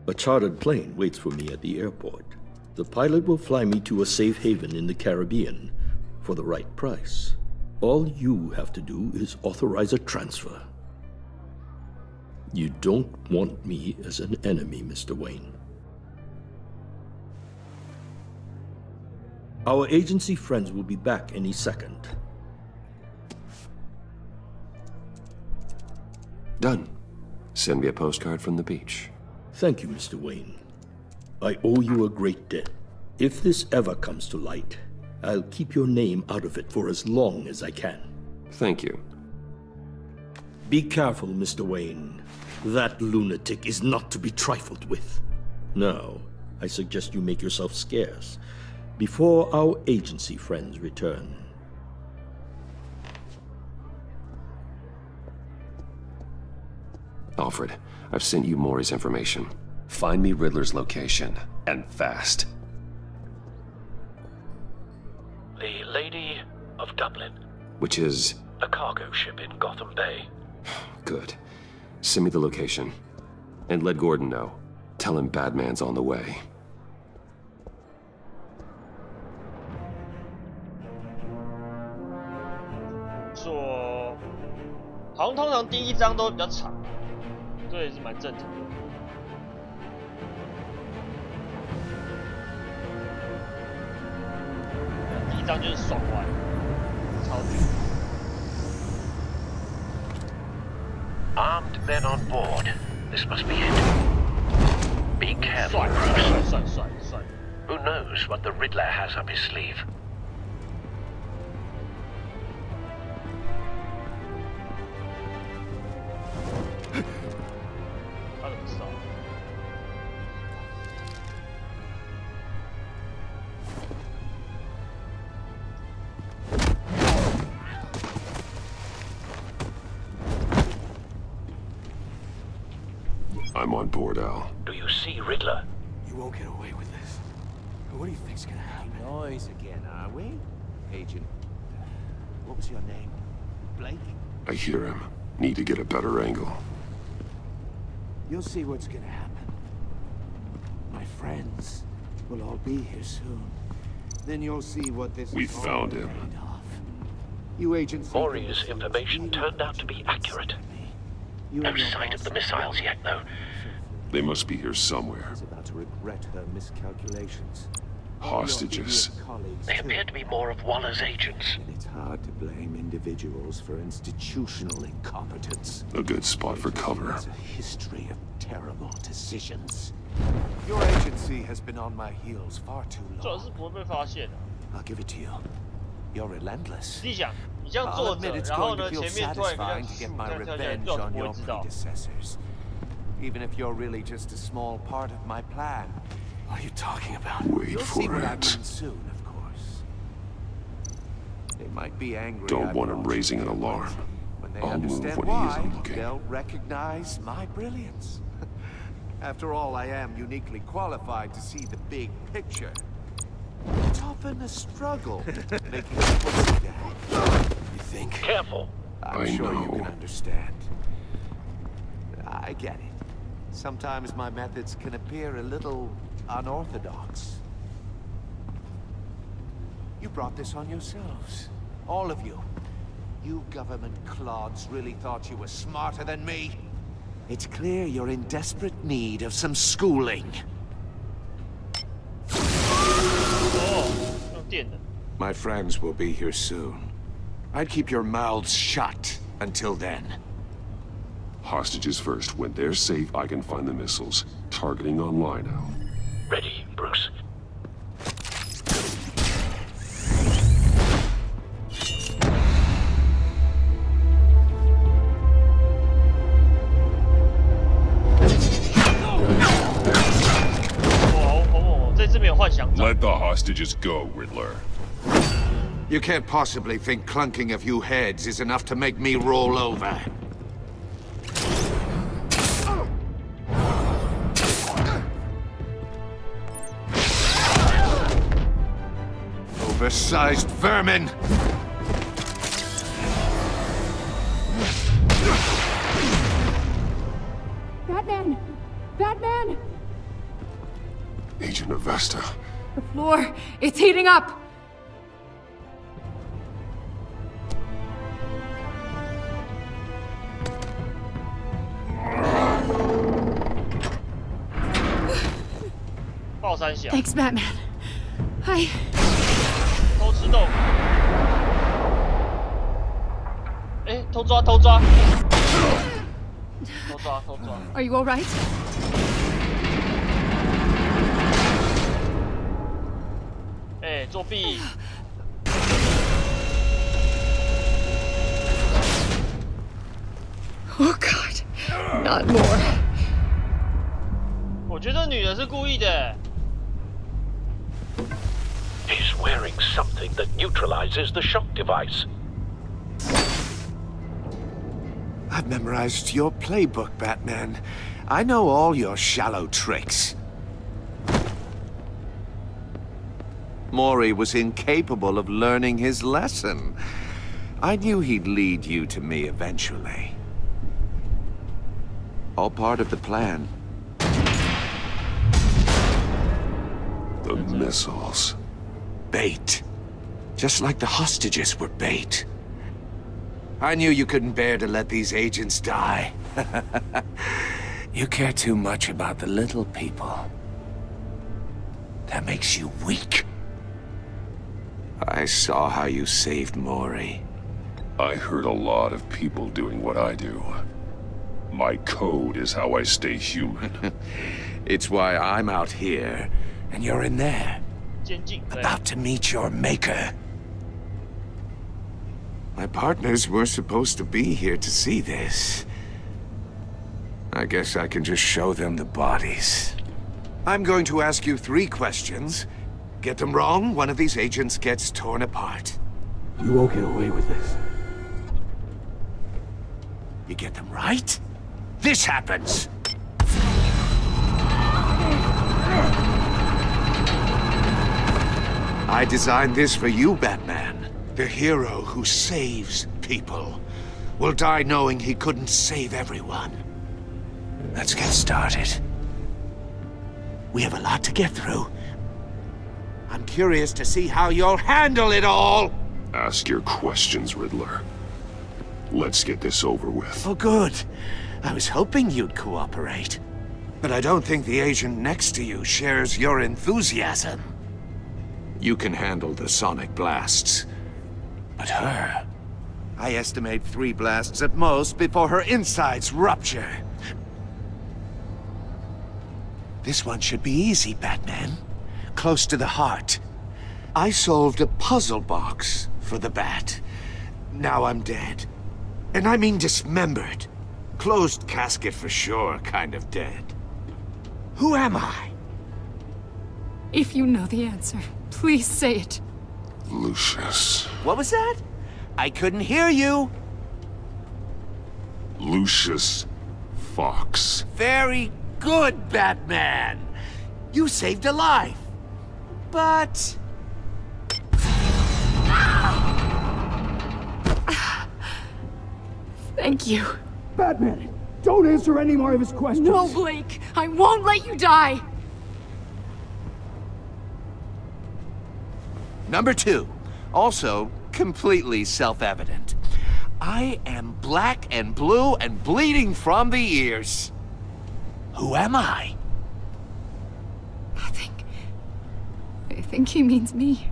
Speaker 19: A chartered plane waits for me at the airport. The pilot will fly me to a safe haven in the Caribbean for the right price. All you have to do is authorize a transfer. You don't want me as an enemy, Mr. Wayne. Our agency friends will be back any second.
Speaker 2: Done. Send me a postcard from the beach.
Speaker 19: Thank you, Mr. Wayne. I owe you a great debt. If this ever comes to light, I'll keep your name out of it for as long as I can.
Speaker 2: Thank you.
Speaker 19: Be careful, Mr. Wayne. That lunatic is not to be trifled with. Now, I suggest you make yourself scarce before our agency friends return.
Speaker 2: Alfred, I've sent you Maury's information. Find me Riddler's location, and fast.
Speaker 5: The Lady of Dublin.
Speaker 2: Which is?
Speaker 5: A cargo ship in Gotham Bay.
Speaker 2: Good. Send me the location. And let Gordon know. Tell him Batman's on the way.
Speaker 1: 好像通常第一章都比较长，这也是蛮正常的。第一章就是爽完，超级。
Speaker 5: Armed men on board. This must be it. Be careful, Bruce. Who knows what the Riddler has up his sleeve?
Speaker 2: I'm on board, Al.
Speaker 5: Do you see Riddler?
Speaker 20: You won't get away with this. What do you think's gonna happen?
Speaker 9: Noise again, are we? Agent, what was your name? Blake?
Speaker 2: I hear him. Need to get a better angle.
Speaker 9: You'll see what's gonna happen. My friends will all be here soon. Then you'll see what this
Speaker 2: We
Speaker 9: is
Speaker 2: found him.
Speaker 9: You agents.
Speaker 5: Maury's information turned out to be accurate. No sight of the missiles yet, though.
Speaker 2: They must be here somewhere.
Speaker 9: She's about to regret her miscalculations.
Speaker 2: Hostages.
Speaker 5: They appear to be more of Waller's agents.
Speaker 9: And it's hard to blame individuals for institutional incompetence.
Speaker 2: A good spot for cover.
Speaker 9: There's a history of terrible decisions. Your agency has been on my heels far too long. I'll give it to you. You're relentless. I'll admit it's going to feel satisfying to get my revenge on your predecessors. Even if you're really just a small part of my plan.
Speaker 20: What are you talking about?
Speaker 2: Wait
Speaker 9: You'll
Speaker 2: for
Speaker 9: see what I
Speaker 2: it.
Speaker 9: mean soon, of course. They might be angry.
Speaker 2: Don't want him raising an alarm.
Speaker 9: When they
Speaker 2: I'll move
Speaker 9: understand
Speaker 2: when
Speaker 9: why,
Speaker 2: he isn't looking.
Speaker 9: they'll recognize my brilliance. After all, I am uniquely qualified to see the big picture. It's often a struggle making people see that.
Speaker 20: You think?
Speaker 5: Careful.
Speaker 9: I'm sure you can understand. I get it. Sometimes my methods can appear a little unorthodox. You brought this on yourselves. All of you. You government clods really thought you were smarter than me. It's clear you're in desperate need of some schooling.
Speaker 10: My friends will be here soon. I'd keep your mouths shut until then.
Speaker 2: Hostages first. When they're safe, I can find the missiles. Targeting online now.
Speaker 5: Ready, Bruce.
Speaker 2: Let the hostages go, Riddler.
Speaker 10: You can't possibly think clunking a few heads is enough to make me roll over. Oversized vermin!
Speaker 12: Batman! Batman!
Speaker 2: Agent Avesta.
Speaker 12: The floor, it's heating up! Thanks, Batman. Hi.
Speaker 1: 偷吃豆腐。哎，偷抓，偷抓。偷抓，偷抓。
Speaker 12: Are you all right?
Speaker 1: 哎，作弊。
Speaker 12: Oh God, not more.
Speaker 1: 我觉得女人是故意的。
Speaker 5: He's wearing something that neutralizes the shock device.
Speaker 10: I've memorized your playbook, Batman. I know all your shallow tricks. Mori was incapable of learning his lesson. I knew he'd lead you to me eventually. All part of the plan.
Speaker 2: The missiles.
Speaker 10: Bait. Just like the hostages were bait. I knew you couldn't bear to let these agents die. You care too much about the little people. That makes you weak. I saw how you saved Mori.
Speaker 2: I heard a lot of people doing what I do. My code is how I stay human.
Speaker 10: It's why I'm out here, and you're in there. About to meet your maker. My partners were supposed to be here to see this. I guess I can just show them the bodies. I'm going to ask you 3 questions. Get them wrong, one of these agents gets torn apart.
Speaker 19: You won't get away with this.
Speaker 10: You get them right, this happens. I designed this for you, Batman. The hero who saves people will die knowing he couldn't save everyone. Let's get started. We have a lot to get through. I'm curious to see how you'll handle it all.
Speaker 2: Ask your questions, Riddler. Let's get this over with.
Speaker 10: Oh, good. I was hoping you'd cooperate. But I don't think the agent next to you shares your enthusiasm. You can handle the sonic blasts. But her... I estimate 3 blasts at most before her insides rupture. This one should be easy, Batman. Close to the heart. I solved a puzzle box for the Bat. Now I'm dead. And I mean dismembered. Closed casket for sure, kind of dead. Who am I?
Speaker 12: If you know the answer, please say it.
Speaker 2: Lucius.
Speaker 10: What was that? I couldn't hear you.
Speaker 2: Lucius Fox.
Speaker 10: Very good, Batman. You saved a life. But...
Speaker 12: Thank you.
Speaker 19: Batman, don't answer any more of his questions.
Speaker 12: No, Blake. I won't let you die.
Speaker 10: Number 2. Also, completely self-evident. I am black and blue and bleeding from the ears. Who am I?
Speaker 12: I think he means me.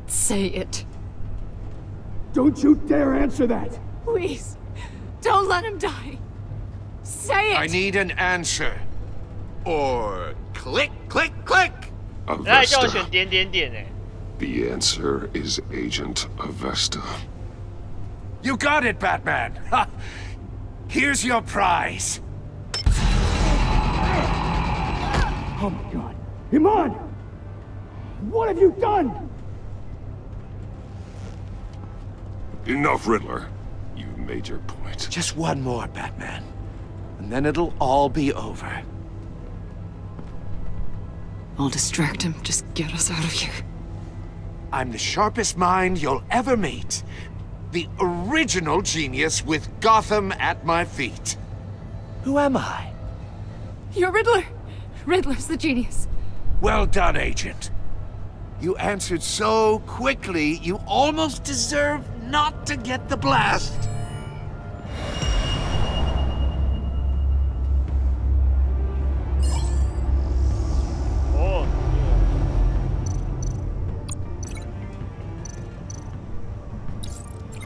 Speaker 12: Say it.
Speaker 19: Don't you dare answer that!
Speaker 12: Please, don't let him die. Say it!
Speaker 10: I need an answer. Or click, click, click!
Speaker 2: Avesta. The answer is Agent Avesta.
Speaker 10: You got it, Batman! Ha. Here's your prize.
Speaker 19: Oh my God. Iman! What have you done?
Speaker 2: Enough, Riddler. You've made your point.
Speaker 10: Just one more, Batman. And then it'll all be over.
Speaker 14: I'll distract him. Just get us out of here.
Speaker 10: I'm the sharpest mind you'll ever meet. The original genius with Gotham at my feet. Who am I?
Speaker 12: You're Riddler. Riddler's the genius.
Speaker 10: Well done, Agent. You answered so quickly, you almost deserve not to get the blast.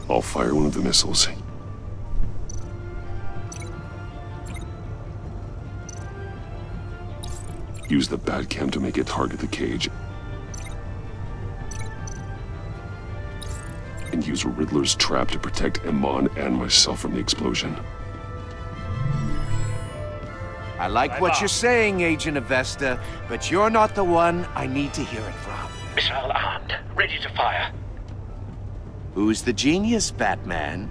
Speaker 2: I'll fire one of the missiles. Use the Batcam to make it target the cage. And use Riddler's trap to protect Iman and myself from the explosion.
Speaker 10: I like what you're saying, Agent Avesta, but you're not the one I need to hear it from.
Speaker 16: Missile armed, ready to fire.
Speaker 10: Who's the genius, Batman?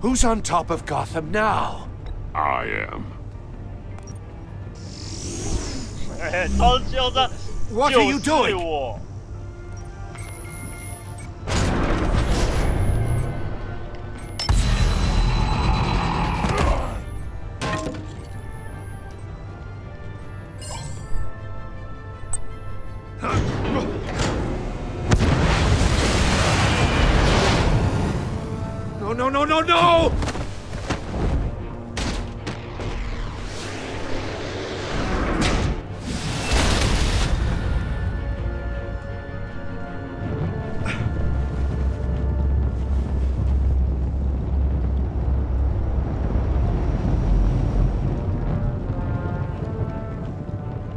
Speaker 10: Who's on top of Gotham now?
Speaker 2: I am.
Speaker 10: What are you doing? No!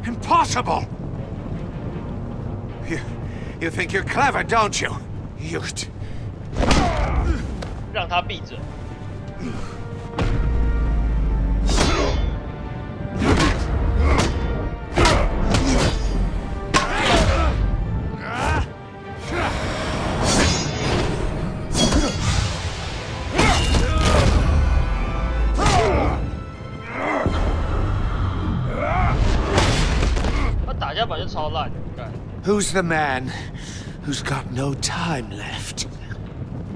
Speaker 10: Impossible! You think you're clever, don't you? You...
Speaker 1: 让他闭嘴。他打架版就超烂的，干。
Speaker 10: Who's the man who's got no time left?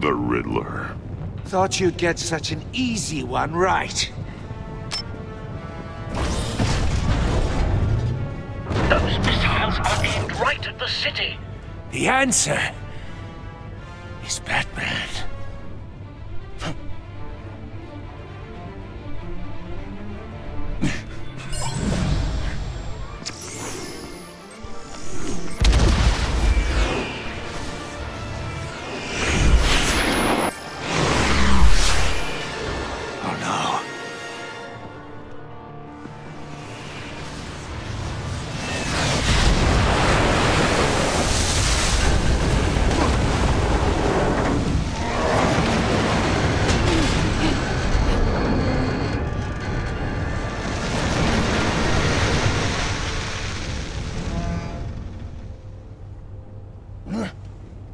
Speaker 2: The Riddler.
Speaker 10: Thought you'd get such an easy one right.
Speaker 16: Those missiles are aimed right at the city.
Speaker 10: The answer is Batman.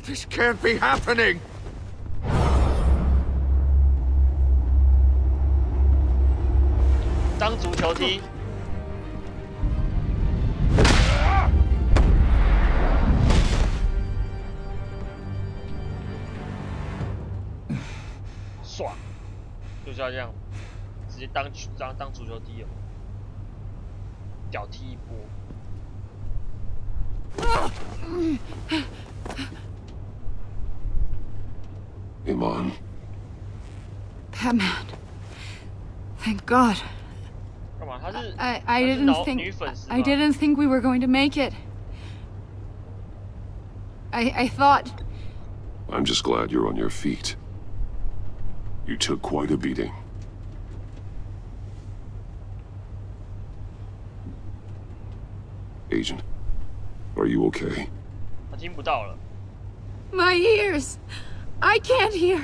Speaker 10: This can't be happening!
Speaker 1: 当足球踢。爽，就是要这样，直接当足球踢哦，屌踢一波。
Speaker 2: Iman.
Speaker 12: Batman. Thank God. I didn't think we were going to make it. I thought.
Speaker 2: I'm just glad you're on your feet. You took quite a beating. Agent, are you okay?
Speaker 1: 他听不到了。
Speaker 12: My ears. I can't hear.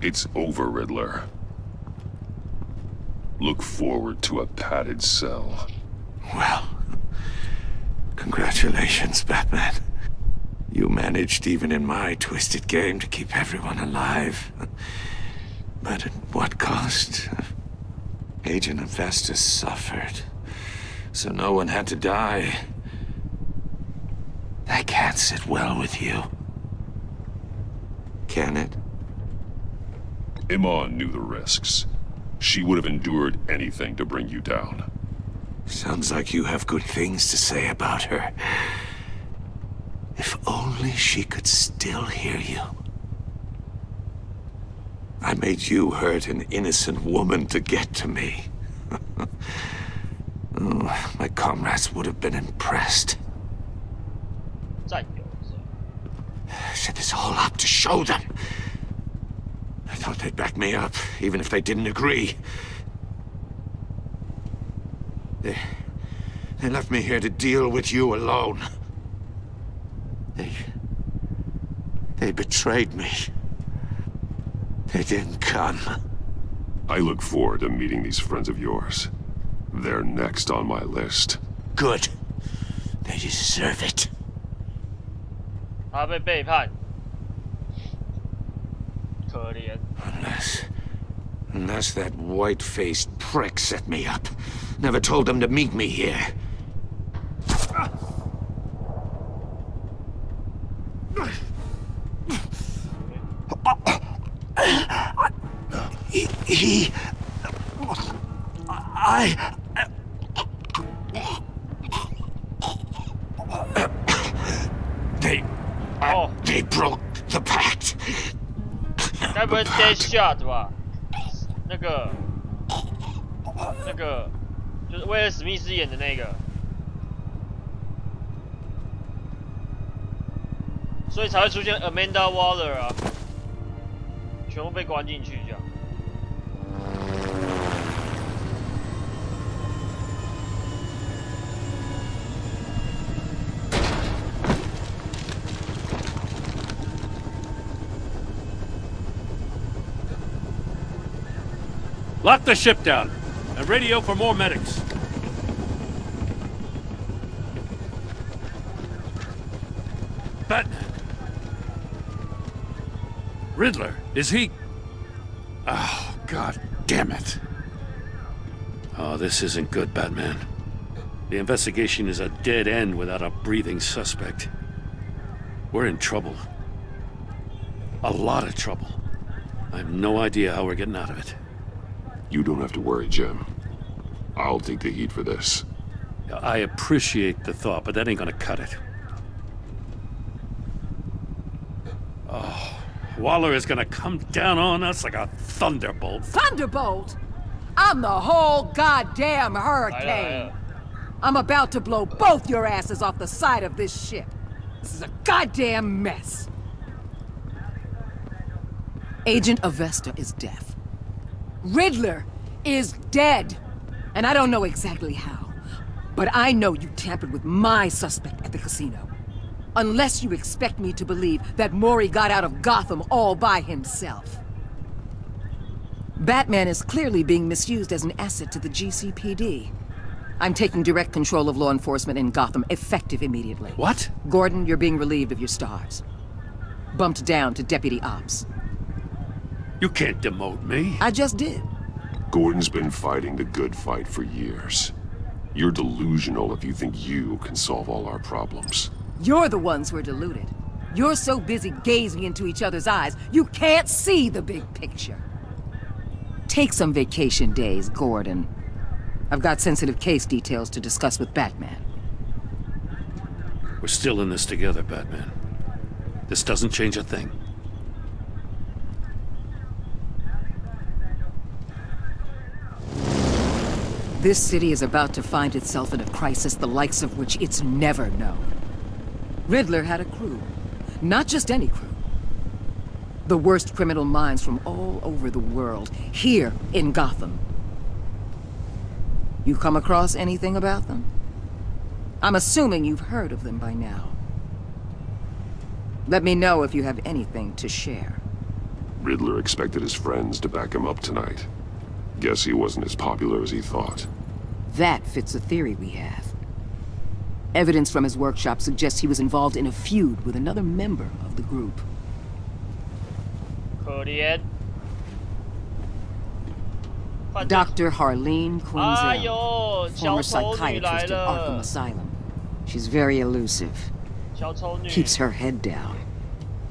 Speaker 2: It's over, Riddler. Look forward to a padded cell.
Speaker 10: Well, congratulations, Batman. You managed, even in my twisted game, to keep everyone alive. But at what cost? Agent Investus suffered, so no one had to die. That can't sit well with you. Can it?
Speaker 2: Iman knew the risks. She would have endured anything to bring you down.
Speaker 10: Sounds like you have good things to say about her. If only she could still hear you. I made you hurt an innocent woman to get to me. Oh, my comrades would have been impressed. I set this all up to show them. I thought they'd back me up, even if they didn't agree. They left me here to deal with you alone. They betrayed me. They didn't come.
Speaker 2: I look forward to meeting these friends of yours. They're next on my list.
Speaker 10: Good. They deserve it.
Speaker 1: 他被背叛，可怜。
Speaker 10: Unless that white-faced prick set me up. Never told them to meet me here. They broke the pact.
Speaker 1: 该不会 Deadshot 吧？那个，就是威尔史密斯演的那个，所以才会出现 Amanda Waller 啊，全部被关进去这样。
Speaker 11: Lock the ship down, and radio for more medics. Batman. Riddler, is he... Oh, God damn it. Oh, this isn't good, Batman. The investigation is a dead end without a breathing suspect. We're in trouble. A lot of trouble. I have no idea how we're getting out of it.
Speaker 2: You don't have to worry, Jim. I'll take the heat for this.
Speaker 11: I appreciate the thought, but that ain't gonna cut it. Oh, Waller is gonna come down on us like a thunderbolt.
Speaker 17: Thunderbolt? I'm the whole goddamn hurricane. I'm about to blow both your asses off the side of this ship. This is a goddamn mess. Agent Avesta is deaf. Riddler is dead. And I don't know exactly how. But I know you tampered with my suspect at the casino. Unless you expect me to believe that Mori got out of Gotham all by himself. Batman is clearly being misused as an asset to the GCPD. I'm taking direct control of law enforcement in Gotham, effective immediately.
Speaker 11: What?
Speaker 17: Gordon, you're being relieved of your stars. Bumped down to Deputy Ops.
Speaker 11: You can't demote me.
Speaker 17: I just did.
Speaker 2: Gordon's been fighting the good fight for years. You're delusional if you think you can solve all our problems.
Speaker 17: You're the ones who are deluded. You're so busy gazing into each other's eyes, you can't see the big picture. Take some vacation days, Gordon. I've got sensitive case details to discuss with Batman.
Speaker 11: We're still in this together, Batman. This doesn't change a thing.
Speaker 17: This city is about to find itself in a crisis the likes of which it's never known. Riddler had a crew. Not just any crew. The worst criminal minds from all over the world, here in Gotham. You come across anything about them? I'm assuming you've heard of them by now. Let me know if you have anything to share.
Speaker 2: Riddler expected his friends to back him up tonight. Guess he wasn't as popular as he thought.
Speaker 17: That fits a theory we have. Evidence from his workshop suggests he was involved in a feud with another member of the group.
Speaker 1: 可怜。
Speaker 17: Dr. Harleen Quinzel, former psychiatrist at Arkham Asylum. She's very elusive. Keeps her head down.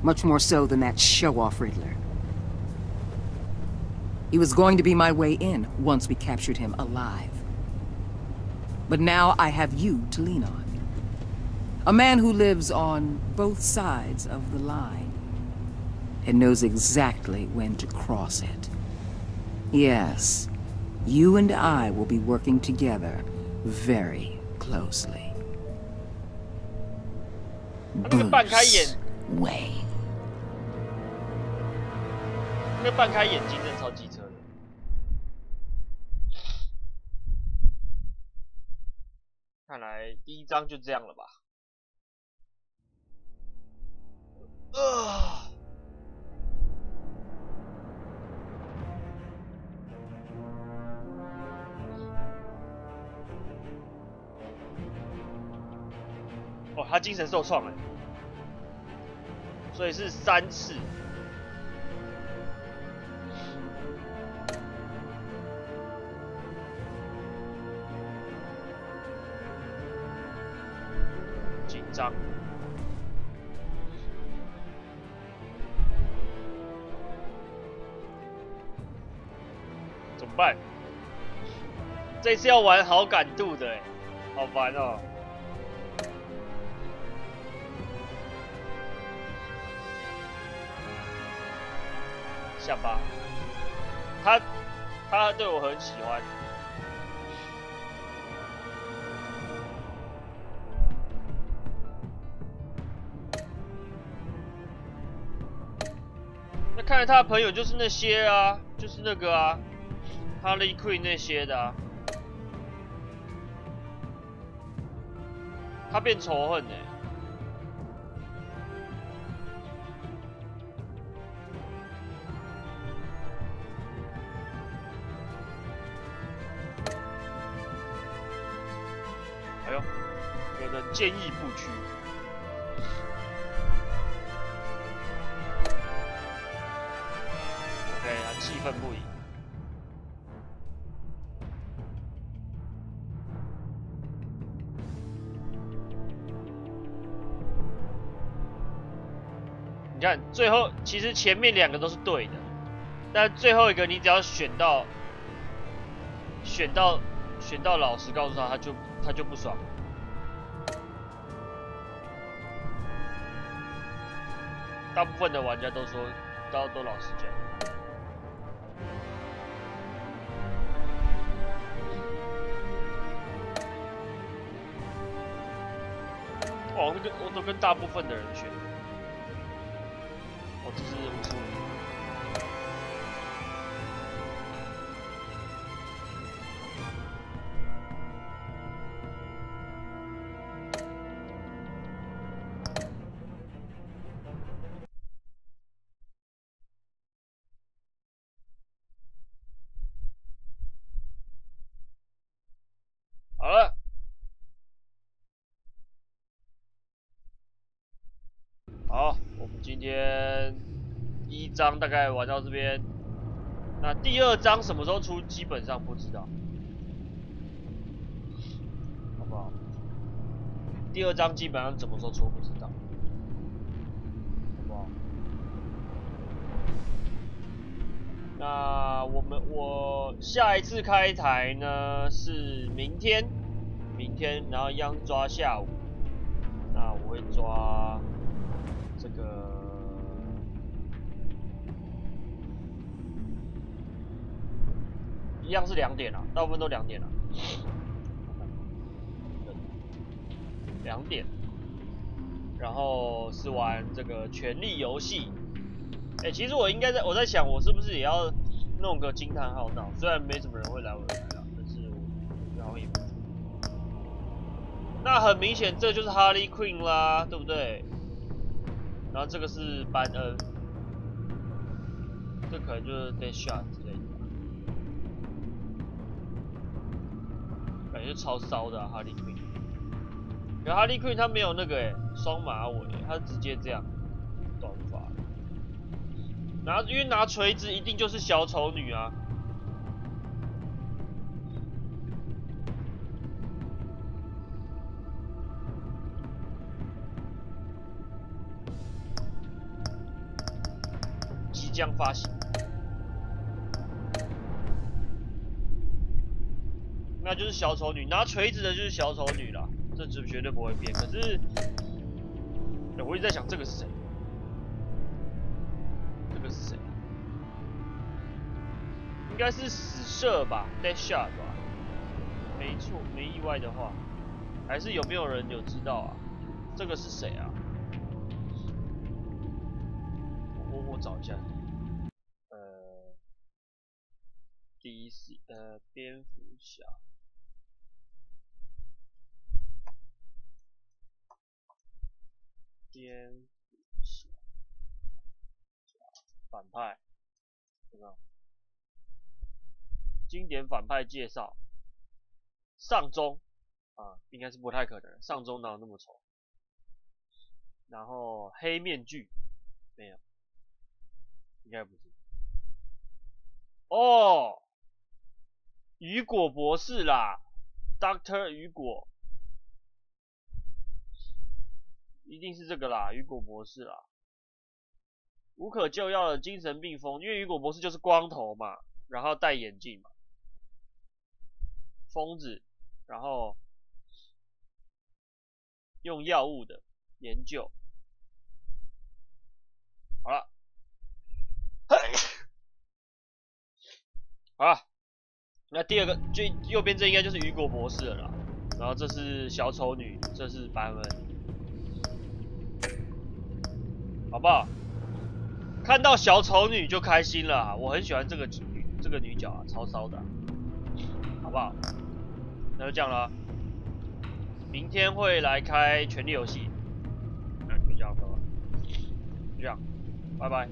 Speaker 17: Much more so than that show-off Riddler. He was going to be my way in once we captured him alive. But now I have you to lean on. A man who lives on both sides of the line and knows exactly when to cross it. Yes, you and I will be working together very closely. Bruce Wayne.
Speaker 1: 那半开眼睛真的超机车的。看来第一章就这样了吧。哦，他精神受创了，所以是3次。 紧张，怎么办？这次要玩好感度的哎，好烦哦。下巴，他对我很喜欢。 看来他的朋友就是那些啊，就是那个啊，哈利·奎那些的啊。他变仇恨哎。哎呦，有人建议不屈。 气愤不已。你看，最后其实前面2个都是对的，但最后一个你只要选到老实告诉他，他就不爽。大部分的玩家都说都老实讲。 哦，我都跟大部分的人选。哦，这是55。好了。 好，我们今天1章大概玩到这边，那第2章什么时候出，基本上不知道，好不好？第2章基本上什么时候出不知道，好不好？那我下一次开台呢是明天，然后一样抓下午，那我会抓。 这个一样是2点啊，大部分都2点啊。2点，然后是玩这个《权力游戏》。哎，其实我应该我在想，我是不是也要弄个惊叹号闹？虽然没什么人会来我的台啊，但是我然后也不。那很明显，这就是哈利·奎因啦，对不对？ 然后这个是班恩，这可能就是 dead shot 之类的吧，感觉超骚的哈利奎因。可哈利奎因他没有那个双马尾，他直接这样短发。因为拿锤子一定就是小丑女啊。即将发行，那就是小丑女，拿锤子的就是小丑女啦，这绝对不会变。可是，我一直在想这个是谁？这个是谁？应该是死射吧 ，dead shot 吧？没错，没意外的话，还是有没有人有知道啊？这个是谁啊？我找一下。蝙蝠侠，反派，有没有？经典反派介绍，上中啊，应该是不太可能，上中哪有那么丑？然后黑面具没有，应该不是。哦。雨果博士啦 ，Dr. 雨果，一定是这个啦，雨果博士啦，无可救药的精神病疯，因为雨果博士就是光头嘛，然后戴眼镜嘛，疯子，然后用药物的研究，好了，好了。那第二个最右边这应该就是雨果博士了啦，然后这是小丑女，这是班恩，好不好？看到小丑女就开心了啊，我很喜欢这个女角啊，超骚的啊，好不好？那就这样了，明天会来开权力游戏，那就这样吧，就这样，拜拜。